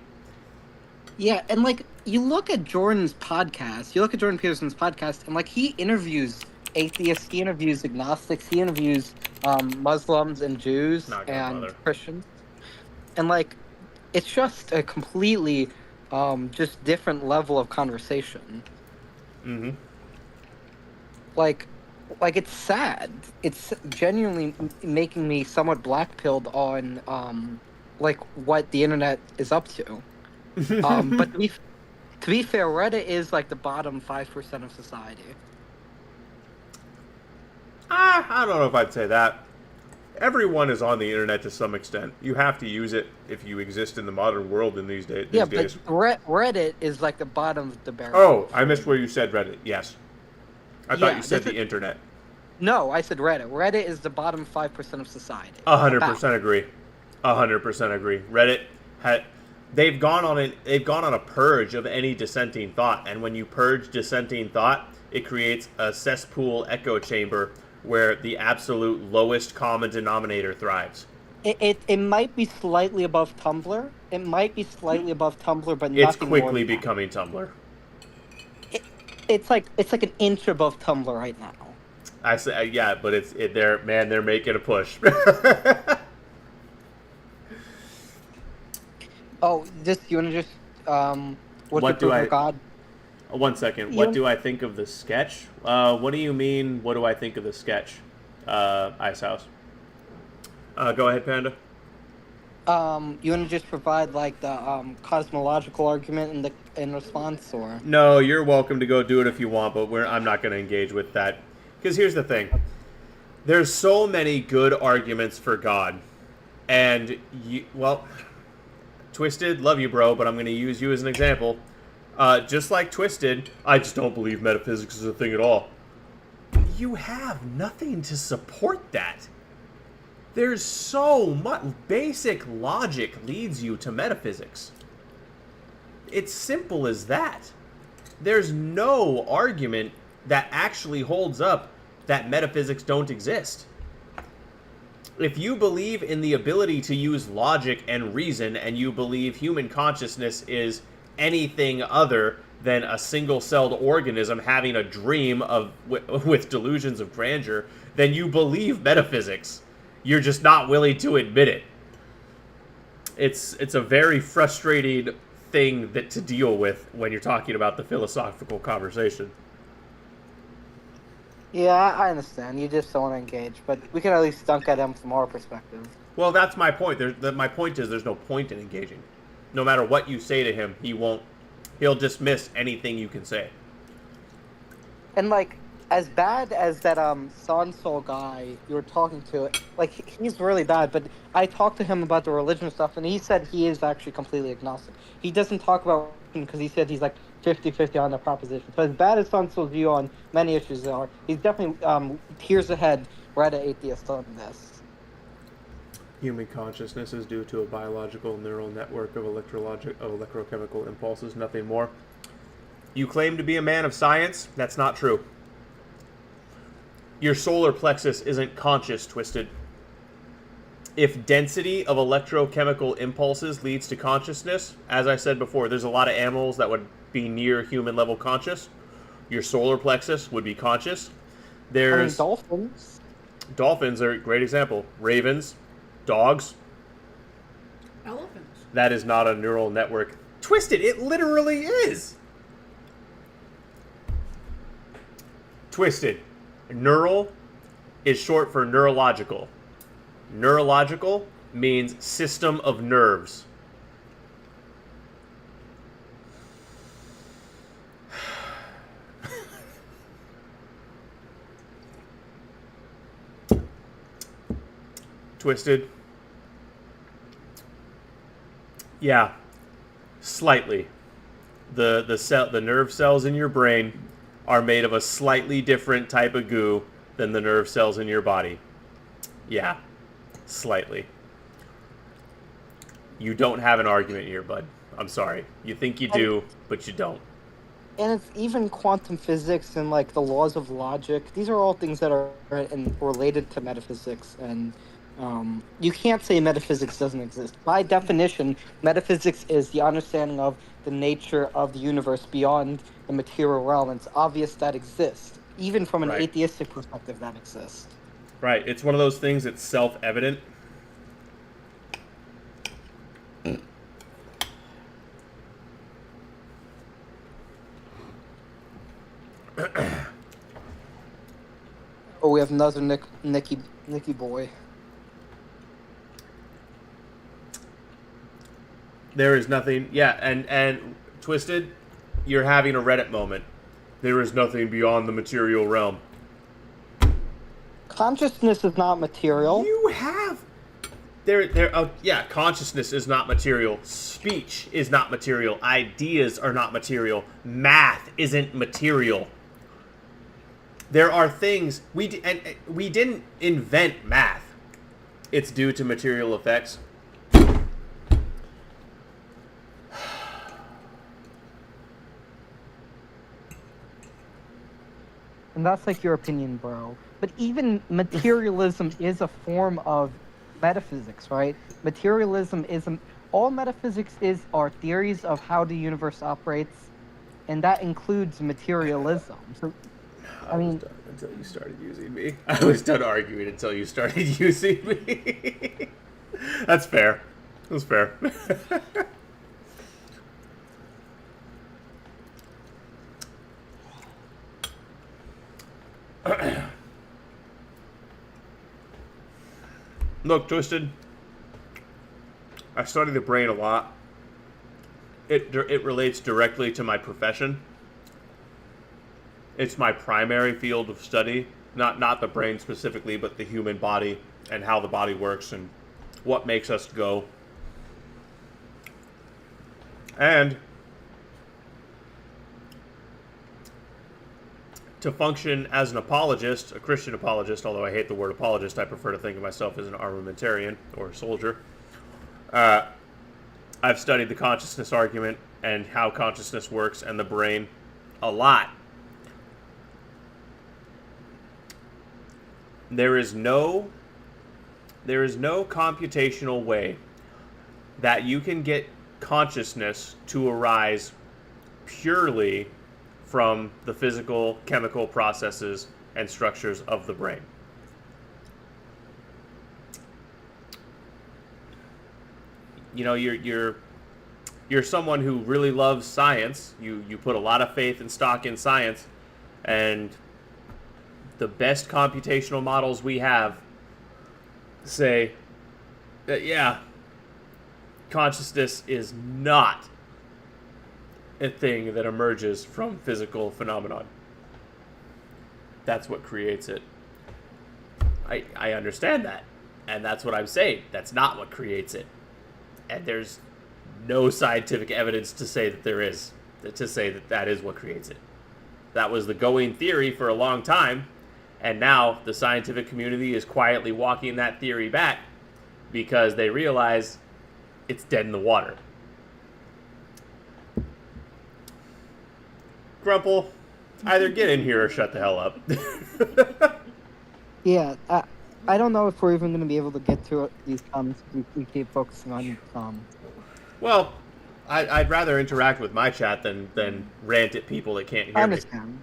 Yeah, and like, you look at Jordan Peterson's podcast, and like, he interviews atheists, he interviews agnostics, he interviews Muslims and Jews and Christians. And like, it's just a completely just different level of conversation. Mm-hmm. Like it's sad. It's genuinely making me somewhat black-pilled on like what the internet is up to. But to be fair, Reddit is like the bottom 5% of society. I don't know if I'd say that. Everyone is on the internet to some extent. You have to use it if you exist in the modern world in these days. Yeah, but Reddit is like the bottom of the barrel. Oh, I missed where you said Reddit. Yes. I thought you said the internet. No, I said Reddit. Reddit is the bottom 5% of society. 100% agree. 100% agree. Reddit they've gone on a purge of any dissenting thought, and when you purge dissenting thought, it creates a cesspool echo chamber where the absolute lowest common denominator thrives. It might be slightly above Tumblr. It might be slightly above Tumblr, but it's nothing more quickly than becoming Tumblr. It's like an inch above Tumblr right now. I say yeah, but they're making a push. Oh, you want to just What do I? God? 1 second. What do I think of the sketch? What do you mean? What do I think of the sketch? Ice House. Go ahead, Panda. You want to just provide like the cosmological argument in response, or? No, you're welcome to go do it if you want, but I'm not going to engage with that. Because here's the thing. There's so many good arguments for God. And, Twisted, love you, bro, but I'm going to use you as an example. Just like Twisted, I just don't believe metaphysics is a thing at all. You have nothing to support that. There's so much basic logic leads you to metaphysics. It's simple as that. There's no argument that actually holds up that metaphysics don't exist. If you believe in the ability to use logic and reason, and you believe human consciousness is anything other than a single-celled organism having a dream with delusions of grandeur, then you believe metaphysics. You're just not willing to admit it. It's a very frustrating thing to deal with when you're talking about the philosophical conversation. Yeah, I understand. You just don't want to engage, but we can at least dunk at him from our perspective. Well, that's my point. My point is there's no point in engaging. No matter what you say to him, he'll dismiss anything you can say. And like, as bad as that Sansol guy you were talking to, like, he's really bad, but I talked to him about the religion stuff, and he said he is actually completely agnostic. He doesn't talk about religion because he said he's like 50-50 on the proposition. So as bad as Sansol's view on many issues are, he's definitely tiers ahead right at atheist on this. Human consciousness is due to a biological neural network of electrochemical impulses, nothing more. You claim to be a man of science? That's not true. Your solar plexus isn't conscious, Twisted. If density of electrochemical impulses leads to consciousness, as I said before, there's a lot of animals that would be near human level conscious. Your solar plexus would be conscious. There's dolphins. Dolphins are a great example. Ravens, dogs. Elephants. That is not a neural network. Twisted, it literally is. Twisted. Neural is short for neurological. Neurological means system of nerves. Twisted. Yeah, slightly. The nerve cells in your brain are made of a slightly different type of goo than the nerve cells in your body. Yeah, slightly. You don't have an argument here, bud. I'm sorry. You think you do, but you don't. And it's even quantum physics and like the laws of logic. These are all things that are related to metaphysics, and you can't say metaphysics doesn't exist. By definition, metaphysics is the understanding of the nature of the universe beyond the material realm. It's obvious that exists. Even from an atheistic perspective, that exists. Right. It's one of those things that's self-evident. Oh, we have another Nicky boy. There is nothing. Yeah, and Twisted, you're having a Reddit moment. There is nothing beyond the material realm. Consciousness is not material. You have. Yeah, consciousness is not material. Speech is not material. Ideas are not material. Math isn't material. There are things we didn't invent math. It's due to material effects. And that's like your opinion, bro. But even materialism is a form of metaphysics, right? Materialism isn't. All metaphysics are theories of how the universe operates, and that includes materialism. So, I mean, done until you started using me. I was done arguing until you started using me. That's fair. That's fair. Look, Twisted, I study the brain a lot. It relates directly to my profession. It's my primary field of study, not the brain specifically, but the human body and how the body works and what makes us go. And to function as an apologist, a Christian apologist, although I hate the word apologist, I prefer to think of myself as an armamentarian or a soldier. I've studied the consciousness argument and how consciousness works and the brain a lot. There is no computational way that you can get consciousness to arise purely from the physical, chemical processes and structures of the brain. You know, you're someone who really loves science. You put a lot of faith and stock in science, and the best computational models we have say that, yeah, consciousness is not a thing that emerges from physical phenomenon. That's what creates it. I understand that, and that's what I'm saying. That's not what creates it. And there's no scientific evidence to say that there is, to say that that is what creates it. That was the going theory for a long time, and now the scientific community is quietly walking that theory back because they realize it's dead in the water. Grumple, either get in here or shut the hell up. Yeah, I don't know if we're even going to be able to get through these comments. We keep focusing on. Well, I'd rather interact with my chat than rant at people that can't hear me. I understand,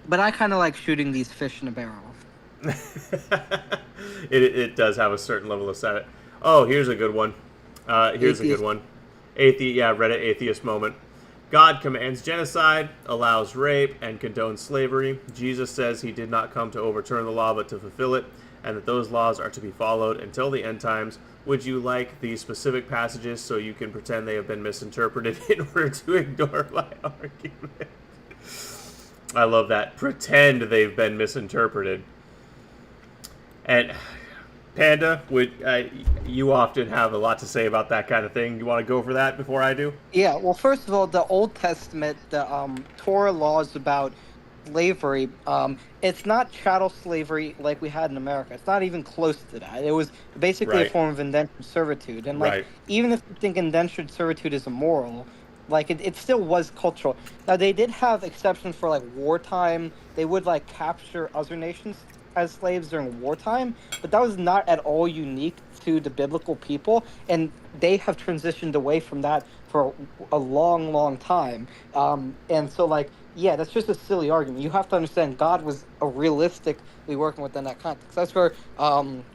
but I kind of like shooting these fish in a barrel. It does have a certain level of savage. Oh, here's a good one. Here's a good one. Reddit atheist moment. God commands genocide, allows rape, and condones slavery. Jesus says he did not come to overturn the law, but to fulfill it, and that those laws are to be followed until the end times. Would you like these specific passages so you can pretend they have been misinterpreted in order to ignore my argument? I love that. Pretend they've been misinterpreted. And Panda, you often have a lot to say about that kind of thing. You want to go for that before I do? Yeah, well, first of all, the Old Testament, the Torah laws about slavery, it's not chattel slavery like we had in America. It's not even close to that. It was basically a form of indentured servitude. And, even if you think indentured servitude is immoral, it still was cultural. Now, they did have exceptions for, wartime. They would, capture other nations as slaves during wartime, but that was not at all unique to the biblical people, and they have transitioned away from that for a long, long time. And so, that's just a silly argument. You have to understand God was realistically working within that context. That's where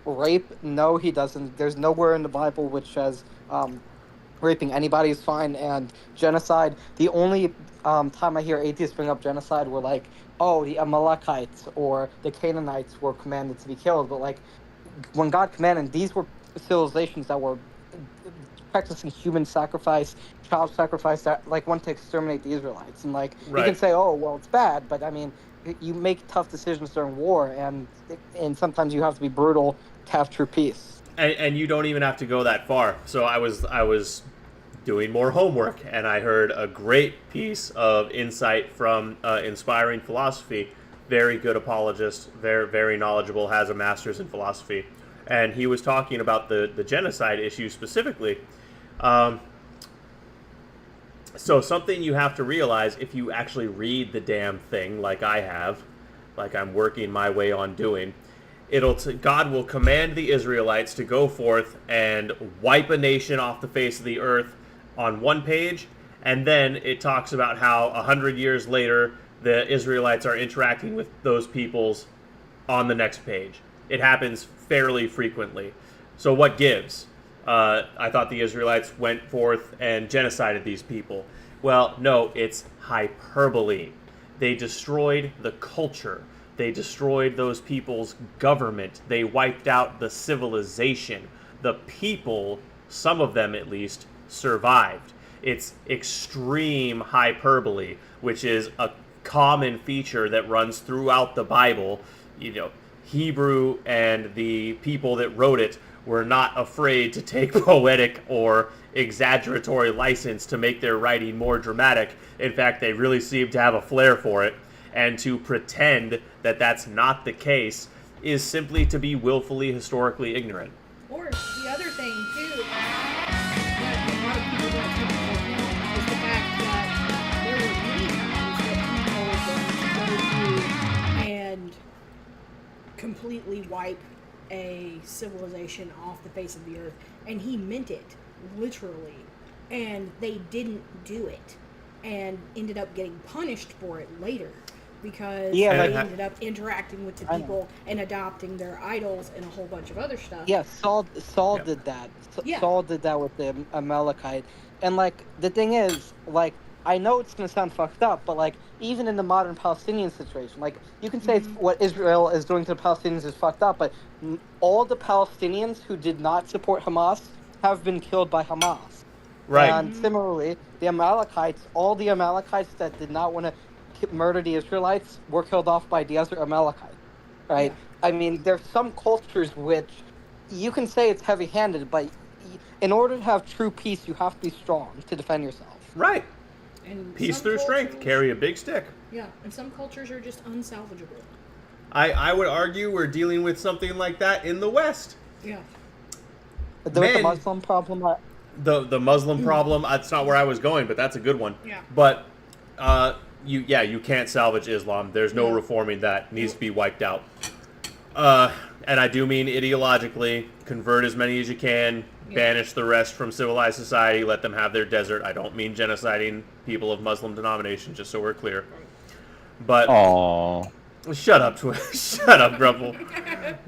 rape, no, he doesn't. There's nowhere in the Bible which says raping anybody is fine, and genocide, the only time I hear atheists bring up genocide were the Amalekites or the Canaanites were commanded to be killed. But when God commanded, these were civilizations that were practicing human sacrifice, child sacrifice, that wanted to exterminate the Israelites. And you can say, oh, well, it's bad, but I mean, you make tough decisions during war, and sometimes you have to be brutal to have true peace. And you don't even have to go that far. So I was doing more homework, and I heard a great piece of insight from Inspiring Philosophy. Very good apologist, very, very knowledgeable, has a master's in philosophy. And he was talking about the genocide issue specifically. So something you have to realize if you actually read the damn thing like I have, like I'm working my way on doing, God will command the Israelites to go forth and wipe a nation off the face of the earth on one page, and then it talks about how 100 years later the Israelites are interacting with those peoples on the next page. It happens fairly frequently. So what gives? I thought the Israelites went forth and genocided these people. Well, no, it's hyperbole. They destroyed the culture. They destroyed those people's government. They wiped out the civilization. The people, some of them at least, survived. It's extreme hyperbole, which is a common feature that runs throughout the Bible. Hebrew and the people that wrote it were not afraid to take poetic or exaggeratory license to make their writing more dramatic. In fact, they really seem to have a flair for it. And to pretend that that's not the case is simply to be willfully historically ignorant. Or the other thing, too, that a lot of people don't take into account is the fact that there were many times that people were going to go through and completely wipe a civilization off the face of the earth. And he meant it, literally. And they didn't do it. and ended up getting punished for it later because Yeah, they like- ended up interacting with the I know. people and adopting their idols and a whole bunch of other stuff. Yeah, Saul Yep. did that. Yeah. Saul did that with the Amalekite. And like the thing is, like I know it's gonna sound fucked up, but like even in the modern Palestinian situation, like you can say it's what Israel is doing to the Palestinians is fucked up, but all the Palestinians who did not support Hamas have been killed by Hamas. Right. And similarly, the Amalekites, all the Amalekites that did not want to murder the Israelites were killed off by the other Amalekites. Right? Yeah. I mean, there's some cultures which you can say it's heavy-handed, but in order to have true peace, you have to be strong to defend yourself. Right. And Peace some through strength. cultures- Carry a big stick. Yeah, and some cultures are just unsalvageable. I would argue we're dealing with something like that in the West. Yeah. With the Men- Muslim problem, The Muslim problem, that's not where I was going, but that's a good one. Yeah. But you can't salvage Islam. There's no reforming that. It needs to be wiped out. And I do mean ideologically, convert as many as you can, banish the rest from civilized society, let them have their desert. I don't mean genociding people of Muslim denomination, just so we're clear. But Aww. shut up, shut up, Grumple.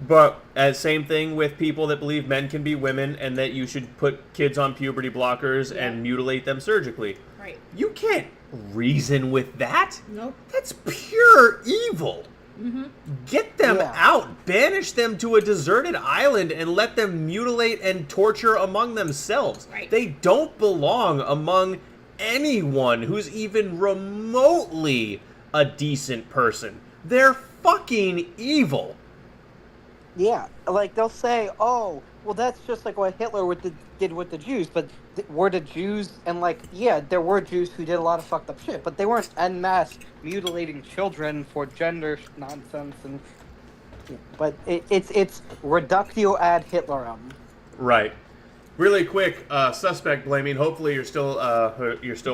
But same thing with people that believe men can be women and that you should put kids on puberty blockers and mutilate them surgically. Right. You can't reason with that. Nope. That's pure evil. Get them Yeah. out. Banish them to a deserted island and let them mutilate and torture among themselves. Right. They don't belong among anyone who's even remotely a decent person. They're fucking evil. yeah, like they'll say, "Oh, well, that's just like what Hitler did with the Jews." But were the Jews and like, yeah, there were Jews who did a lot of fucked up shit, but they weren't en masse mutilating children for gender nonsense. And but it's reductio ad Hitlerum. Right. Really quick, suspect blaming. Hopefully you're still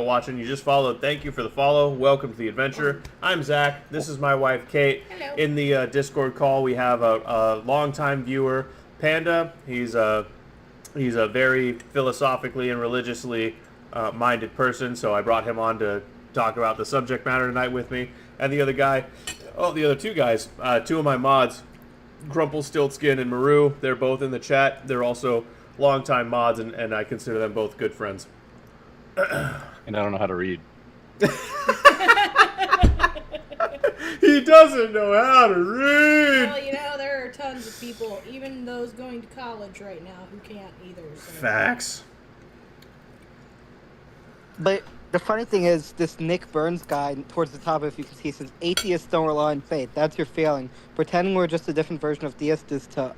watching. You just followed. Thank you for the follow. Welcome to the adventure. I'm Zach. This is my wife Kate. Hello. In the Discord call, we have a longtime viewer, Panda. He's a very philosophically and religiously minded person. So I brought him on to talk about the subject matter tonight with me. And the other two guys, two of my mods, Grumple, Stiltskin, and Maru. They're both in the chat. They're also longtime mods, and I consider them both good friends. And I don't know how to read. He doesn't know how to read. Well, you know, there are tons of people, even those going to college right now, who can't either. So. Facts. But the funny thing is, this Nick Burns guy towards the top, if you can see, says, "Atheists don't rely on faith. That's your failing. Pretending we're just a different version of theist is to,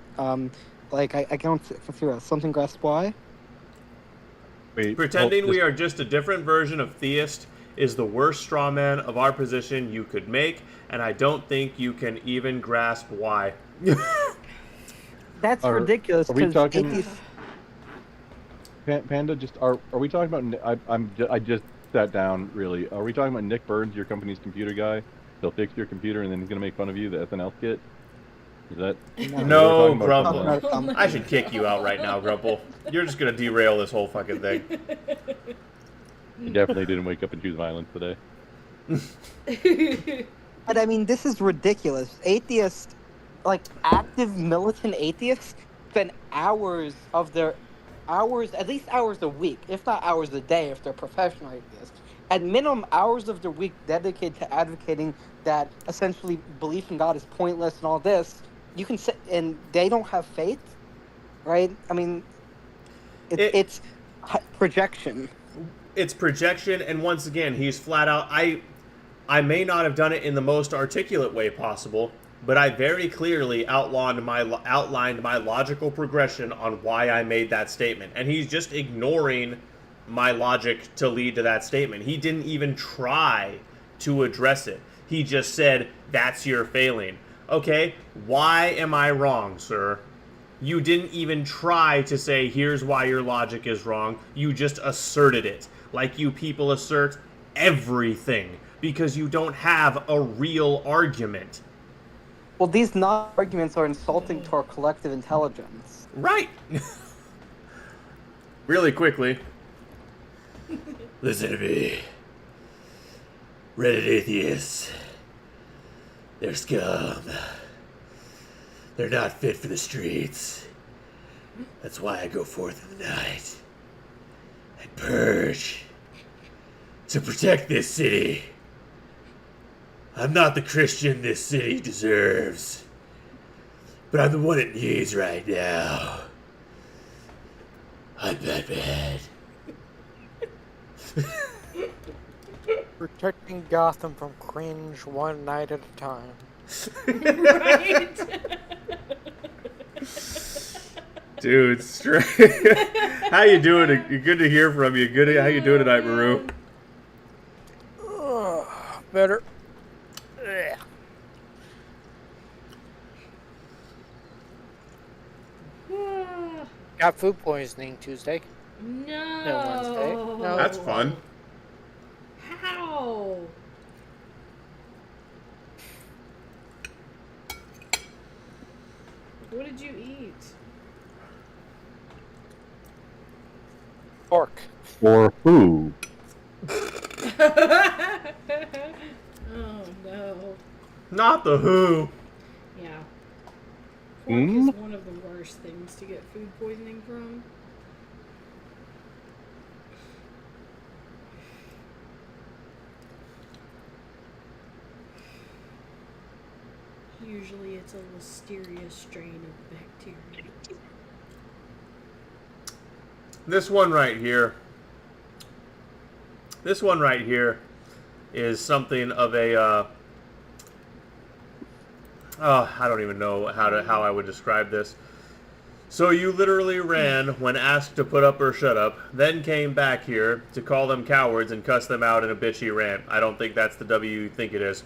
like, I can't figure out something grasp why." Wait, Pretending hold- we are just a different version of theist is the worst straw man of our position you could make, and I don't think you can even grasp why. That's Are- ridiculous. are we 'cause talking- atheists- Panda, just are we talking about? I just sat down. Really, are we talking about Nick Burns, your company's computer guy? He'll fix your computer and then he's gonna make fun of you, the SNL skit. Is that? No, we're talking about Grumple. something else? I should kick you out right now, Grumple. You're just gonna derail this whole fucking thing. He definitely didn't wake up and choose violence today. But I mean, this is ridiculous. Atheists, like active militant atheists, spend hours, at least hours a week, if not hours a day, if they're professional atheists. At minimum, hours of the week dedicated to advocating that essentially belief in God is pointless and all this. You can say, and they don't have faith, right? I mean, it's projection. It's projection, and once again, he's flat out. I may not have done it in the most articulate way possible, but I very clearly outlined my logical progression on why I made that statement, and he's just ignoring my logic to lead to that statement. He didn't even try to address it. He just said, "That's your failing." Okay, why am I wrong, sir? You didn't even try to say, "Here's why your logic is wrong." You just asserted it, like you people assert everything, because you don't have a real argument. Well, these non-arguments are insulting to our collective intelligence. Right. Really quickly. Listen to me. Reddit atheists. They're scum. They're not fit for the streets. That's why I go forth in the night and purge to protect this city. I'm not the Christian this city deserves, but I'm the one it needs right now. I'm Batman. Protecting Gotham from cringe one night at a time. Right? Dude, straight. How you doing? Good to hear from you. Good. How you doing tonight, Maru? Better. Got food poisoning Tuesday. No. Wednesday. No. That's fun. How? What did you eat? Pork. For who? Oh no. Not the Who. Yeah. Pork is one of the worst things to get food poisoning from. Usually it's a listeria strain of bacteria. This one right here. This one right here is something of a. I don't even know how I would describe this. So you literally ran when asked to put up or shut up, then came back here to call them cowards and cuss them out in a bitchy rant. I don't think that's the W you think it is.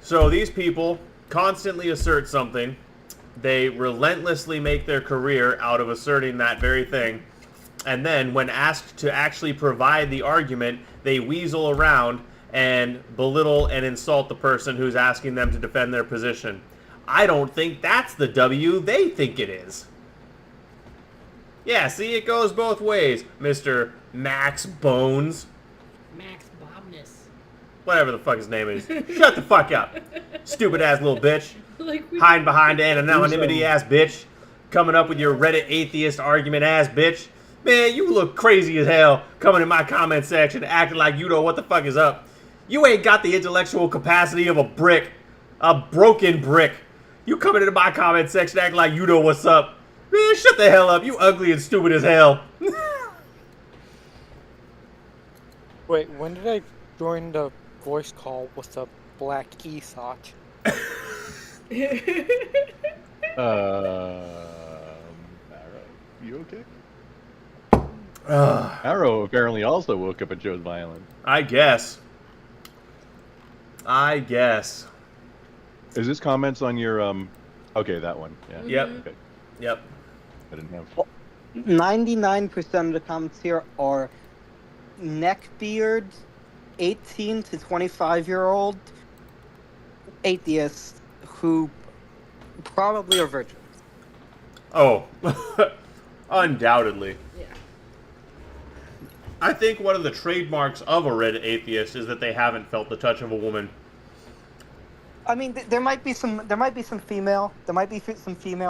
So these people constantly assert something. They relentlessly make their career out of asserting that very thing. And then when asked to actually provide the argument, they weasel around and belittle and insult the person who's asking them to defend their position. I don't think that's the W they think it is. Yeah, see, it goes both ways, Mr. Max Bones. Max Bobness. Whatever the fuck his name is. Shut the fuck up. Stupid ass little bitch. Hiding behind an anonymity ass bitch. Coming up with your Reddit atheist argument ass bitch. Man, you look crazy as hell coming in my comment section acting like you know what the fuck is up. You ain't got the intellectual capacity of a brick. A broken brick. You coming into my comment section acting like you know what's up. Man, shut the hell up. You ugly and stupid as hell. Wait, when did I join the voice call with a black e-thought? Arrow, you okay? Arrow apparently also woke up and chose violence. I guess. Is this comments on your okay, that one. Yeah. Yep. Okay. Yep. I didn't have 99% of the comments here are neckbeard, 18 to 25-year-old atheists who probably are virgins. Oh, undoubtedly. Yeah. I think one of the trademarks of a Reddit atheist is that they haven't felt the touch of a woman. I mean, there might be some female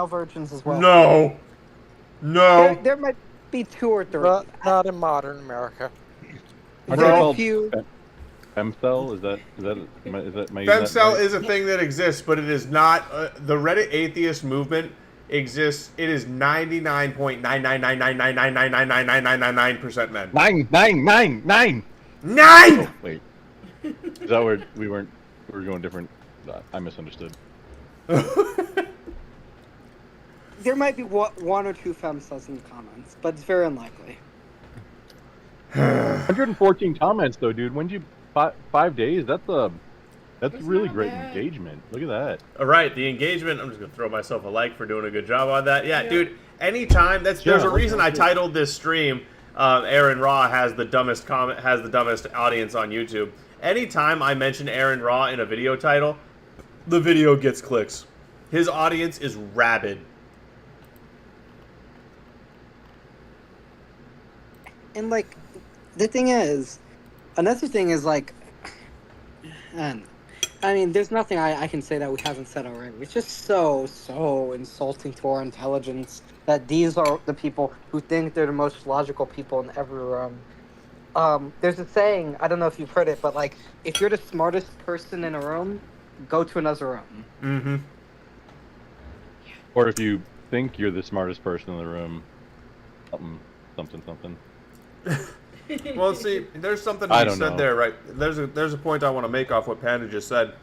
virgins as well. No. There might be 2 or 3. Not in modern America. Are There they are called few. femcel? Is that my Femcel is a thing that exists, but it is not. The Reddit atheist movement exists. It is 99.99999999999% men. 9. Nine. Oh, wait, is that where we were going different? I misunderstood. There might be 1 or 2 femcels in the comments, but it's very unlikely. 114 comments though, dude. When did you 5 days? That's really not great bad. engagement. Look at that. All right, the engagement. I'm just gonna throw myself a like for doing a good job on that. Yeah, dude. Anytime there's a reason I titled this stream. Aron Ra has the dumbest audience on YouTube. Anytime I mention Aron Ra in a video title, the video gets clicks. His audience is rabid. And like, the thing is, another thing is like, And I mean, there's nothing I can say that we haven't said already. It's just so insulting to our intelligence that these are the people who think they're the most logical people in every room. There's a saying, I don't know if you've heard it, but like, if you're the smartest person in a room, go to another room. Mm-hmm. Or if you think you're the smartest person in the room, something. Well, see, there's something to I be don't said know. there, right? There's a point I want to make off what Panda just said.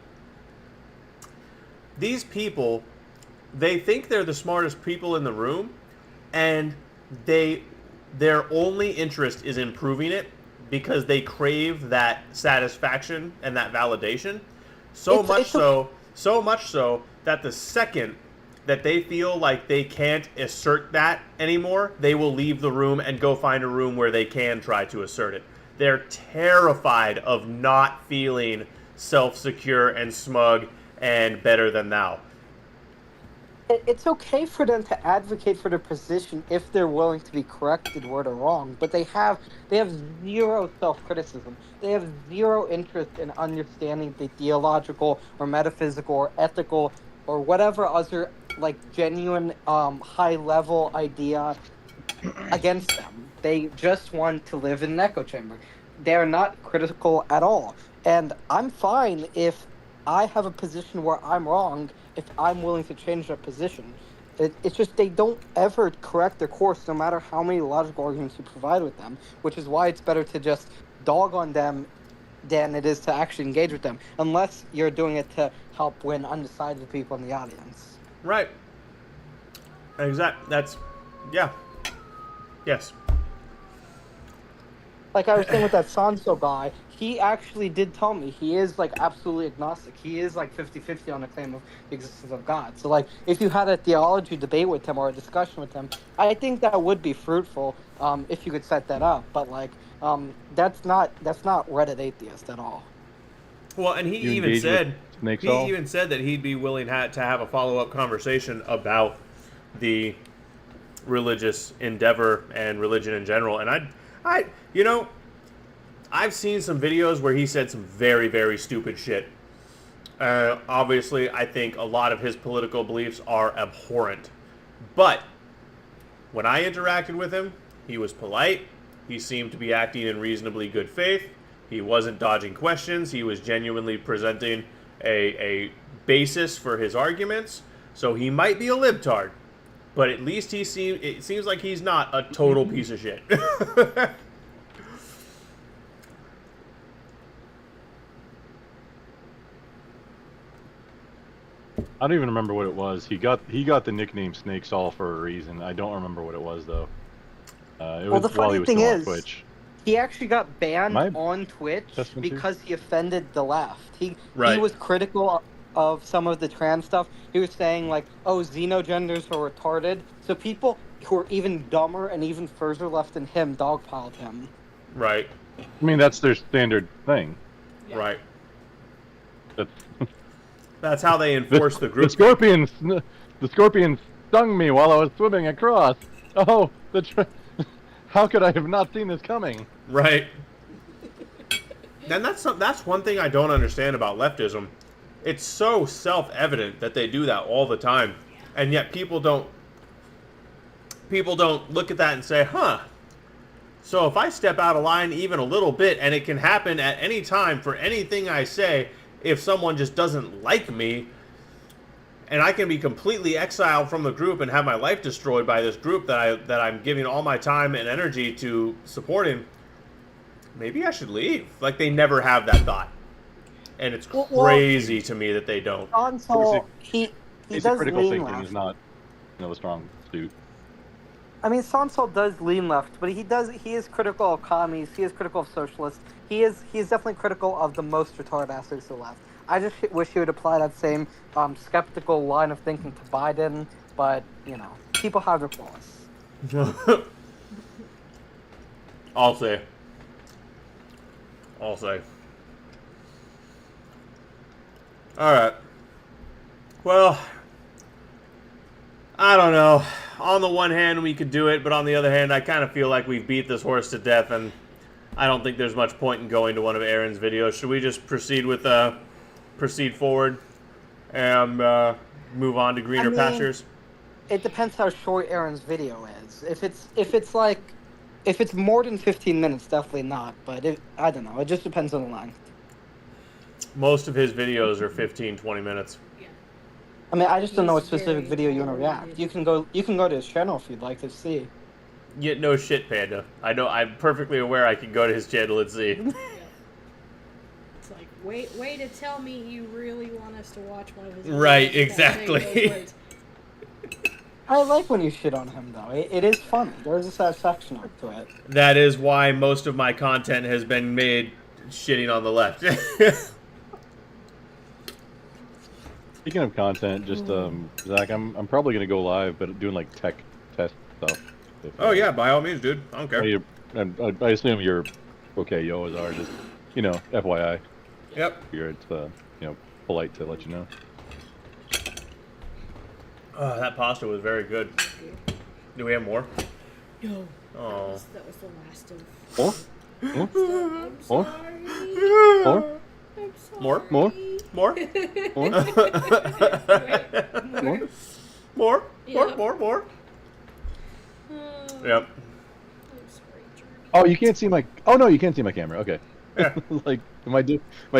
These people, they think they're the smartest people in the room, and their only interest is in proving it because they crave that satisfaction and that validation. So much so that the second that they feel like they can't assert that anymore, they will leave the room and go find a room where they can try to assert it. They're terrified of not feeling self-secure and smug and better than thou. It's okay for them to advocate for their position if they're willing to be corrected where they're wrong, but they have zero self-criticism. They have zero interest in understanding the theological or metaphysical or ethical or whatever other like genuine high-level idea against them. They just want to live in an echo chamber. They're not critical at all. And I'm fine if I have a position where I'm wrong, if I'm willing to change that position. It's just they don't ever correct their course, no matter how many logical arguments you provide with them, which is why it's better to just dog on them than it is to actually engage with them, unless you're doing it to help win undecided people in the audience. Right. Exactly. That's, yeah. Yes. Like I was saying with that Sanso guy, he actually did tell me he is like absolutely agnostic. He is like 50-50 on the claim of the existence of God. So like if you had a theology debate with him or a discussion with him, I think that would be fruitful if you could set that up. But like that's not Reddit atheist at all. Well, and he even said that he'd be willing to have a follow-up conversation about the religious endeavor and religion in general. And I've seen some videos where he said some very, very stupid shit. Obviously, I think a lot of his political beliefs are abhorrent. But when I interacted with him, he was polite. He seemed to be acting in reasonably good faith. He wasn't dodging questions. He was genuinely presenting a basis for his arguments. So he might be a libtard, but at least it seems like he's not a total piece of shit. I don't even remember what it was. He got the nickname Snake Saul for a reason. I don't remember what it was though. It was the while he funny was thing still on is, Twitch. he actually got banned on Twitch because he offended the left. He was critical of some of the trans stuff. He was saying like, oh, xenogenders are retarded. So people who are even dumber and even further left than him dogpiled him. Right. I mean, that's their standard thing. Yeah. Right. That's how they enforce the group. The scorpion stung me while I was swimming across. Oh, how could I have not seen this coming? Right. And that's one thing I don't understand about leftism. It's so self-evident that they do that all the time, and yet people don't look at that and say, huh, so if I step out of line even a little bit, and it can happen at any time for anything I say, if someone just doesn't like me, and I can be completely exiled from the group and have my life destroyed by this group that I'm giving all my time and energy to supporting, maybe I should leave. Like, they never have that thought. And it's crazy to me that they don't. Sanso, he does critical lean thinking left. is not a strong suit. I mean, Sanso does lean left, but he is critical of commies, he is critical of socialists, he is definitely critical of the most retarded aspects of the left. I just wish he would apply that same skeptical line of thinking to Biden, but, people have their flaws. I'll say. Alright. Well, I don't know. On the one hand, we could do it, but on the other hand, I kind of feel like we've beat this horse to death, and I don't think there's much point in going to one of Aaron's videos. Should we just proceed with proceed forward and move on to greener pastures? It depends how short Aaron's video is. If it's more than 15 minutes, definitely not. But I don't know. It just depends on the length. Most of his videos are 15, 20 minutes. I mean, I just don't know what specific video you want to react. You can go to his channel if you'd like to see. Yeah, no shit, Panda. I know. I'm perfectly aware I can go to his channel and see. It's like, wait to tell me you really want us to watch one of his videos. Right, exactly. I like when you shit on him, though. It is funny. There's a satisfaction to it. That is why most of my content has been made shitting on the left. Speaking of content, just Zach, I'm probably gonna go live, but doing like tech test stuff. Oh yeah, by all means, dude. I don't care. I assume you're okay. You always are. Just FYI. Yep. It's polite to let you know. Oh, that pasta was very good. Do we have more? No. Oh. That was the last of. More? I'm More? sorry. More? I'm sorry. More? More? More? More? More? Yep. More? Oh, Yep. I'm sorry, Jeremy. Oh, you can't see my. Oh no, you can't see my camera. Okay. Yeah. Like, am I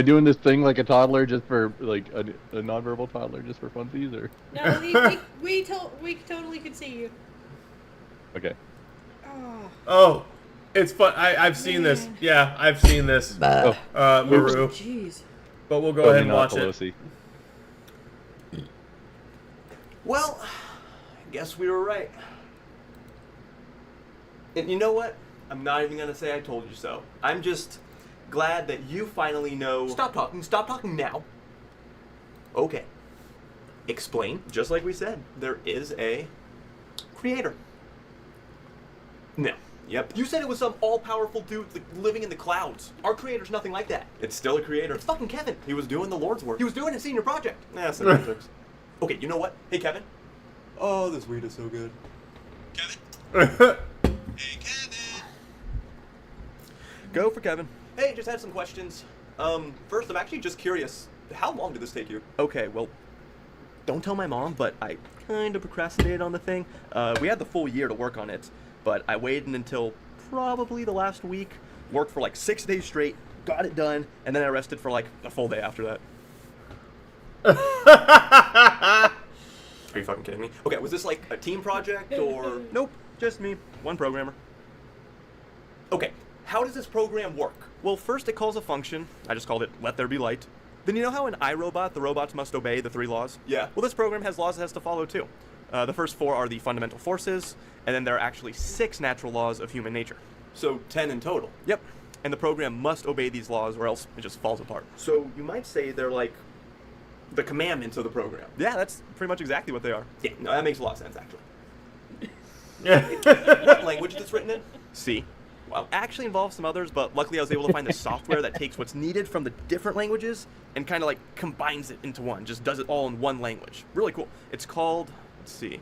doing this thing like a toddler, just for like a nonverbal toddler, just for funsies, or? No, we totally could see you. Okay. Oh. Oh, it's fun. I've seen this. Yeah, I've seen this. Oh. Maru. Jeez. But we'll go ahead and watch Pelosi. it. Well, I guess we were right. And you know what? I'm not even gonna say I told you so. I'm just glad that you finally know. Stop talking now. Okay. Explain, just like we said, there is a creator. No. Yep. You said it was some all-powerful dude living in the clouds. Our creator's nothing like that. It's still a creator. It's fucking Kevin. He was doing the Lord's work. He was doing a senior project. Nah, semantics. Okay, you know what? Hey, Kevin. Oh, this weed is so good. Kevin? Hey, Kevin. Go for Kevin. Hey, just had some questions. First, I'm actually just curious. How long did this take you? Okay, well, don't tell my mom, but I kind of procrastinated on the thing. We had the full year to work on it, but I waited until probably the last week, worked for like 6 days straight, got it done, and then I rested for like a full day after that. Are you fucking kidding me? Okay, was this like a team project or? Nope, just me, one programmer. Okay, how does this program work? Well, first it calls a function. I just called it let there be light. Then you know how in iRobot, the robots must obey the 3 laws? Yeah. Well, this program has laws it has to follow too. The first 4 are the fundamental forces, and then there are actually 6 natural laws of human nature. So 10 in total? Yep. And the program must obey these laws or else it just falls apart. So you might say they're like the commandments of the program. Yeah, that's pretty much exactly what they are. Yeah, no, that makes a lot of sense, actually. What language is this written in? C. Well, actually involves some others, but luckily I was able to find the software that takes what's needed from the different languages and kind of like combines it into one, just does it all in one language. Really cool. It's called, let's see,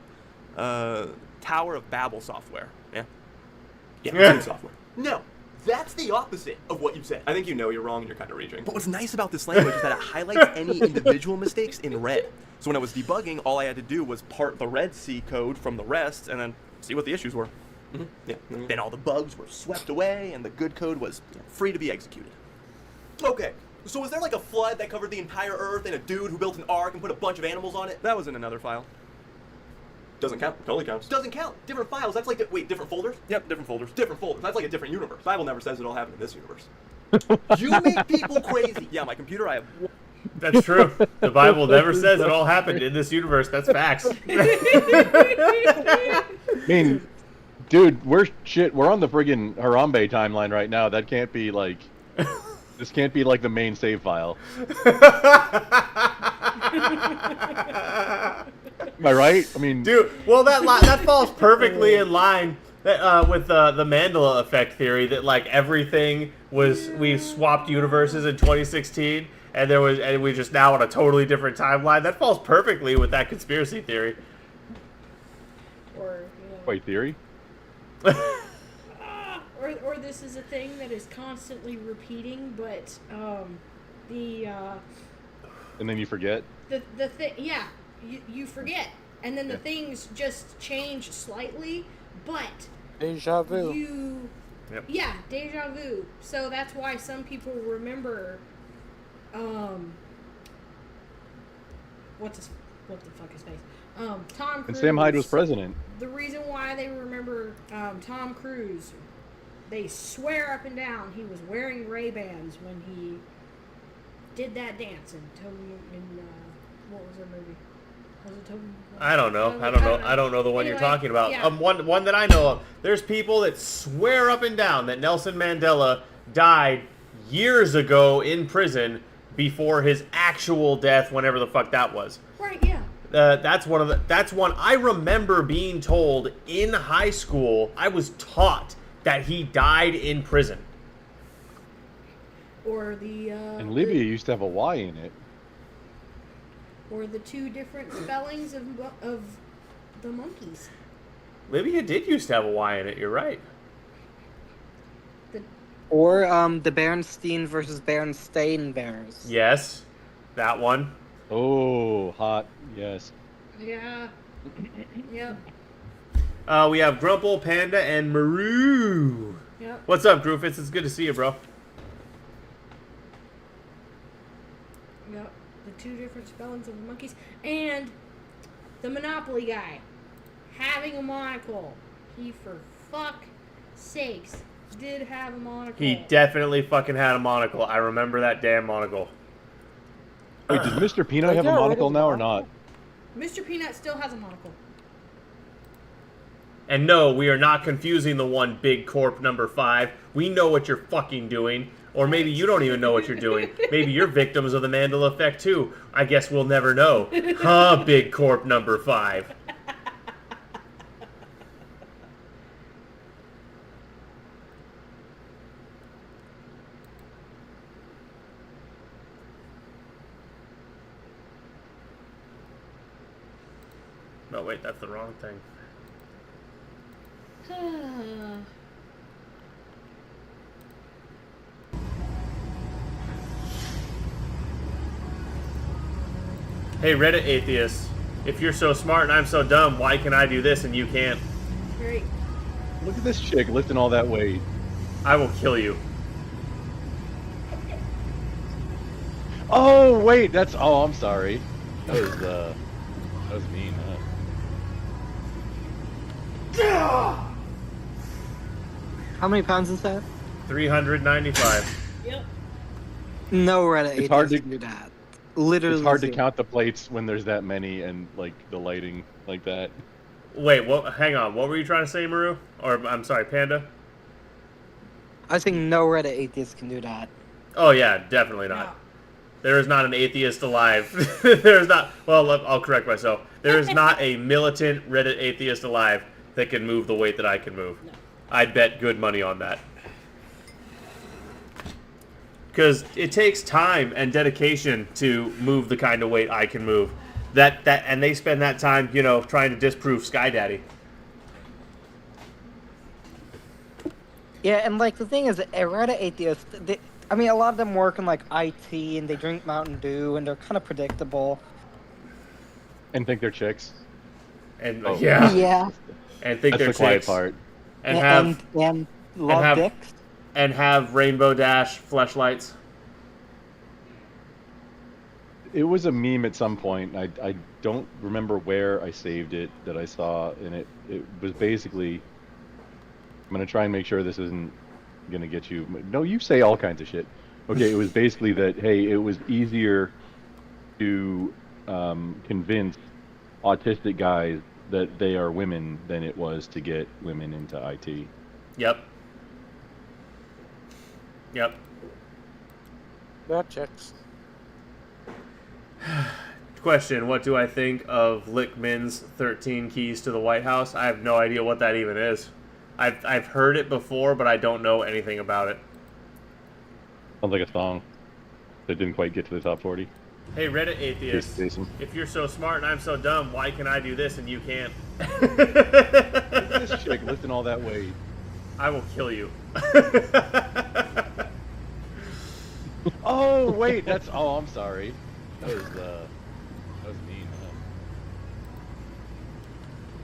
Tower of Babel software. Yeah. Yeah, software. No, that's the opposite of what you said. I think you know you're wrong and you're kind of reaching. But what's nice about this language is that it highlights any individual mistakes in red. So when I was debugging, all I had to do was part the red C code from the rest and then see what the issues were. Mm-hmm. Yeah. Mm-hmm. Then all the bugs were swept away and the good code was free to be executed. Okay, so was there like a flood that covered the entire earth and a dude who built an ark and put a bunch of animals on it? That was in another file. Doesn't count. Totally counts. Doesn't count. Different files. That's like, wait, different folders? Yep, different folders. Different folders. That's like a different universe. The Bible never says it all happened in this universe. You make people crazy. Yeah, my computer, I have... That's true. The Bible never says it all happened in this universe. That's facts. I mean, dude, we're on the friggin' Harambe timeline right now. That can't be like... This can't be like the main save file. Am I right? I mean... Dude, well, that falls perfectly in line with the Mandela effect theory that, like, everything was... We swapped universes in 2016, and we just now on a totally different timeline. That falls perfectly with that conspiracy theory. Or, Wait, theory? or or this is a thing that is constantly repeating, but And then you forget. the thing, yeah, you forget, and then the things just change slightly, but Deja vu. Yeah, deja vu. So that's why some people remember, what the fuck his face? Tom Cruise. And Sam Hyde was president. The reason why they remember Tom Cruise, they swear up and down he was wearing Ray-Bans when he did that dance in what was that movie? Was it Toby? I don't know. I don't know the one Anyway, you're talking about. yeah. One that I know of. There's people that swear up and down that Nelson Mandela died years ago in prison before his actual death, whenever the fuck that was. Right, yeah. That's one I remember being told in high school. I was taught that he died in prison. Or the And Libya used to have a Y in it. or the two different spellings of the monkeys. Libya did used to have a Y in it. You're right. Or the Berenstain versus Berenstain Bears. Yes, that one. Oh, hot. Yes. Yeah. Yep. We have Grumple, Panda, and Maru. Yep. What's up, Groofus? It's good to see you, bro. Yep. The two different spellings of the monkeys. And the Monopoly guy having a monocle. He, for fuck sakes, did have a monocle. He definitely fucking had a monocle. I remember that damn monocle. Wait, does Mr. Peanut have a monocle now or not? Mr. Peanut still has a monocle. And no, we are not confusing the one Big Corp number 5. We know what you're fucking doing. Or maybe you don't even know what you're doing. Maybe you're victims of the Mandela effect too. I guess we'll never know. Huh, Big Corp number 5. No, wait, that's the wrong thing. Hey, Reddit atheists, if you're so smart and I'm so dumb, why can I do this and you can't? Great. Look at this chick lifting all that weight. I will kill you. Oh, wait, that's... Oh, I'm sorry. That was mean, huh? How many pounds is that? 395. Yep. No Reddit It's hard atheist to can do that. Literally. It's hard to zero. count the plates when there's that many and, like, the lighting like that. Wait, what? Hang on. What were you trying to say, Maru? Or, I'm sorry, Panda? I think no Reddit atheist can do that. Oh, yeah, definitely not. There is not an atheist alive. There's not... Well, I'll correct myself. There is not a militant Reddit atheist alive that can move the weight that I can move. No. I'd bet good money on that. Because it takes time and dedication to move the kind of weight I can move. And they spend that time, you know, trying to disprove Sky Daddy. Yeah, and like the thing is, a Reddit atheist, I mean, a lot of them work in like IT and they drink Mountain Dew and they're kind of predictable. And think they're chicks. And Oh. Yeah. And think That's they're the quiet chicks. part. And love have, dicks. And have Rainbow Dash fleshlights. It was a meme at some point. I don't remember where I saved it that I saw, and it was basically... I'm going to try and make sure this isn't going to get you... No, you say all kinds of shit. Okay, it was basically that, hey, it was easier to convince autistic guys that they are women than it was to get women into IT. Yep. Yep. That checks. Question, what do I think of Lickman's 13 Keys to the White House? I have no idea what that even is. I've heard it before, but I don't know anything about it. Sounds like a song that didn't quite get to the top 40. Hey, Reddit atheist, Jason. if you're so smart and I'm so dumb, why can I do this and you can't? Look at this chick lifting all that weight. I will kill you. Oh wait, that's. Oh, I'm sorry. That was mean.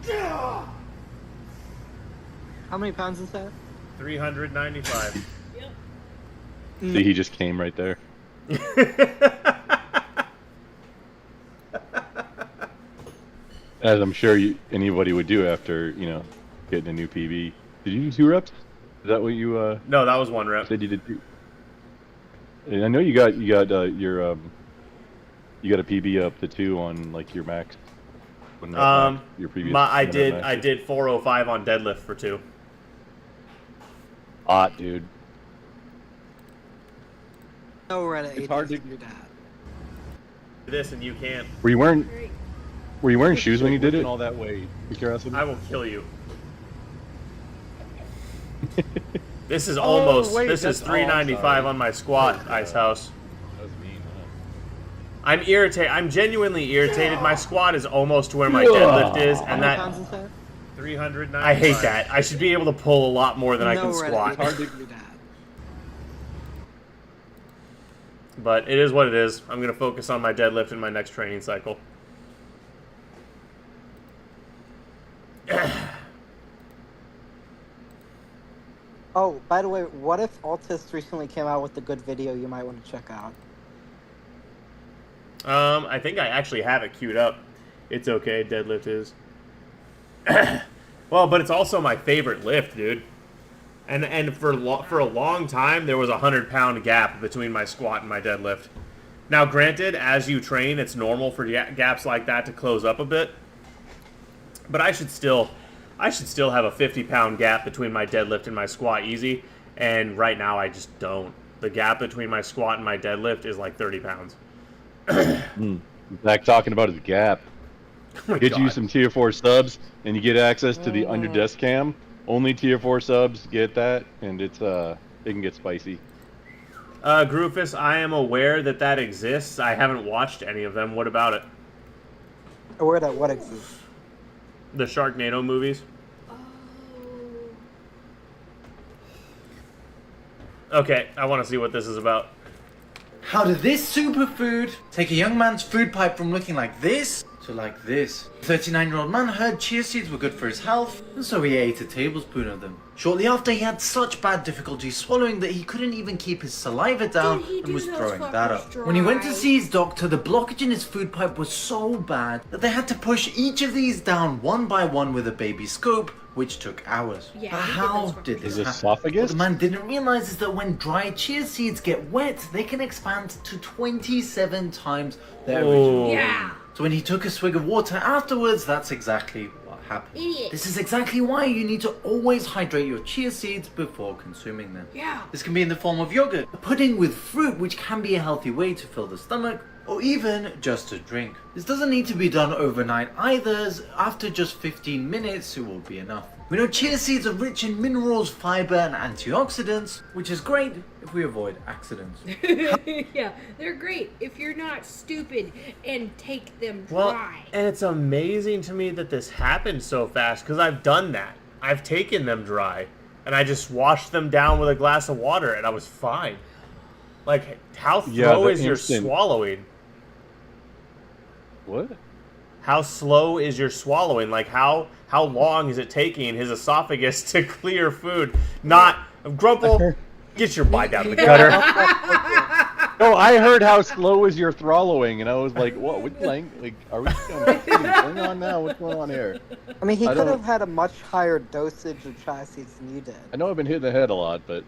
Huh? How many pounds is that? 395. Yep. See, he just came right there. As I'm sure anybody would do after, getting a new PB. Did you do 2 reps? Is that what you No, that was 1 rep. said you did 2? And I know you got a PB up to 2 on like your max. Your previous. I did 405 on deadlift for 2. Hot, dude. No, we're at an It's 80 hard to- your dad. This and you can't. Were you wearing shoes when you did it? All that weight. Curiosity? I will kill you. This is almost. This is 395 on my squat, Ice House. That was mean, huh? I'm irritated. I'm genuinely irritated. My squat is almost to where my deadlift is, How and many that. pounds is that? 395. I hate that. I should be able to pull a lot more than I can we're at squat. 80 your dad. But it is what it is. I'm going to focus on my deadlift in my next training cycle. Oh, by the way, what if Altist recently came out with a good video you might want to check out? I think I actually have it queued up. It's okay, deadlift is. Well, but it's also my favorite lift, dude. And for a long time, there was a 100-pound gap between my squat and my deadlift. Now, granted, as you train, it's normal for gaps like that to close up a bit. But I should still have a 50-pound gap between my deadlift and my squat easy. And right now, I just don't. The gap between my squat and my deadlift is like 30 pounds. Zach talking about his gap. Oh Get you some tier 4 subs, and you get access to the under desk cam. Only tier 4 subs get that, and it can get spicy. Groofus, I am aware that exists. I haven't watched any of them. What about it? Aware that what exists? The Sharknado movies. Okay, I want to see what this is about. How did this superfood take a young man's food pipe from looking like this to like this? The 39-year-old man heard chia seeds were good for his health, and so he ate a tablespoon of them. Shortly after, he had such bad difficulty swallowing that he couldn't even keep his saliva down and was throwing that up. When he went to see his doctor, the blockage in his food pipe was so bad that they had to push each of these down one by one with a baby scope, which took hours. Yeah, but how did this His happen? esophagus? What the man didn't realize is that when dry chia seeds get wet, they can expand to 27 times their original volume. Yeah. So when he took a swig of water afterwards, that's exactly what happened. Idiot. This is exactly why you need to always hydrate your chia seeds before consuming them. Yeah. This can be in the form of yogurt, a pudding with fruit, which can be a healthy way to fill the stomach, or even just a drink. This doesn't need to be done overnight either, as after just 15 minutes it will be enough. We know chia seeds are rich in minerals, fiber, and antioxidants, which is great if we avoid accidents. Yeah, they're great if you're not stupid and take them Well, dry. and it's amazing to me that this happened so fast, because I've done that. I've taken them dry, and I just washed them down with a glass of water, and I was fine. Like, how slow is your swallowing? What? How slow is your swallowing? Like, how long is it taking his esophagus to clear food? Not, Grumple, get your bite out of the gutter. No, I heard how slow is your thrallowing, and I was like, what? What like, are we going on now? What's going on here? I mean, he could have had a much higher dosage of chia seeds than you did. I know I've been hitting the head a lot, but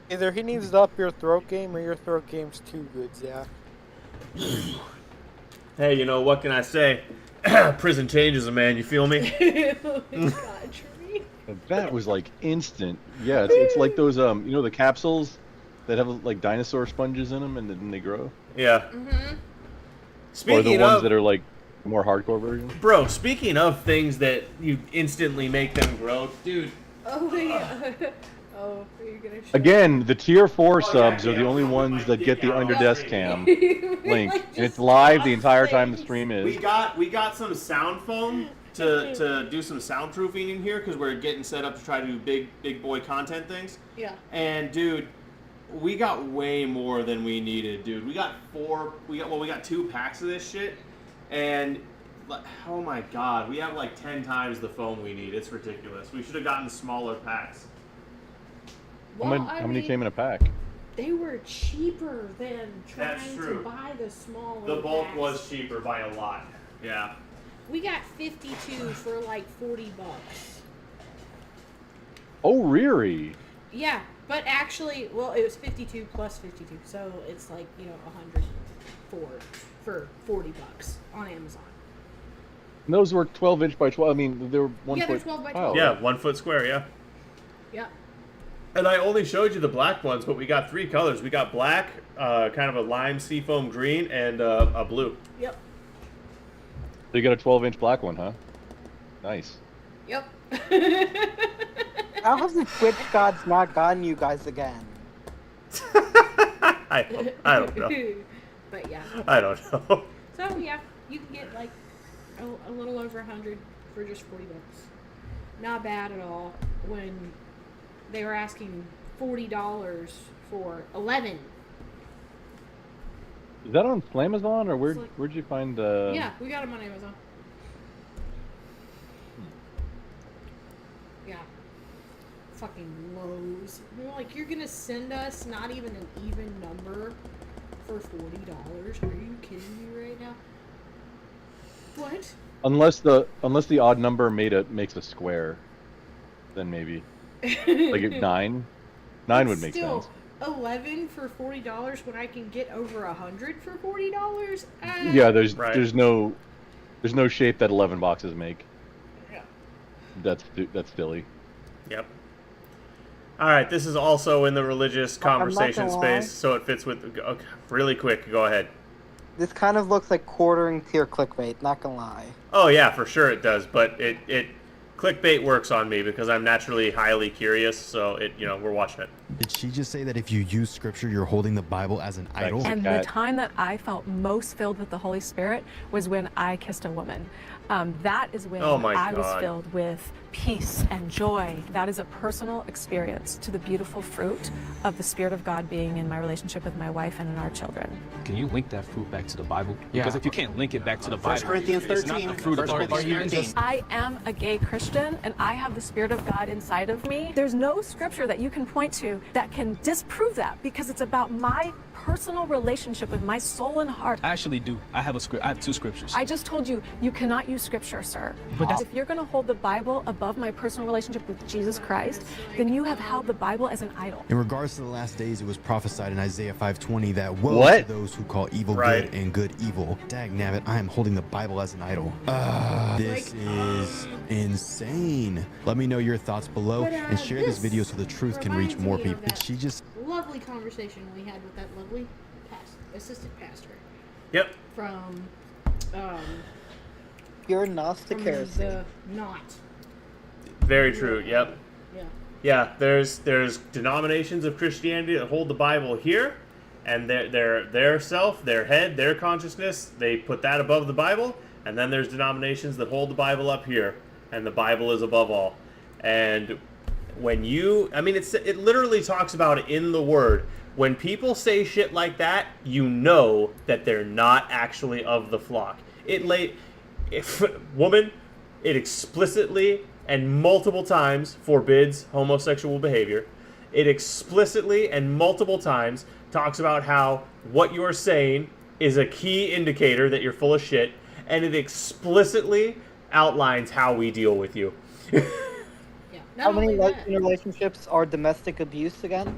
Either he needs to up your throat game, or your throat game's too good, Zach. Hey, you know, what can I say? Prison changes a man, you feel me? Oh my God, Tree. that was like instant. Yeah, it's like those you know, the capsules that have like dinosaur sponges in them, and then they grow. Yeah. Mm-hmm. Speaking or the ones of, that are like more hardcore versions. Bro, speaking of things that you instantly make them grow, dude. Oh yeah. Oh, are you gonna show Again, the tier 4 subs are the only ones that get the under desk cam link, and it's live the entire time the stream is. We got some sound foam to do some soundproofing in here because we're getting set up to try to do big boy content things. Yeah. And dude, we got way more than we needed, dude. We got 2 packs of this shit, and oh my god, we have like 10 times the foam we need. It's ridiculous. We should have gotten smaller packs. Well, How many came in a pack? They were cheaper than That's trying true. to buy the smaller The bulk packs. was cheaper by a lot. Yeah. We got 52 for like $40. Oh, really? Yeah, but actually, well, it was 52 plus 52, so it's like, 100 for $40 on Amazon. And those were 12 inch by 12. I mean, they were 1 Yeah, they're foot 12 by tile. 12. Yeah, 1 foot square, yeah. Yeah. And I only showed you the black ones, but we got 3 colors. We got black, kind of a lime seafoam green, and a blue. Yep. So you got a 12-inch black one, huh? Nice. Yep. How have the Twitch gods not gotten you guys again? I don't know. But yeah. I don't know. So yeah, you can get like a little over 100 for just $40. Not bad at all. When they were asking $40 for 11. Is that on Flamazon, or It's like- where'd you find? Yeah, we got them on Amazon. Yeah. Fucking Lowe's. They're like, you're gonna send us not even an even number for $40? Are you kidding me right now? What? Unless the odd number makes a square, then maybe like at 9. 9 would make Still, sense. 11 for $40 when I can get over 100 for $40? Yeah, there's no shape that 11 boxes make. Yeah. That's silly. Yep. All right, this is also in the religious conversation gonna lie. space, so it fits with. Okay, really quick, go ahead. This kind of looks like quartering tier clickbait, not gonna lie. Oh yeah, for sure it does, but it clickbait works on me because I'm naturally highly curious, so we're watching it. Did she just say that if you use scripture, you're holding the Bible as an idol? And the time that I felt most filled with the Holy Spirit was when I kissed a woman. That is when Oh my I was God. filled with peace and joy. That is a personal experience to the beautiful fruit of the Spirit of God being in my relationship with my wife and in our children. Can you link that fruit back to the Bible? Yeah. Because if you can't link it back to the Bible, 1 Corinthians it's not 13, the fruit of the 1 Holy Corinthians Spirit. 13. I am a gay Christian and I have the Spirit of God inside of me. There's no scripture that you can point to that can disprove that because it's about my personal relationship with my soul and heart. I actually do. I have 2 scriptures. I just told you, you cannot use scripture, sir. But that's- If you're going to hold the Bible above my personal relationship with Jesus Christ, then you have held the Bible as an idol. In regards to the last days, it was prophesied in Isaiah 5:20 that woe What? to those who call evil Right. good and good evil. Dag nabbit, I am holding the Bible as an idol. This is insane. Let me know your thoughts below But, and share this this video so the truth can reach reminds more me people. of Did that she just lovely conversation we had with that lovely assistant pastor Yep. from Pure Gnostic from heresy. the not. Very true. Yep. Yeah. Yeah. There's denominations of Christianity that hold the Bible here, and their self, their head, their consciousness, they put that above the Bible, and then there's denominations that hold the Bible up here, and the Bible is above all. And when it literally talks about it in the Word. When people say shit like that, you know that they're not actually of the flock. Woman, it explicitly and multiple times forbids homosexual behavior. It explicitly and multiple times talks about how what you're saying is a key indicator that you're full of shit, and it explicitly outlines how we deal with you. How many lesbian relationships are domestic abuse again?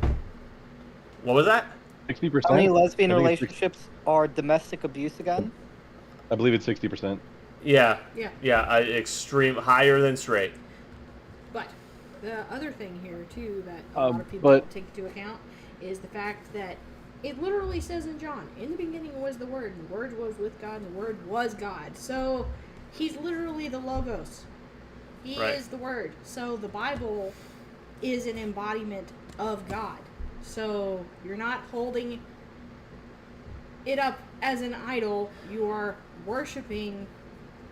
What was that? 60%. How many lesbian I think it's relationships are domestic abuse again? I believe it's 60%. Yeah. Yeah. Yeah. Extreme higher than straight. But the other thing here too that a lot of people but- don't take into account is the fact that it literally says in John, in the beginning was the Word, and the Word was with God, and the Word was God. So he's literally the Logos. He Right. is the Word. So the Bible is an embodiment of God. So you're not holding it up as an idol. You are worshiping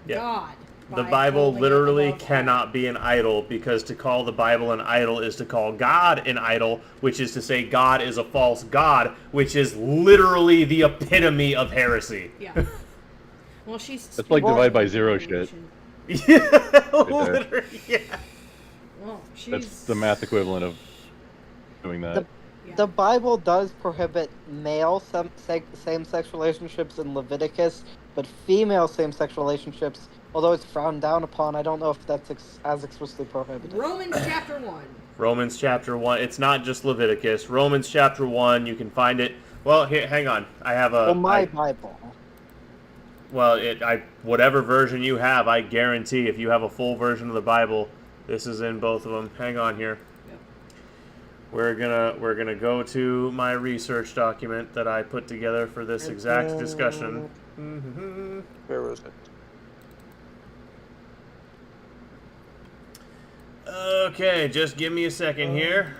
God. The by Bible holding it literally above all. cannot be an idol, because to call the Bible an idol is to call God an idol, which is to say God is a false God, which is literally the epitome of heresy. Yeah. Well, she's. That's like divide by zero shit. Yeah, Right there. Literally, yeah. Well, she's. That's the math equivalent of doing that. The Bible does prohibit male same-sex relationships in Leviticus, but female same-sex relationships, although it's frowned down upon, I don't know if that's as explicitly prohibited. Romans chapter 1. Romans chapter 1. It's not just Leviticus. Romans chapter 1, you can find it. Well, here, hang on. I have a... Well, my Bible. Well, whatever version you have, I guarantee if you have a full version of the Bible, this is in both of them. Hang on here. We're gonna go to my research document that I put together for this exact discussion. Where was it? Okay, just give me a second here.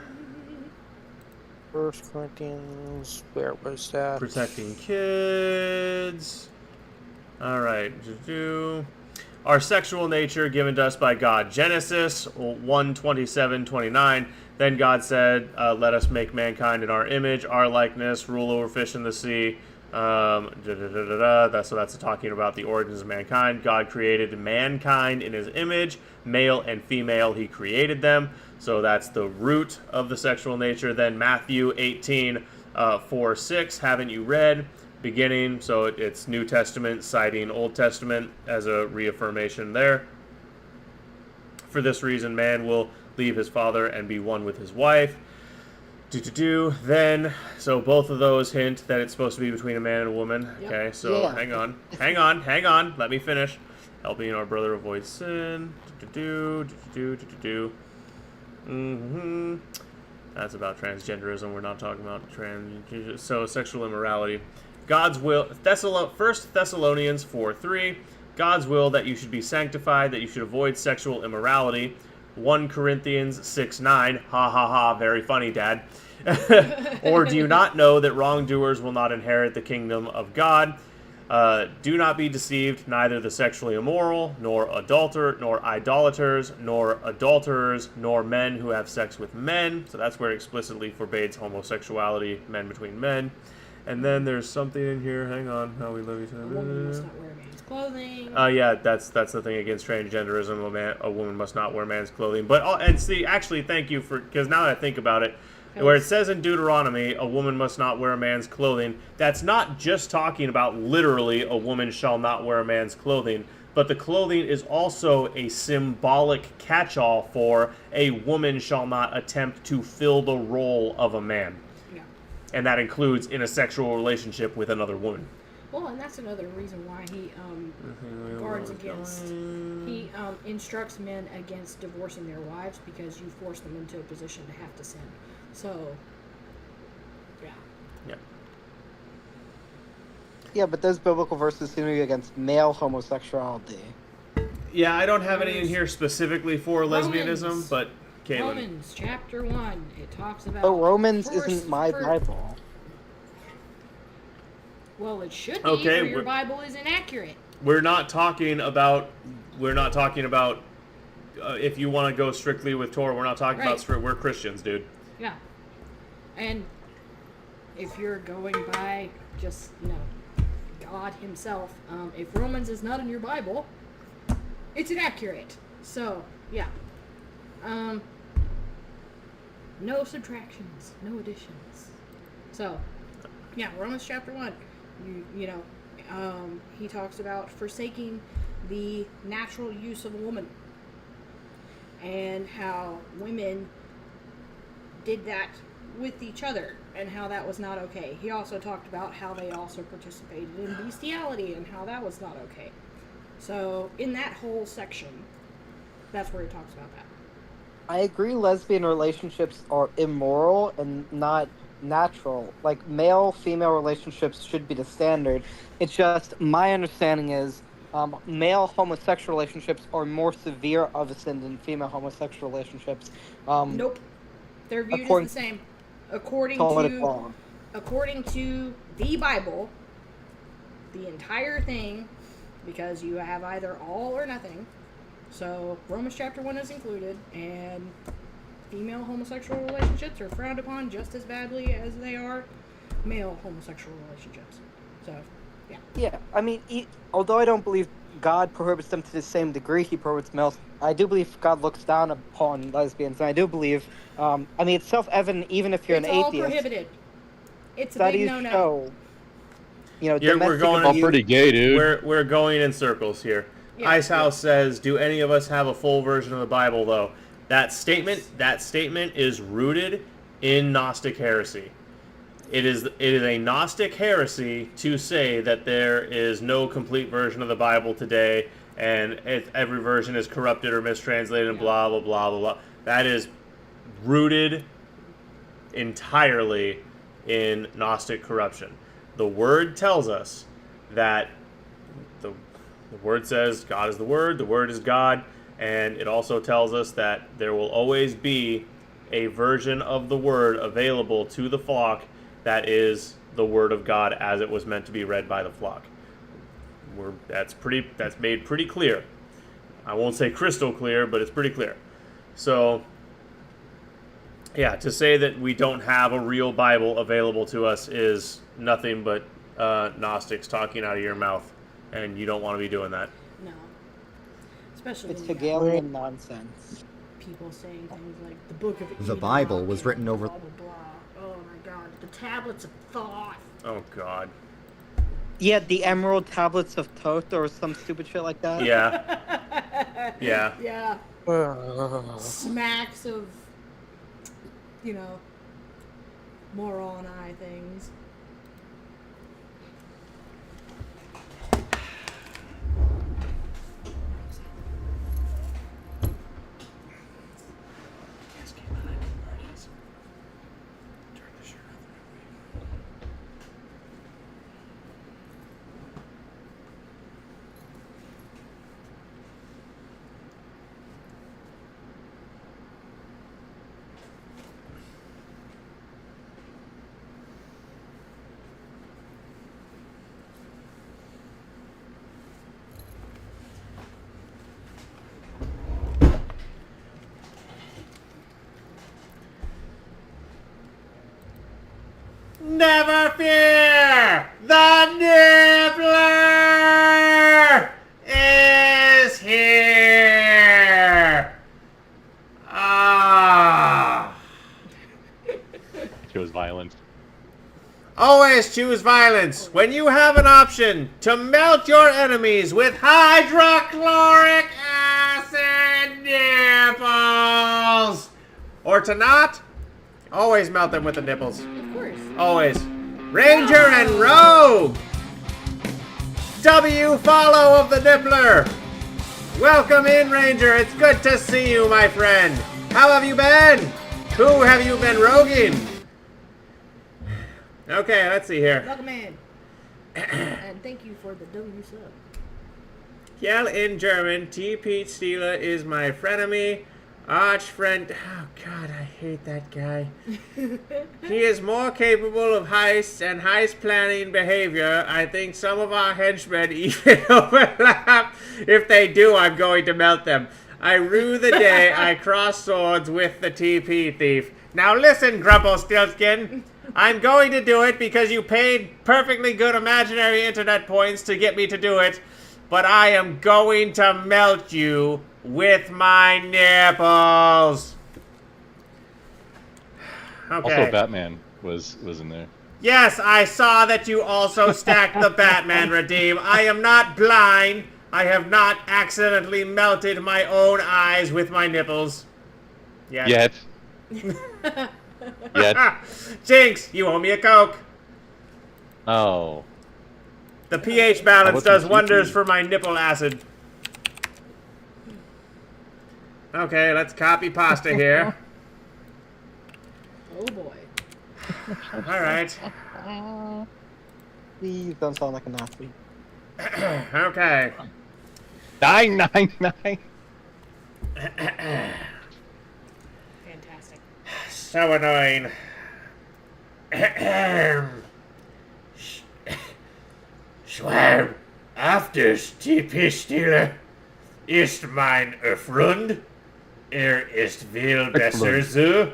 1 Corinthians, where was that? Protecting kids. All right. Our sexual nature given to us by God. Genesis 1:27-29. Then God said, let us make mankind in our image, our likeness, rule over fish in the sea. That's talking about the origins of mankind. God created mankind in his image, male and female, he created them. So that's the root of the sexual nature. Then Matthew 18:4-6, haven't you read? Beginning, so it's New Testament citing Old Testament as a reaffirmation there. For this reason, man will leave his father and be one with his wife. Then, so both of those hint that it's supposed to be between a man and a woman. Yep. Okay, so Yeah. hang on, let me finish. Helping our brother avoid sin. That's about transgenderism. We're not talking about so sexual immorality. God's will, 1 Thessalonians 4:3, God's will that you should be sanctified, that you should avoid sexual immorality. 1 Corinthians 6:9, ha ha ha, very funny, Dad. Or do you not know that wrongdoers will not inherit the kingdom of God? Do not be deceived, neither the sexually immoral, nor idolaters, nor adulterers, nor men who have sex with men. So that's where it explicitly forbids homosexuality, men between men. And then there's something in here. Hang on. How we love each other. A woman must not wear man's clothing. Yeah, that's the thing against transgenderism. A woman must not wear man's clothing. But and see, actually, thank you for, because now that I think about it, where it says in Deuteronomy, a woman must not wear a man's clothing, that's not just talking about literally a woman shall not wear a man's clothing, but the clothing is also a symbolic catch-all for a woman shall not attempt to fill the role of a man. And that includes in a sexual relationship with another woman. Well, and that's another reason why he guards against. He instructs men against divorcing their wives because you force them into a position to have to sin. So, yeah. Yeah. Yeah, but those biblical verses seem to be against male homosexuality. Yeah, I don't have any in here specifically for lesbianism, but Caitlin. Romans chapter 1, it talks about. But Romans isn't my Bible. Well, it should be, Okay, or your Bible is inaccurate. We're not talking about if you want to go strictly with Torah. We're not talking about we're Christians, dude. Yeah. And if you're going by just, God himself, if Romans is not in your Bible, it's inaccurate. So, yeah. No subtractions, no additions. So, yeah, Romans chapter 1, he talks about forsaking the natural use of a woman and how women did that with each other and how that was not okay. He also talked about how they also participated in bestiality and how that was not okay. So, in that whole section, that's where he talks about that. I agree lesbian relationships are immoral and not natural. Like, male-female relationships should be the standard. It's just, my understanding is, male homosexual relationships are more severe of a sin than female homosexual relationships. Nope. They're viewed According- as the same. According Call it to wrong. according to the Bible, the entire thing, because you have either all or nothing. So Romans chapter 1 is included, and female homosexual relationships are frowned upon just as badly as they are male homosexual relationships. So, yeah. Yeah, I mean, although I don't believe God prohibits them to the same degree he prohibits males, I do believe God looks down upon lesbians, and I do believe, I mean, it's self-evident even if you're It's an all atheist. prohibited. It's a big Studies no-no. show, you know, We're domestic going. abuse- pretty gay, dude. We're going in circles here. Yeah. Ice House says, "Do any of us have a full version of the Bible?" Though that statement is rooted in Gnostic heresy. It is a Gnostic heresy to say that there is no complete version of the Bible today, and every version is corrupted or mistranslated, and blah blah blah blah blah. That is rooted entirely in Gnostic corruption. The Word tells us that the Word says God is the Word is God, and it also tells us that there will always be a version of the Word available to the flock that is the Word of God as it was meant to be read by the flock. That's made pretty clear. I won't say crystal clear, but it's pretty clear. So, yeah, to say that we don't have a real Bible available to us is nothing but Gnostics talking out of your mouth, and you don't want to be doing that. No. Especially It's when you got Hegelian nonsense. people saying things like the Book of The Enoch Bible was written and over. blah, blah, blah. Oh my God. The tablets of thought. Oh God. Yeah, the Emerald Tablets of Thoth or some stupid shit like that. Yeah. Yeah. Yeah. Smacks of, moron-eye things. Never fear! The Nibbler is here! Ah! Chose violence. Always choose violence when you have an option to melt your enemies with hydrochloric acid nipples! Or to not, always melt them with the nipples. Of course. Always. Ranger and Rogue! W follow of the Nibbler! Welcome in, Ranger. It's good to see you, my friend. How have you been? Who have you been roguing? Okay, let's see here. Welcome in. And thank you for the W sub. Yell in German, T. Pete Steeler is my frenemy. Arch friend. Oh, God, I hate that guy. He is more capable of heists and heist planning behavior. I think some of our henchmen even overlap. If they do, I'm going to melt them. I rue the day I cross swords with the TP thief. Now listen, Grumpelstiltskin. I'm going to do it because you paid perfectly good imaginary internet points to get me to do it. But I am going to melt you with my nipples. Okay. Also, Batman was in there. Yes, I saw that you also stacked the Batman redeem. I am not blind. I have not accidentally melted my own eyes with my nipples. Yet. Jinx, you owe me a Coke. Oh. The pH balance How about does some wonders TP? for my nipple acid. Okay, let's copy pasta here. Oh boy. Alright. Please don't sound like a Nazi. Okay. 999. Fantastic. so annoying. Schwarm, afters die Pistole ist mein Freund. Ist viel besser so.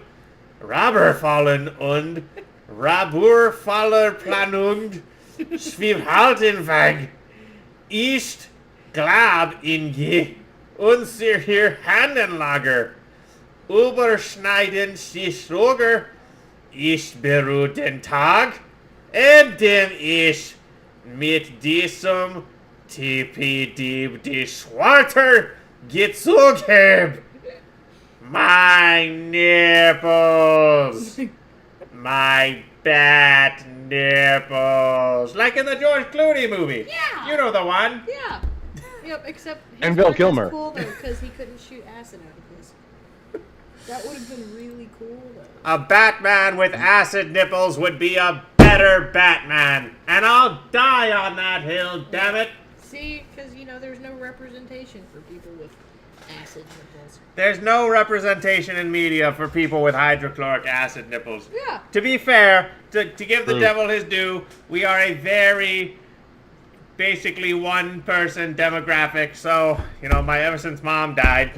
Robberfallen und Raburfallerplanung Schwimhalten weg. Ist glab in je unser hier Handenlager. Überschneiden sich sogar. Ich beruht den Tag, indem ich mit diesem TPD die Schwarter gezogen. My nipples. My bat nipples. Like in the George Clooney movie. Yeah. You know the one. Yeah. Yep, except his And Val one was Kilmer. cool though, because he couldn't shoot acid out of his. That would have been really cool though. A Batman with acid nipples would be a better Batman. And I'll die on that hill, damn it. See, because there's no representation for people with acid nipples. There's no representation in media for people with hydrochloric acid nipples. Yeah. To be fair, to give the True. devil his due, we are a very basically one person demographic. So, ever since mom died,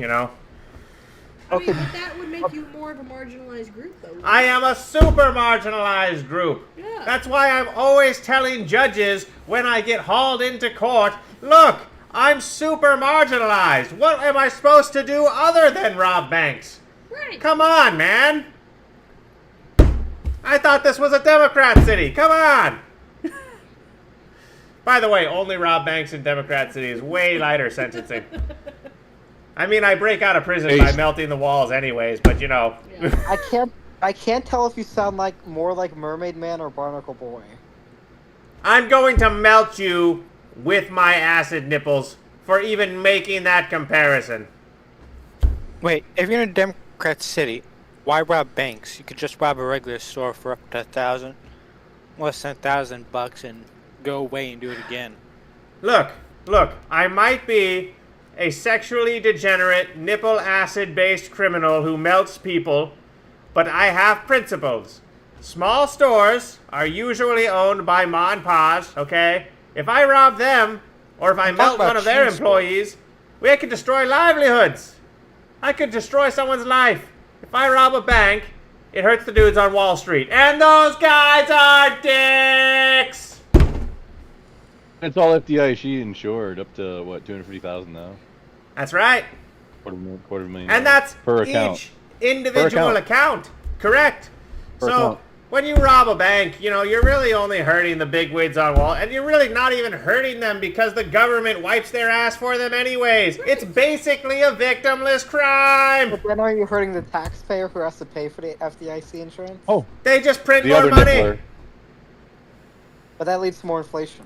I mean, but that would make you more of a marginalized group, though. I am a super marginalized group. Yeah. That's why I'm always telling judges when I get hauled into court, look, I'm super marginalized. What am I supposed to do other than rob banks? Right. Come on, man. I thought this was a Democrat city. Come on. By the way, only rob banks in Democrat city is way lighter sentencing. I mean, I break out of prison by melting the walls anyways, but Yeah. I can't tell if you sound more like Mermaid Man or Barnacle Boy. I'm going to melt you with my acid nipples for even making that comparison. Wait, if you're in a Democrat city, why rob banks? You could just rob a regular store for up to less than $1,000 and go away and do it again. Look, I might be a sexually degenerate, nipple acid-based criminal who melts people, but I have principles. Small stores are usually owned by ma and pa's, okay? If I rob them, or if I melt one of their employees, we could destroy livelihoods. I could destroy someone's life. If I rob a bank, it hurts the dudes on Wall Street. And those guys are dicks! It's all FDIC insured up to, what, 250,000 now? That's right. Quarter million. And that's per account. each individual account. Correct. Per So account. when you rob a bank, you're really only hurting the bigwigs on Wall, and you're really not even hurting them because the government wipes their ass for them anyways. It's basically a victimless crime. But then are you hurting the taxpayer who has to pay for the FDIC insurance? Oh. They just print The more other money. nippler. But that leads to more inflation.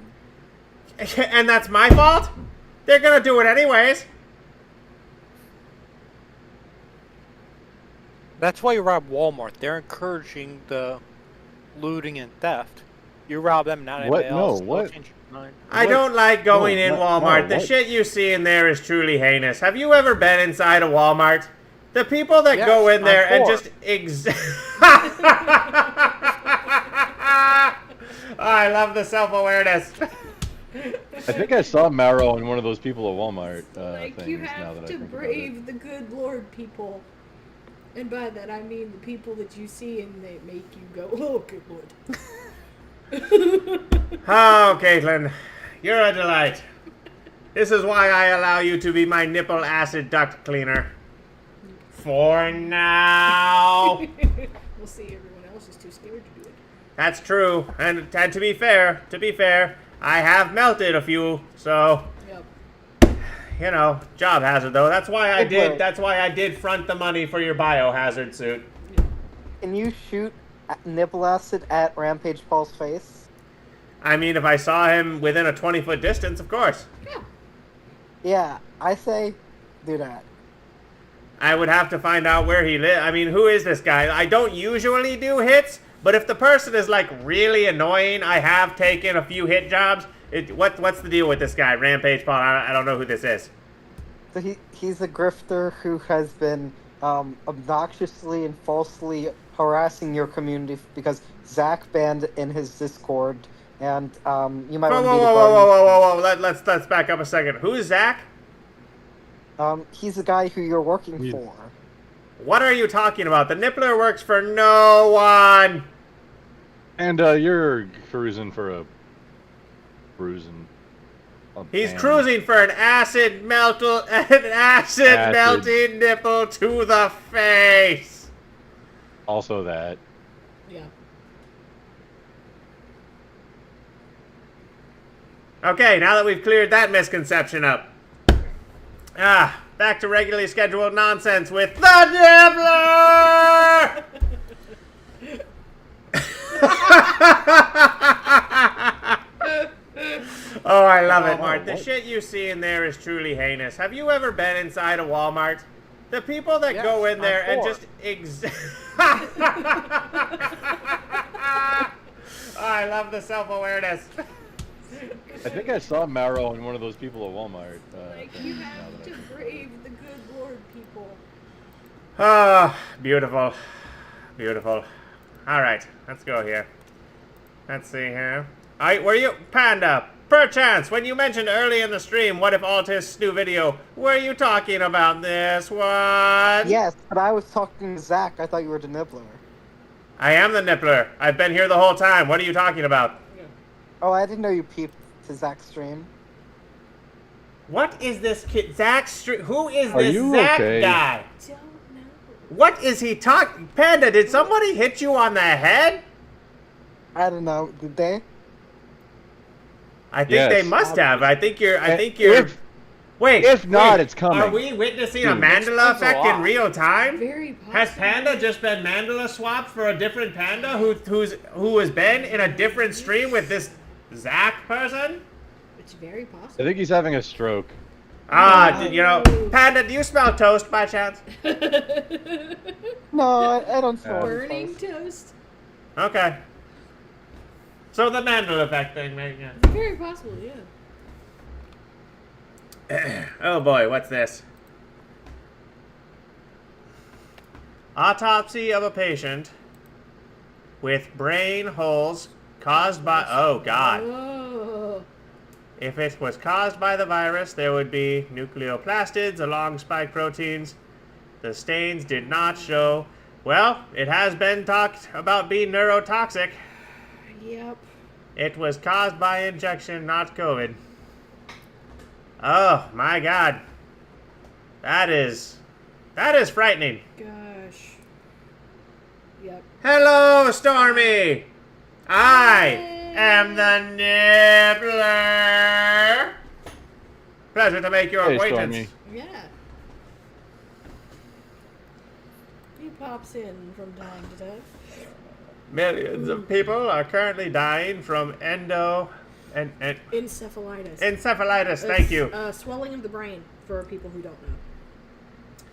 And that's my fault? They're gonna do it anyways. That's why you rob Walmart. They're encouraging the looting and theft. You rob them, not What? anybody else. No, They'll what? change your mind. I don't like going in Walmart. The what? shit you see in there is truly heinous. Have you ever been inside a Walmart? The people that go in there and just I love the self-awareness. I think I saw Marrow in one of those people at Walmart things. You now have that I to think about it. brave the good Lord people. And by that I mean the people that you see and they make you go, oh, good Lord. Oh, Caitlin, you're a delight. This is why I allow you to be my nipple acid duct cleaner. For now. We'll see, everyone else is too scared to do it. That's true. And to be fair, I have melted a few, so Yep. job hazard though. That's why I Hey, did front the money for your biohazard suit. Can you shoot nipple acid at Rampage Paul's face? I mean, if I saw him within a 20-foot distance, of course. Yeah, I say do that. I would have to find out where he lives. I mean, who is this guy? I don't usually do hits, but if the person is really annoying, I have taken a few hit jobs. What's the deal with this guy, Rampage Paul? I don't know who this is. So he's a grifter who has been obnoxiously and falsely harassing your community because Zach banned in his Discord, and you might Whoa, want to whoa, be whoa, the whoa, guardian. whoa, whoa, whoa! Let's back up a second. Who is Zach? He's the guy who you're working for. What are you talking about? The Nippler works for no one. And you're cruising for a He's pan. cruising for an acid melting nipple to the face. Also that. Yeah. Okay, now that we've cleared that misconception up. Back to regularly scheduled nonsense with the Nibbler! Oh, I love it, Mart. The shit you see in there is truly heinous. Have you ever been inside a Walmart? The people that go in there and just I love the self-awareness. I think I saw Marrow in one of those people at Walmart. You have to brave the good Lord, people. Ah, beautiful. Beautiful. Alright, let's go here. Let's see here. Alright, were you... Panda, perchance, when you mentioned early in the stream, what if Altists new video, were you talking about this one? Yes, but I was talking to Zach. I thought you were the Nibbler. I am the Nippler. I've been here the whole time. What are you talking about? Oh, I didn't know you peeped to Zach's stream. What is this kid? Zach Street? Who is Are this you Zach okay? guy? What is he talking? Panda, did somebody hit you on the head? I don't know. Did they? I think Yes. they must have. I think you're. Wait. If not, wait, it's coming. Are we witnessing a Dude, Mandela it's effect a in lot. real time? Very possible. Has Panda just been Mandela swapped for a different Panda who has been in a different stream with this Zach person? It's very possible. I think he's having a stroke. You know, Panda, do you smell toast by chance? No, I don't smell Burning toast. Okay. So the Mandela effect thing, maybe. Yeah. Very possible, yeah. Oh boy, what's this? Autopsy of a patient with brain holes caused by... Oh, God. Oh. If it was caused by the virus, there would be nucleoplastids along spike proteins. The stains did not show... Well, it has been talked about being neurotoxic. Yep. It was caused by injection, not COVID. Oh, my God. That is frightening. Gosh. Yep. Hello, Stormy. I am the Nibbler. Pleasure to make your Hey, acquaintance. Stormy. Yeah. He pops in from time to time. Millions of people are currently dying from Encephalitis. Encephalitis, thank you. Swelling of the brain, for people who don't know.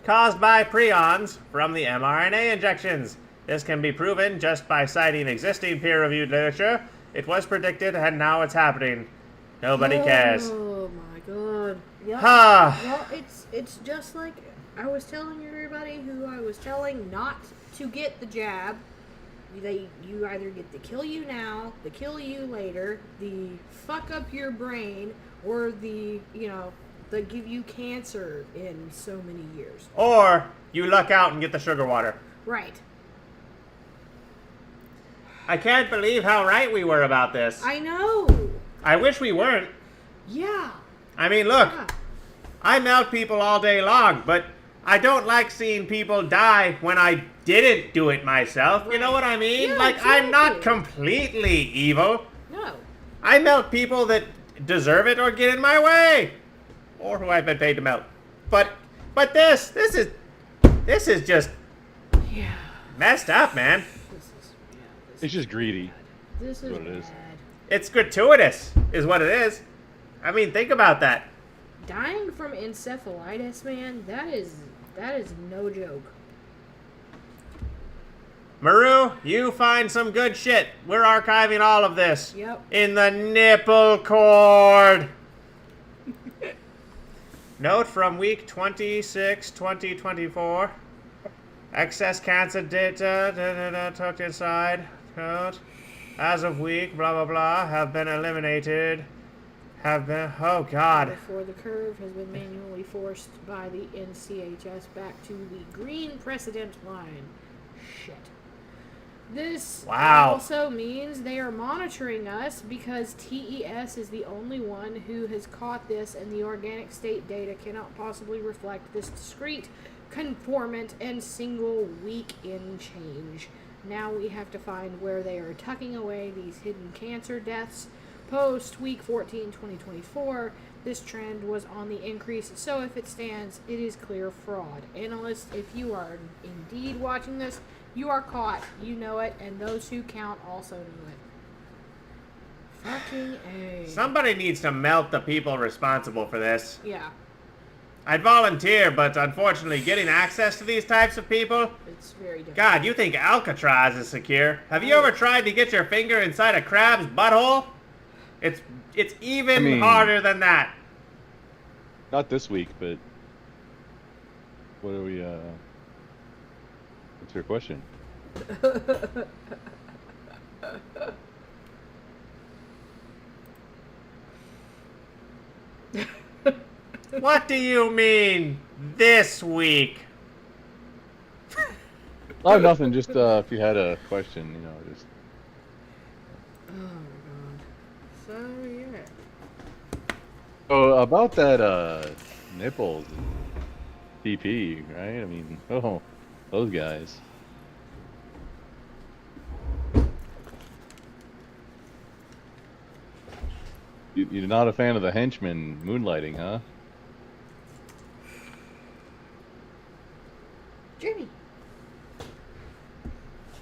Caused by prions from the mRNA injections. This can be proven just by citing existing peer-reviewed literature. It was predicted, and now it's happening. Nobody cares. Oh my God. Yep. Well, it's just like I was telling everybody who I was telling not to get the jab. You either get the kill you now, the kill you later, the fuck up your brain, or the give you cancer in so many years. Or you luck out and get the sugar water. Right. I can't believe how right we were about this. I know. I wish we weren't. Yeah. I mean, look, Yeah. I melt people all day long, but I don't like seeing people die when I didn't do it myself. You know what I mean? Yeah, like, I'm not exactly. completely evil. No. I melt people that deserve it or get in my way, or who I've been paid to melt. But this is just messed up, man. It's just greedy. This is what it is. It's gratuitous, is what it is. I mean, think about that. Dying from encephalitis, man, that is no joke. Maru, you find some good shit. We're archiving all of this. Yep. In the nipple cord. Note from week 26, 2024. Excess cancer data tucked inside code. As of week, blah blah blah, have been eliminated. Oh god. Before the curve has been manually forced by the NCHS back to the green precedent line. Shit. This also means they are monitoring us because TES is the only one who has caught this, and the organic state data cannot possibly reflect this discrete, conformant, and single week in change. Now we have to find where they are tucking away these hidden cancer deaths. Post week 14, 2024, this trend was on the increase, so if it stands, it is clear fraud. Analysts, if you are indeed watching this, you are caught. You know it, and those who count also know it. Fucking A. Somebody needs to melt the people responsible for this. Yeah. I'd volunteer, but unfortunately getting access to these types of people... It's very difficult. God, you think Alcatraz is secure? Have you ever tried to get your finger inside a crab's butthole? It's even harder than that. Not this week, but what are we? What's your question? What do you mean this week? I have nothing. Just if you had a question, you know, just. So, yeah. Oh, about that nipples DP, right? I mean, oh, those guys. You're not a fan of the henchmen moonlighting, huh? Jeremy.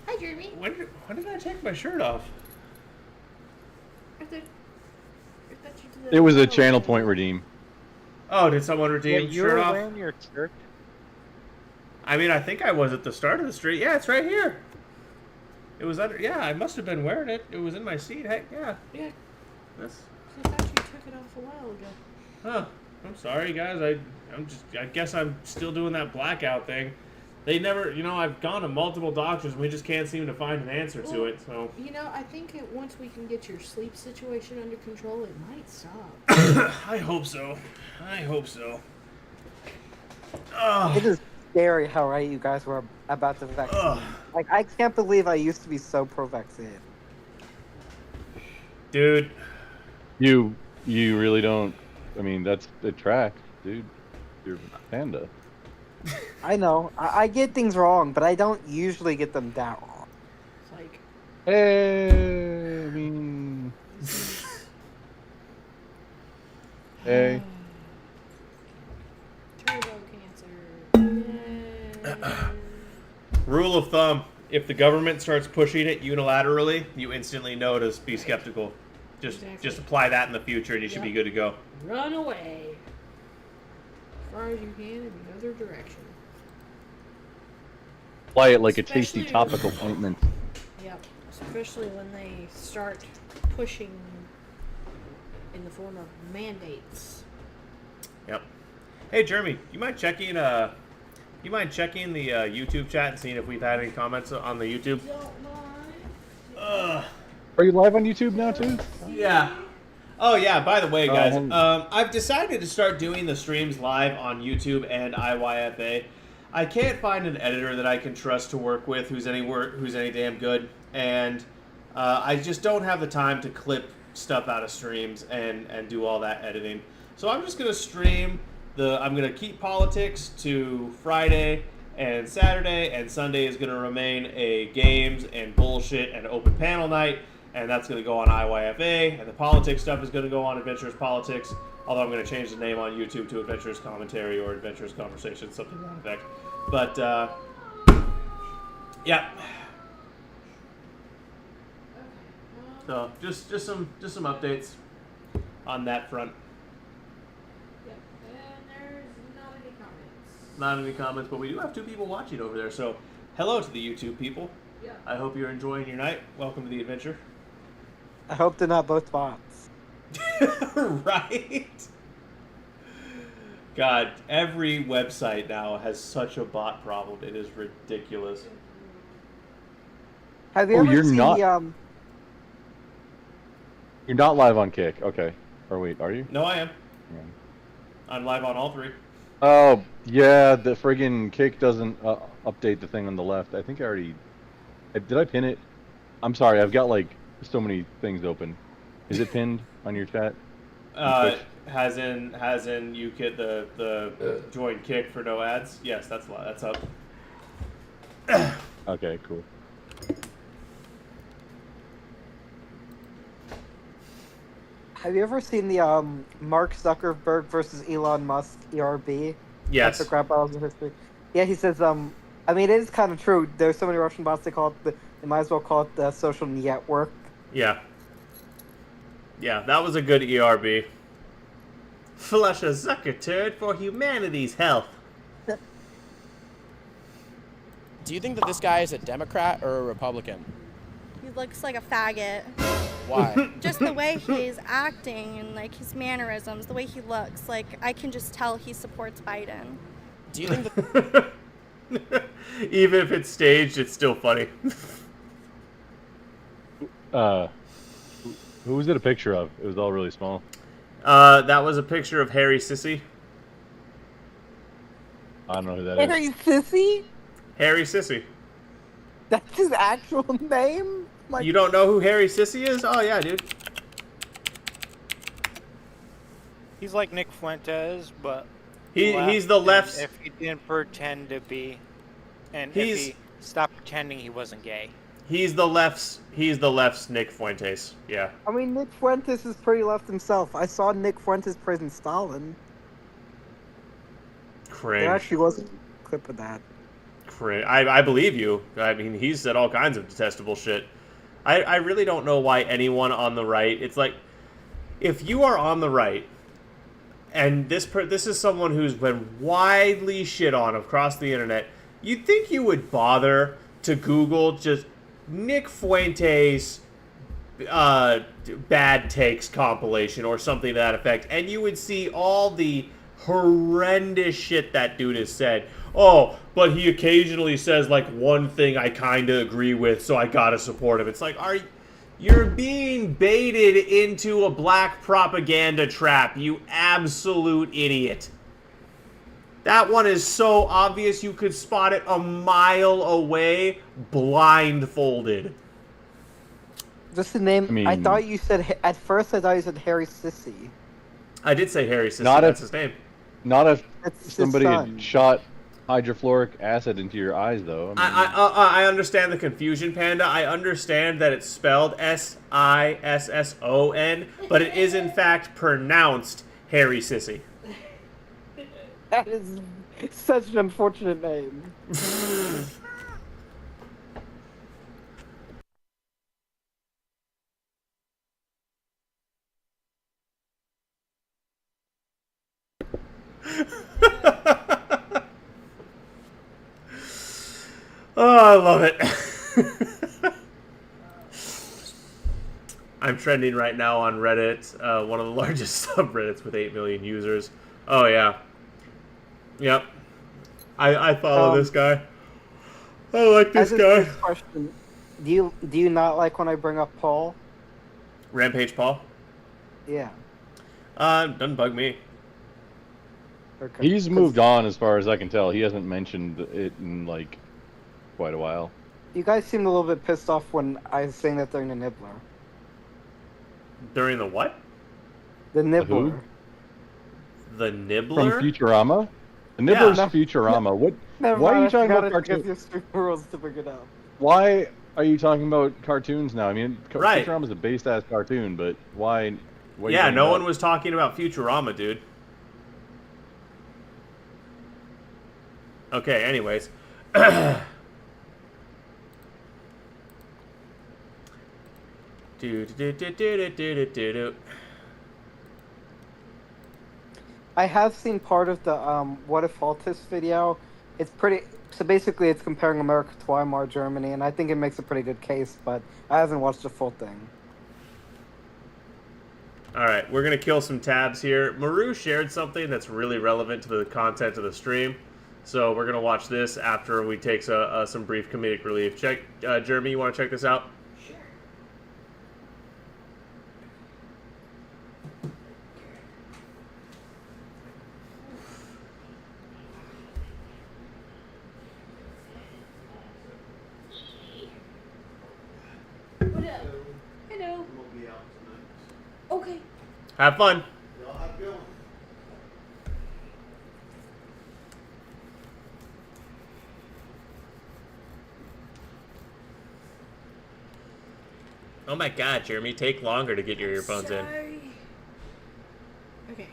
Hi, Jeremy. When did I take my shirt off? It was a channel point redeem. Oh, did someone redeem you shirt were off? wearing your shirt? I mean, I think I was at the start of the street. Yeah, it's right here. It was under. Yeah, I must have been wearing it. It was in my seat. Heck, yeah. Yeah. That's. I thought you took it off a while ago. Huh. I'm sorry, guys. I guess I'm still doing that blackout thing. They never, I've gone to multiple doctors and we just can't seem to find an answer to it. So. I think once we can get your sleep situation under control, it might stop. I hope so. It is scary how right you guys were about the vaccine. Like, I can't believe I used to be so pro-vaccine. Dude. You really don't. I mean, that's the track, dude. You're a panda. I know. I get things wrong, but I don't usually get them that wrong. It's like... Hey, I mean... Hey. Turbo cancer. Rule of thumb, if the government starts pushing it unilaterally, you instantly know to be skeptical. Just apply that in the future and you should be good to go. Run away. As far as you can in the other direction. Apply it like a tasty topical ointment. Yep. Especially when they start pushing in the form of mandates. Yep. Hey, Jeremy, you mind checking the YouTube chat and seeing if we've had any comments on the YouTube? Are you live on YouTube now too? Yeah. Oh yeah, by the way, guys, I've decided to start doing the streams live on YouTube and IYFA. I can't find an editor that I can trust to work with who's any damn good, and I just don't have the time to clip stuff out of streams and do all that editing. So I'm just gonna stream I'm gonna keep politics to Friday and Saturday, and Sunday is gonna remain a games and bullshit and open panel night. And that's going to go on IYFA, and the politics stuff is going to go on Adventurous Politics, although I'm going to change the name on YouTube to Adventurous Commentary or Adventurous Conversation, something to that effect. But, yeah. So, just some updates on that front. Yep, and there's not any comments. Not any comments, but we do have 2 people watching over there, so hello to the YouTube people. Yeah. I hope you're enjoying your night. Welcome to the adventure. I hope they're not both bots. Right? God, every website now has such a bot problem. It is ridiculous. Have you Oh, ever you're seen not- the You're not live on Kick. Okay. Or wait, are you? No, I am. Yeah. I'm live on all three. Oh, yeah, the friggin' Kick doesn't update the thing on the left. I think I already... Did I pin it? I'm sorry, I've got, like, so many things open. Is it pinned on your chat? Has in you get the join Kick for no ads? Yes, that's up. Okay, cool. Have you ever seen the Mark Zuckerberg versus Elon Musk ERB? Yes. That's the crap battles in history. Yeah, he says, I mean, it is kind of true. There's so many Russian bots, they might as well call it the social network. Yeah. Yeah, that was a good ERB. Flush a Zucker turd for humanity's health. Do you think that this guy is a Democrat or a Republican? He looks like a faggot. Why? Just the way he's acting and like his mannerisms, the way he looks, like I can just tell he supports Biden. Do you think that Even if it's staged, it's still funny. Who was it a picture of? It was all really small. That was a picture of Harry Sissy. I don't know who that is. Harry Sissy? Harry Sissy. That's his actual name? You don't know who Harry Sissy is? Oh yeah, dude. He's like Nick Fuentes, but he's the left's. If he didn't pretend to be, and if he stopped pretending he wasn't gay. He's the left's Nick Fuentes. Yeah. I mean, Nick Fuentes is pretty left himself. I saw Nick Fuentes praising Stalin. Cringe. There actually was a clip of that. Cringe. I believe you. I mean, he's said all kinds of detestable shit. I really don't know why anyone on the right. It's like, if you are on the right, and this is someone who's been widely shit on across the internet, you'd think you would bother to Google just Nick Fuentes bad takes compilation or something to that effect, and you would see all the horrendous shit that dude has said. Oh, but he occasionally says like one thing I kind of agree with, so I gotta support him. It's like, you're being baited into a black propaganda trap, you absolute idiot. That one is so obvious you could spot it a mile away, blindfolded. Just the name. I mean- I thought you said, at first I thought you said Harry Sissy. I did say Harry Sissy, Not that's if- his name. Not if That's his somebody son. had shot hydrofluoric acid into your eyes, though. I mean, I understand the confusion, Panda. I understand that it's spelled Sisson, but it is in fact pronounced Harry Sissy. That is such an unfortunate name. Oh, I love it. I'm trending right now on Reddit, one of the largest subreddits with 8 million users. Oh, yeah. Yep. I follow this guy. I like this guy. Question. Do you not like when I bring up Paul? Rampage Paul? Yeah. Doesn't bug me. Okay. he's moved on as far as I can tell. He hasn't mentioned it in, like, quite a while. You guys seemed a little bit pissed off when I was saying that during the Nibbler. During the what? The Nibbler. The Nibbler? From Futurama? The Nibbler's Yeah. Futurama. What? Never Why are mind, you I talking forgot about it took cartoons? us 3 rules to figure it out. Why are you talking about cartoons now? I mean, Right. Futurama's a based-ass cartoon, but why? What are you Yeah, talking no about? one was talking about Futurama, dude. Okay, anyways. I have seen part of the What If Altus video. It's pretty. So basically, it's comparing America to Weimar Germany, and I think it makes a pretty good case. But I haven't watched the full thing. All right, we're gonna kill some tabs here. Maru shared something that's really relevant to the content of the stream, so we're gonna watch this after we take some brief comedic relief. Check, Jeremy, you want to check this out? Sure. What up? Hello. Okay. Have fun. Oh my God, Jeremy, take longer to get your earphones in. Okay.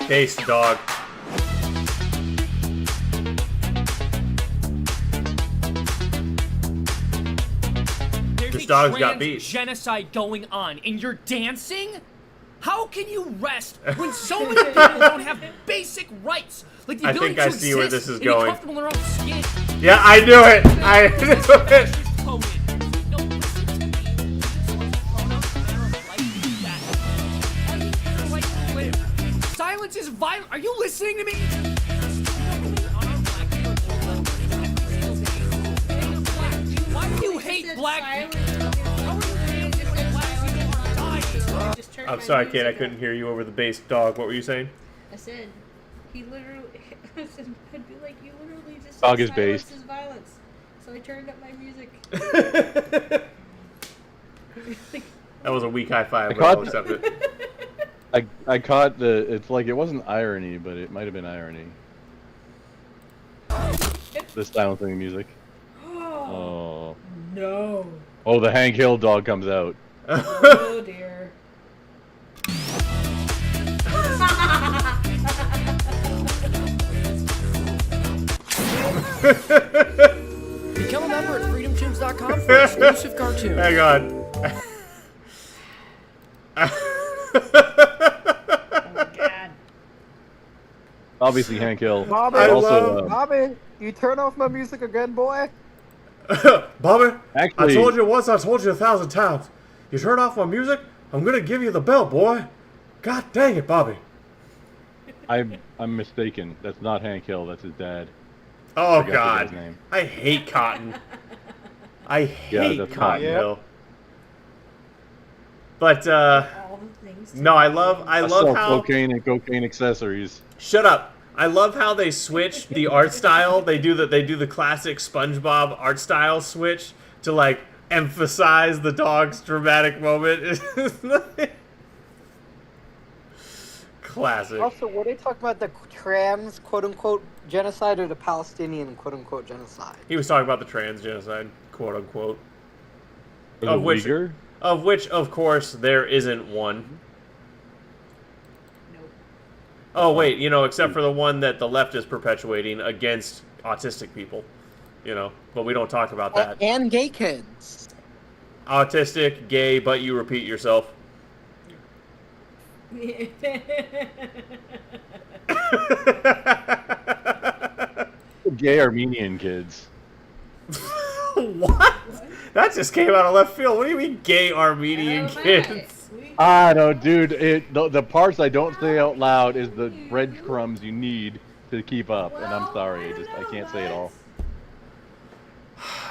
Case dog. This dog's got beat. Genocide going on, and you're dancing? How can you rest when so many people don't have basic rights, like the I ability think I to see where exist this is and be going. comfortable in their own skin? Yeah, I knew it. I knew it. Silence is violent. Are you listening to me? Why do you hate black people? I'm sorry, kid. I couldn't hear you over the bass dog. What were you saying? I said, he literally, I said, I'd be like, you literally just Dog said is silence based. is violence. So I turned up my music. That was a weak high five, I but I'll caught- accept it. I caught the. It's like it wasn't irony, but it might have been irony. The silencing music. Oh. No. Oh, the Hank Hill dog comes out. Oh dear. Become a member at freedomtunes.com for exclusive cartoons. Hang on. Obviously, Hank Hill. Bobby, Also, Bobby, you turn off my music again, boy. Bobby, Actually- I told you once, I told you 1,000 times. You turn off my music, I'm gonna give you the belt, boy. God dang it, Bobby. I'm mistaken. That's not Hank Hill. That's his dad. Oh Forgot the God, guy's name. I hate Cotton. I hate that's Cotton fine. Hill. But no, I love sell how cocaine and cocaine accessories. Shut up. I love how they switch the art style. They do the classic SpongeBob art style switch to like emphasize the dog's dramatic moment. Classic. Also, were they talking about the trans quote-unquote genocide or the Palestinian quote-unquote genocide? He was talking about the trans genocide, quote unquote. Was it Uyghur? Of which, of course, there isn't one. Oh wait, except for the one that the left is perpetuating against autistic people, but we don't talk about that. And gay kids. Autistic, gay, but you repeat yourself. Gay Armenian kids. What? That just came out of left field. What do you mean, gay Armenian kids? Ah, no, dude. The parts I don't say out loud is the breadcrumbs you need to keep up, and I'm sorry, I can't say it all.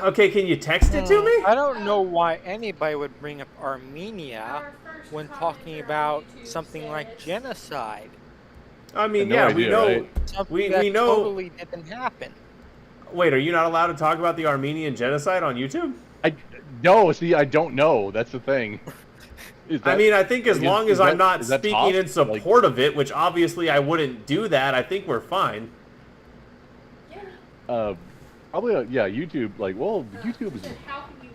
Okay, can you text it to me? I don't know why anybody would bring up Armenia when talking about something like genocide. I mean, No yeah, idea, we know. right? Something We that know. totally didn't happen. Wait, are you not allowed to talk about the Armenian genocide on YouTube? No, see, I don't know. That's the thing. I mean, I think as long as I'm not is that speaking in tough? support of it, which obviously I wouldn't do that, I think we're fine. Probably, yeah, YouTube. YouTube is How can you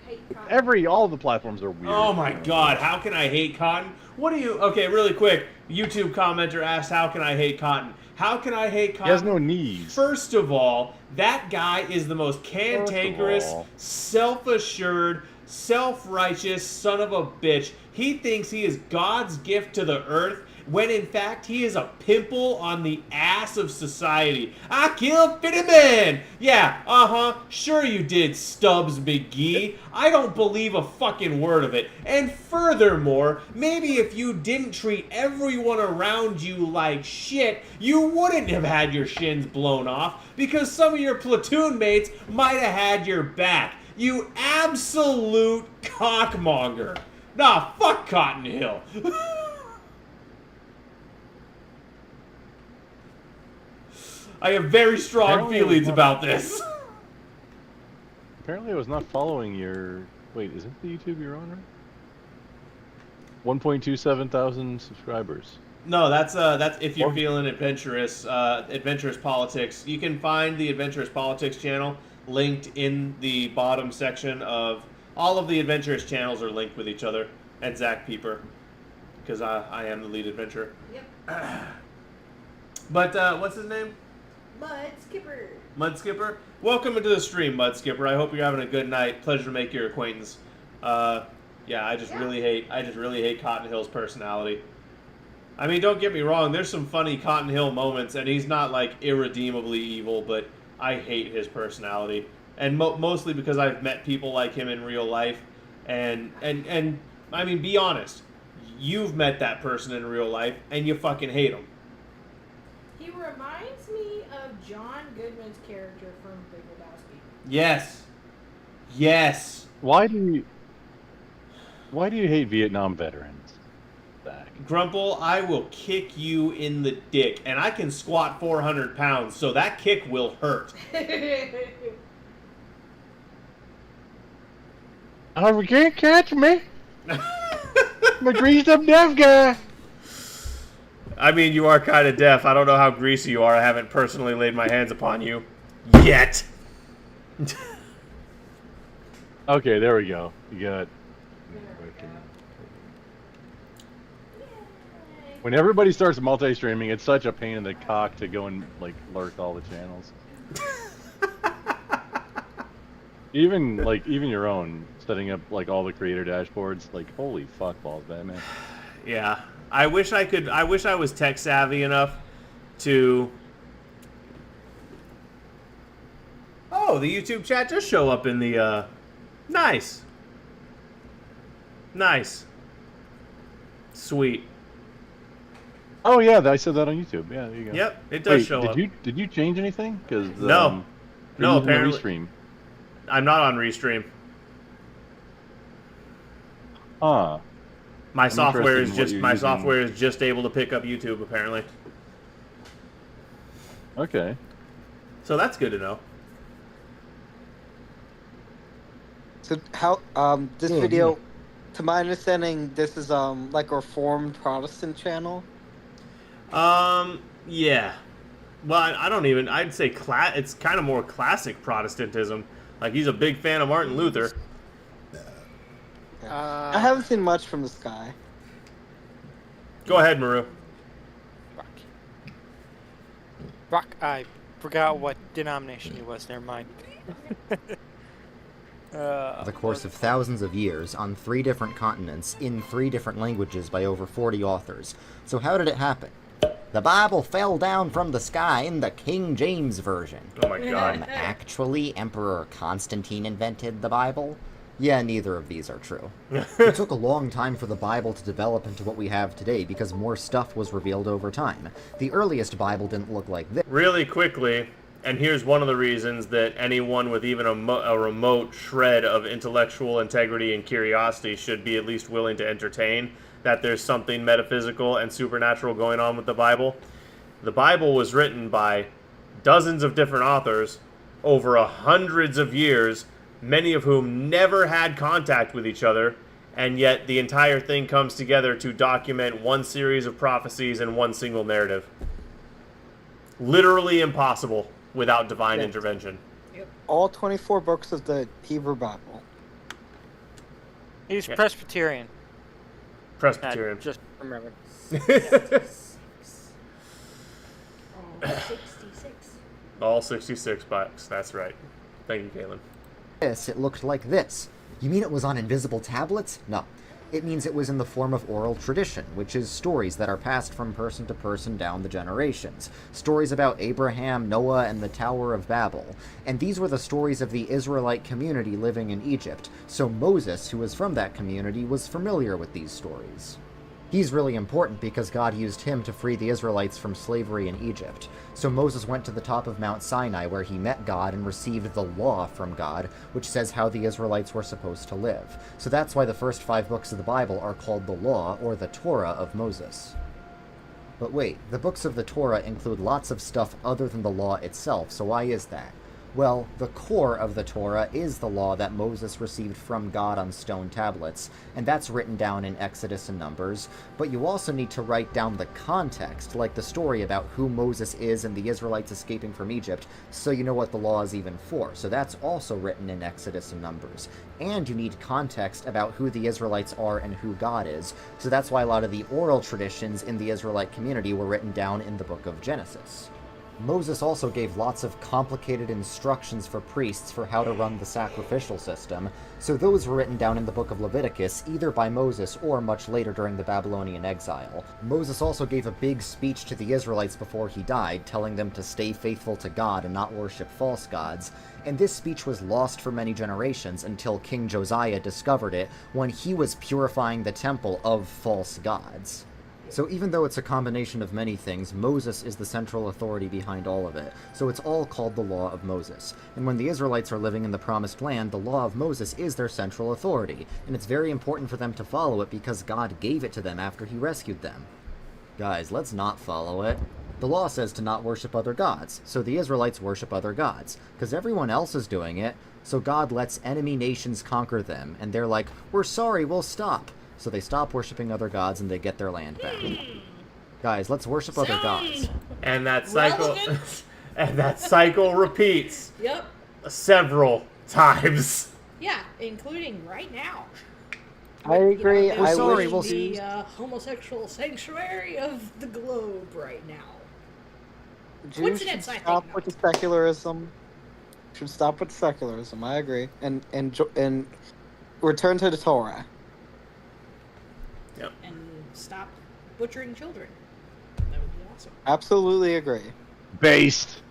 hate all of the platforms are weird. Oh my God, how can I hate Cotton? What do you? Okay, really quick. YouTube commenter asked, "How can I hate Cotton?" How can I hate Cotton? He has no knees. First of all, that guy is the most cantankerous, all. self-assured, self-righteous son of a bitch. He thinks he is God's gift to the earth, when in fact he is a pimple on the ass of society. I killed 50 men! Yeah, sure you did, Stubbs McGee. I don't believe a fucking word of it. And furthermore, maybe if you didn't treat everyone around you like shit, you wouldn't have had your shins blown off, because some of your platoon mates might have had your back. You absolute cockmonger. Nah, fuck Cotton Hill. I have very strong feelings about this. Apparently I was not following your... Wait, is it the YouTube you're on, right? 1.27 thousand subscribers. No, that's if you're feeling adventurous politics. You can find the Adventurous Politics channel linked in the bottom section of... All of the adventurous channels are linked with each other. And Zach Pieper. Because I am the lead adventurer. Yep. But, what's his name? Mud Skipper. Mud Skipper? Welcome into the stream, Mud Skipper. I hope you're having a good night. Pleasure to make your acquaintance. Yeah, I just really hate Cotton Hill's personality. I mean, don't get me wrong, there's some funny Cotton Hill moments, and he's not, like, irredeemably evil, but I hate his personality. And mostly because I've met people like him in real life, and I mean, be honest. You've met that person in real life, and you fucking hate him. He reminds me of John Goodman's character from Big Lebowski. Yes. Yes. Why do you hate Vietnam veterans? Grumple, I will kick you in the dick, and I can squat 400 pounds, so that kick will hurt. Oh, you can't catch me. I'm a greased up deaf guy. I mean, you are kind of deaf. I don't know how greasy you are. I haven't personally laid my hands upon you. Yet. Okay, there we go. You got... When everybody starts multi-streaming, it's such a pain in the cock to go and, like, lurk all the channels. Even your own, setting up, like, all the creator dashboards, like, holy fuck balls, Batman. Yeah. I wish I was tech savvy enough to... Oh, the YouTube chat does show up in the, Nice. Nice. Sweet. Oh yeah, I said that on YouTube. Yeah, there you go. Yep, it does show up. Did you change anything? Because no, apparently. Restream. I'm not on Restream. My software is just able to pick up YouTube apparently. Okay. So that's good to know. So how this video, to my understanding, this is like a Reformed Protestant channel. Yeah. Well, I don't even. I'd say it's kind of more classic Protestantism. Like he's a big fan of Martin Luther. I haven't seen much from this guy. Go ahead, Maru. Rock. I forgot what denomination he was. Never mind. The course of thousands of years, on 3 different continents, in 3 different languages by over 40 authors. So how did it happen? The Bible fell down from the sky in the King James Version. Oh my god. Actually, Emperor Constantine invented the Bible? Yeah, neither of these are true. It took a long time for the Bible to develop into what we have today because more stuff was revealed over time. The earliest Bible didn't look like this. Really quickly, and here's one of the reasons that anyone with even a remote shred of intellectual integrity and curiosity should be at least willing to entertain that there's something metaphysical and supernatural going on with the Bible. The Bible was written by dozens of different authors over hundreds of years, many of whom never had contact with each other, and yet the entire thing comes together to document one series of prophecies and one single narrative. Literally impossible without divine intervention. All 24 books of the Hebrew Bible. He's Presbyterian. Presbyterian. Just remember. 66. All 66 books. That's right. Thank you, Kaylin. It looked like this. You mean it was on invisible tablets? No. It means it was in the form of oral tradition, which is stories that are passed from person to person down the generations. Stories about Abraham, Noah, and the Tower of Babel. And these were the stories of the Israelite community living in Egypt, so Moses, who was from that community, was familiar with these stories. He's really important because God used him to free the Israelites from slavery in Egypt. So Moses went to the top of Mount Sinai where he met God and received the law from God, which says how the Israelites were supposed to live. So that's why the first 5 books of the Bible are called the Law, or the Torah of Moses. But wait, the books of the Torah include lots of stuff other than the law itself, so why is that? Well, the core of the Torah is the law that Moses received from God on stone tablets, and that's written down in Exodus and Numbers, but you also need to write down the context, like the story about who Moses is and the Israelites escaping from Egypt, so you know what the law is even for. So that's also written in Exodus and Numbers. And you need context about who the Israelites are and who God is, so that's why a lot of the oral traditions in the Israelite community were written down in the book of Genesis. Moses also gave lots of complicated instructions for priests for how to run the sacrificial system, so those were written down in the book of Leviticus, either by Moses or much later during the Babylonian exile. Moses also gave a big speech to the Israelites before he died, telling them to stay faithful to God and not worship false gods, and this speech was lost for many generations until King Josiah discovered it when he was purifying the temple of false gods. So even though it's a combination of many things, Moses is the central authority behind all of it, so it's all called the Law of Moses. And when the Israelites are living in the Promised Land, the Law of Moses is their central authority, and it's very important for them to follow it because God gave it to them after he rescued them. Guys, let's not follow it. The law says to not worship other gods, so the Israelites worship other gods, because everyone else is doing it, so God lets enemy nations conquer them, and they're like, we're sorry, we'll stop. So they stop worshipping other gods and they get their land back. Guys, let's worship other gods. And that cycle repeats. Yep. Several times. Yeah, including right now. I agree. You know, I sorry, wish we'll the homosexual sanctuary of the globe right now. Jews should stop with the secularism. Should stop with secularism. I agree, and return to the Torah. Yep. And stop butchering children. That would be awesome. Absolutely agree. Based.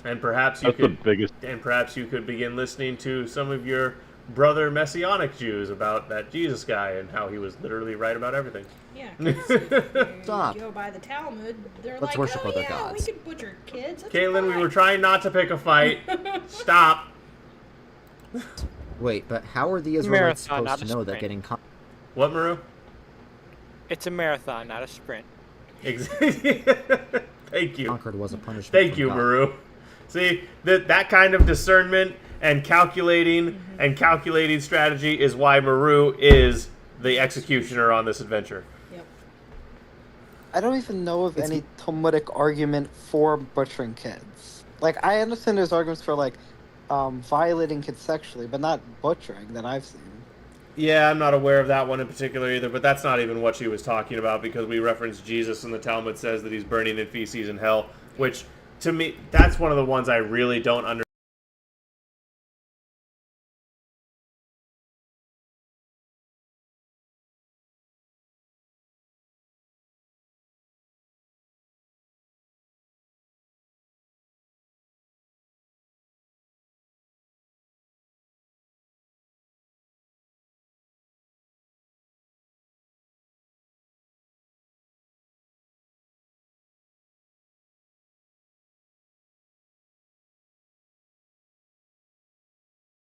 And perhaps you could begin listening to some of your brother Messianic Jews about that Jesus guy and how he was literally right about everything. Yeah. If Stop. you go by the Talmud, they're Let's like, worship oh other yeah, gods. we can butcher kids. That's Caitlin, we fine." were trying not to pick a fight. Stop. Wait, but how are the Israelites Marathon, not supposed to a know that sprint. getting... What, Maru? It's a marathon, not a sprint. Thank you. Conquered was a punishment Thank from you, God. Maru. See, that kind of discernment and calculating strategy is why Maru is the executioner on this adventure. I don't even know of any Talmudic argument for butchering kids. Like, I understand there's arguments for, like, violating kids sexually, but not butchering that I've seen. Yeah, I'm not aware of that one in particular either, but that's not even what she was talking about because we referenced Jesus and the Talmud says that he's burning in feces in hell, which, to me, that's one of the ones I really don't understand.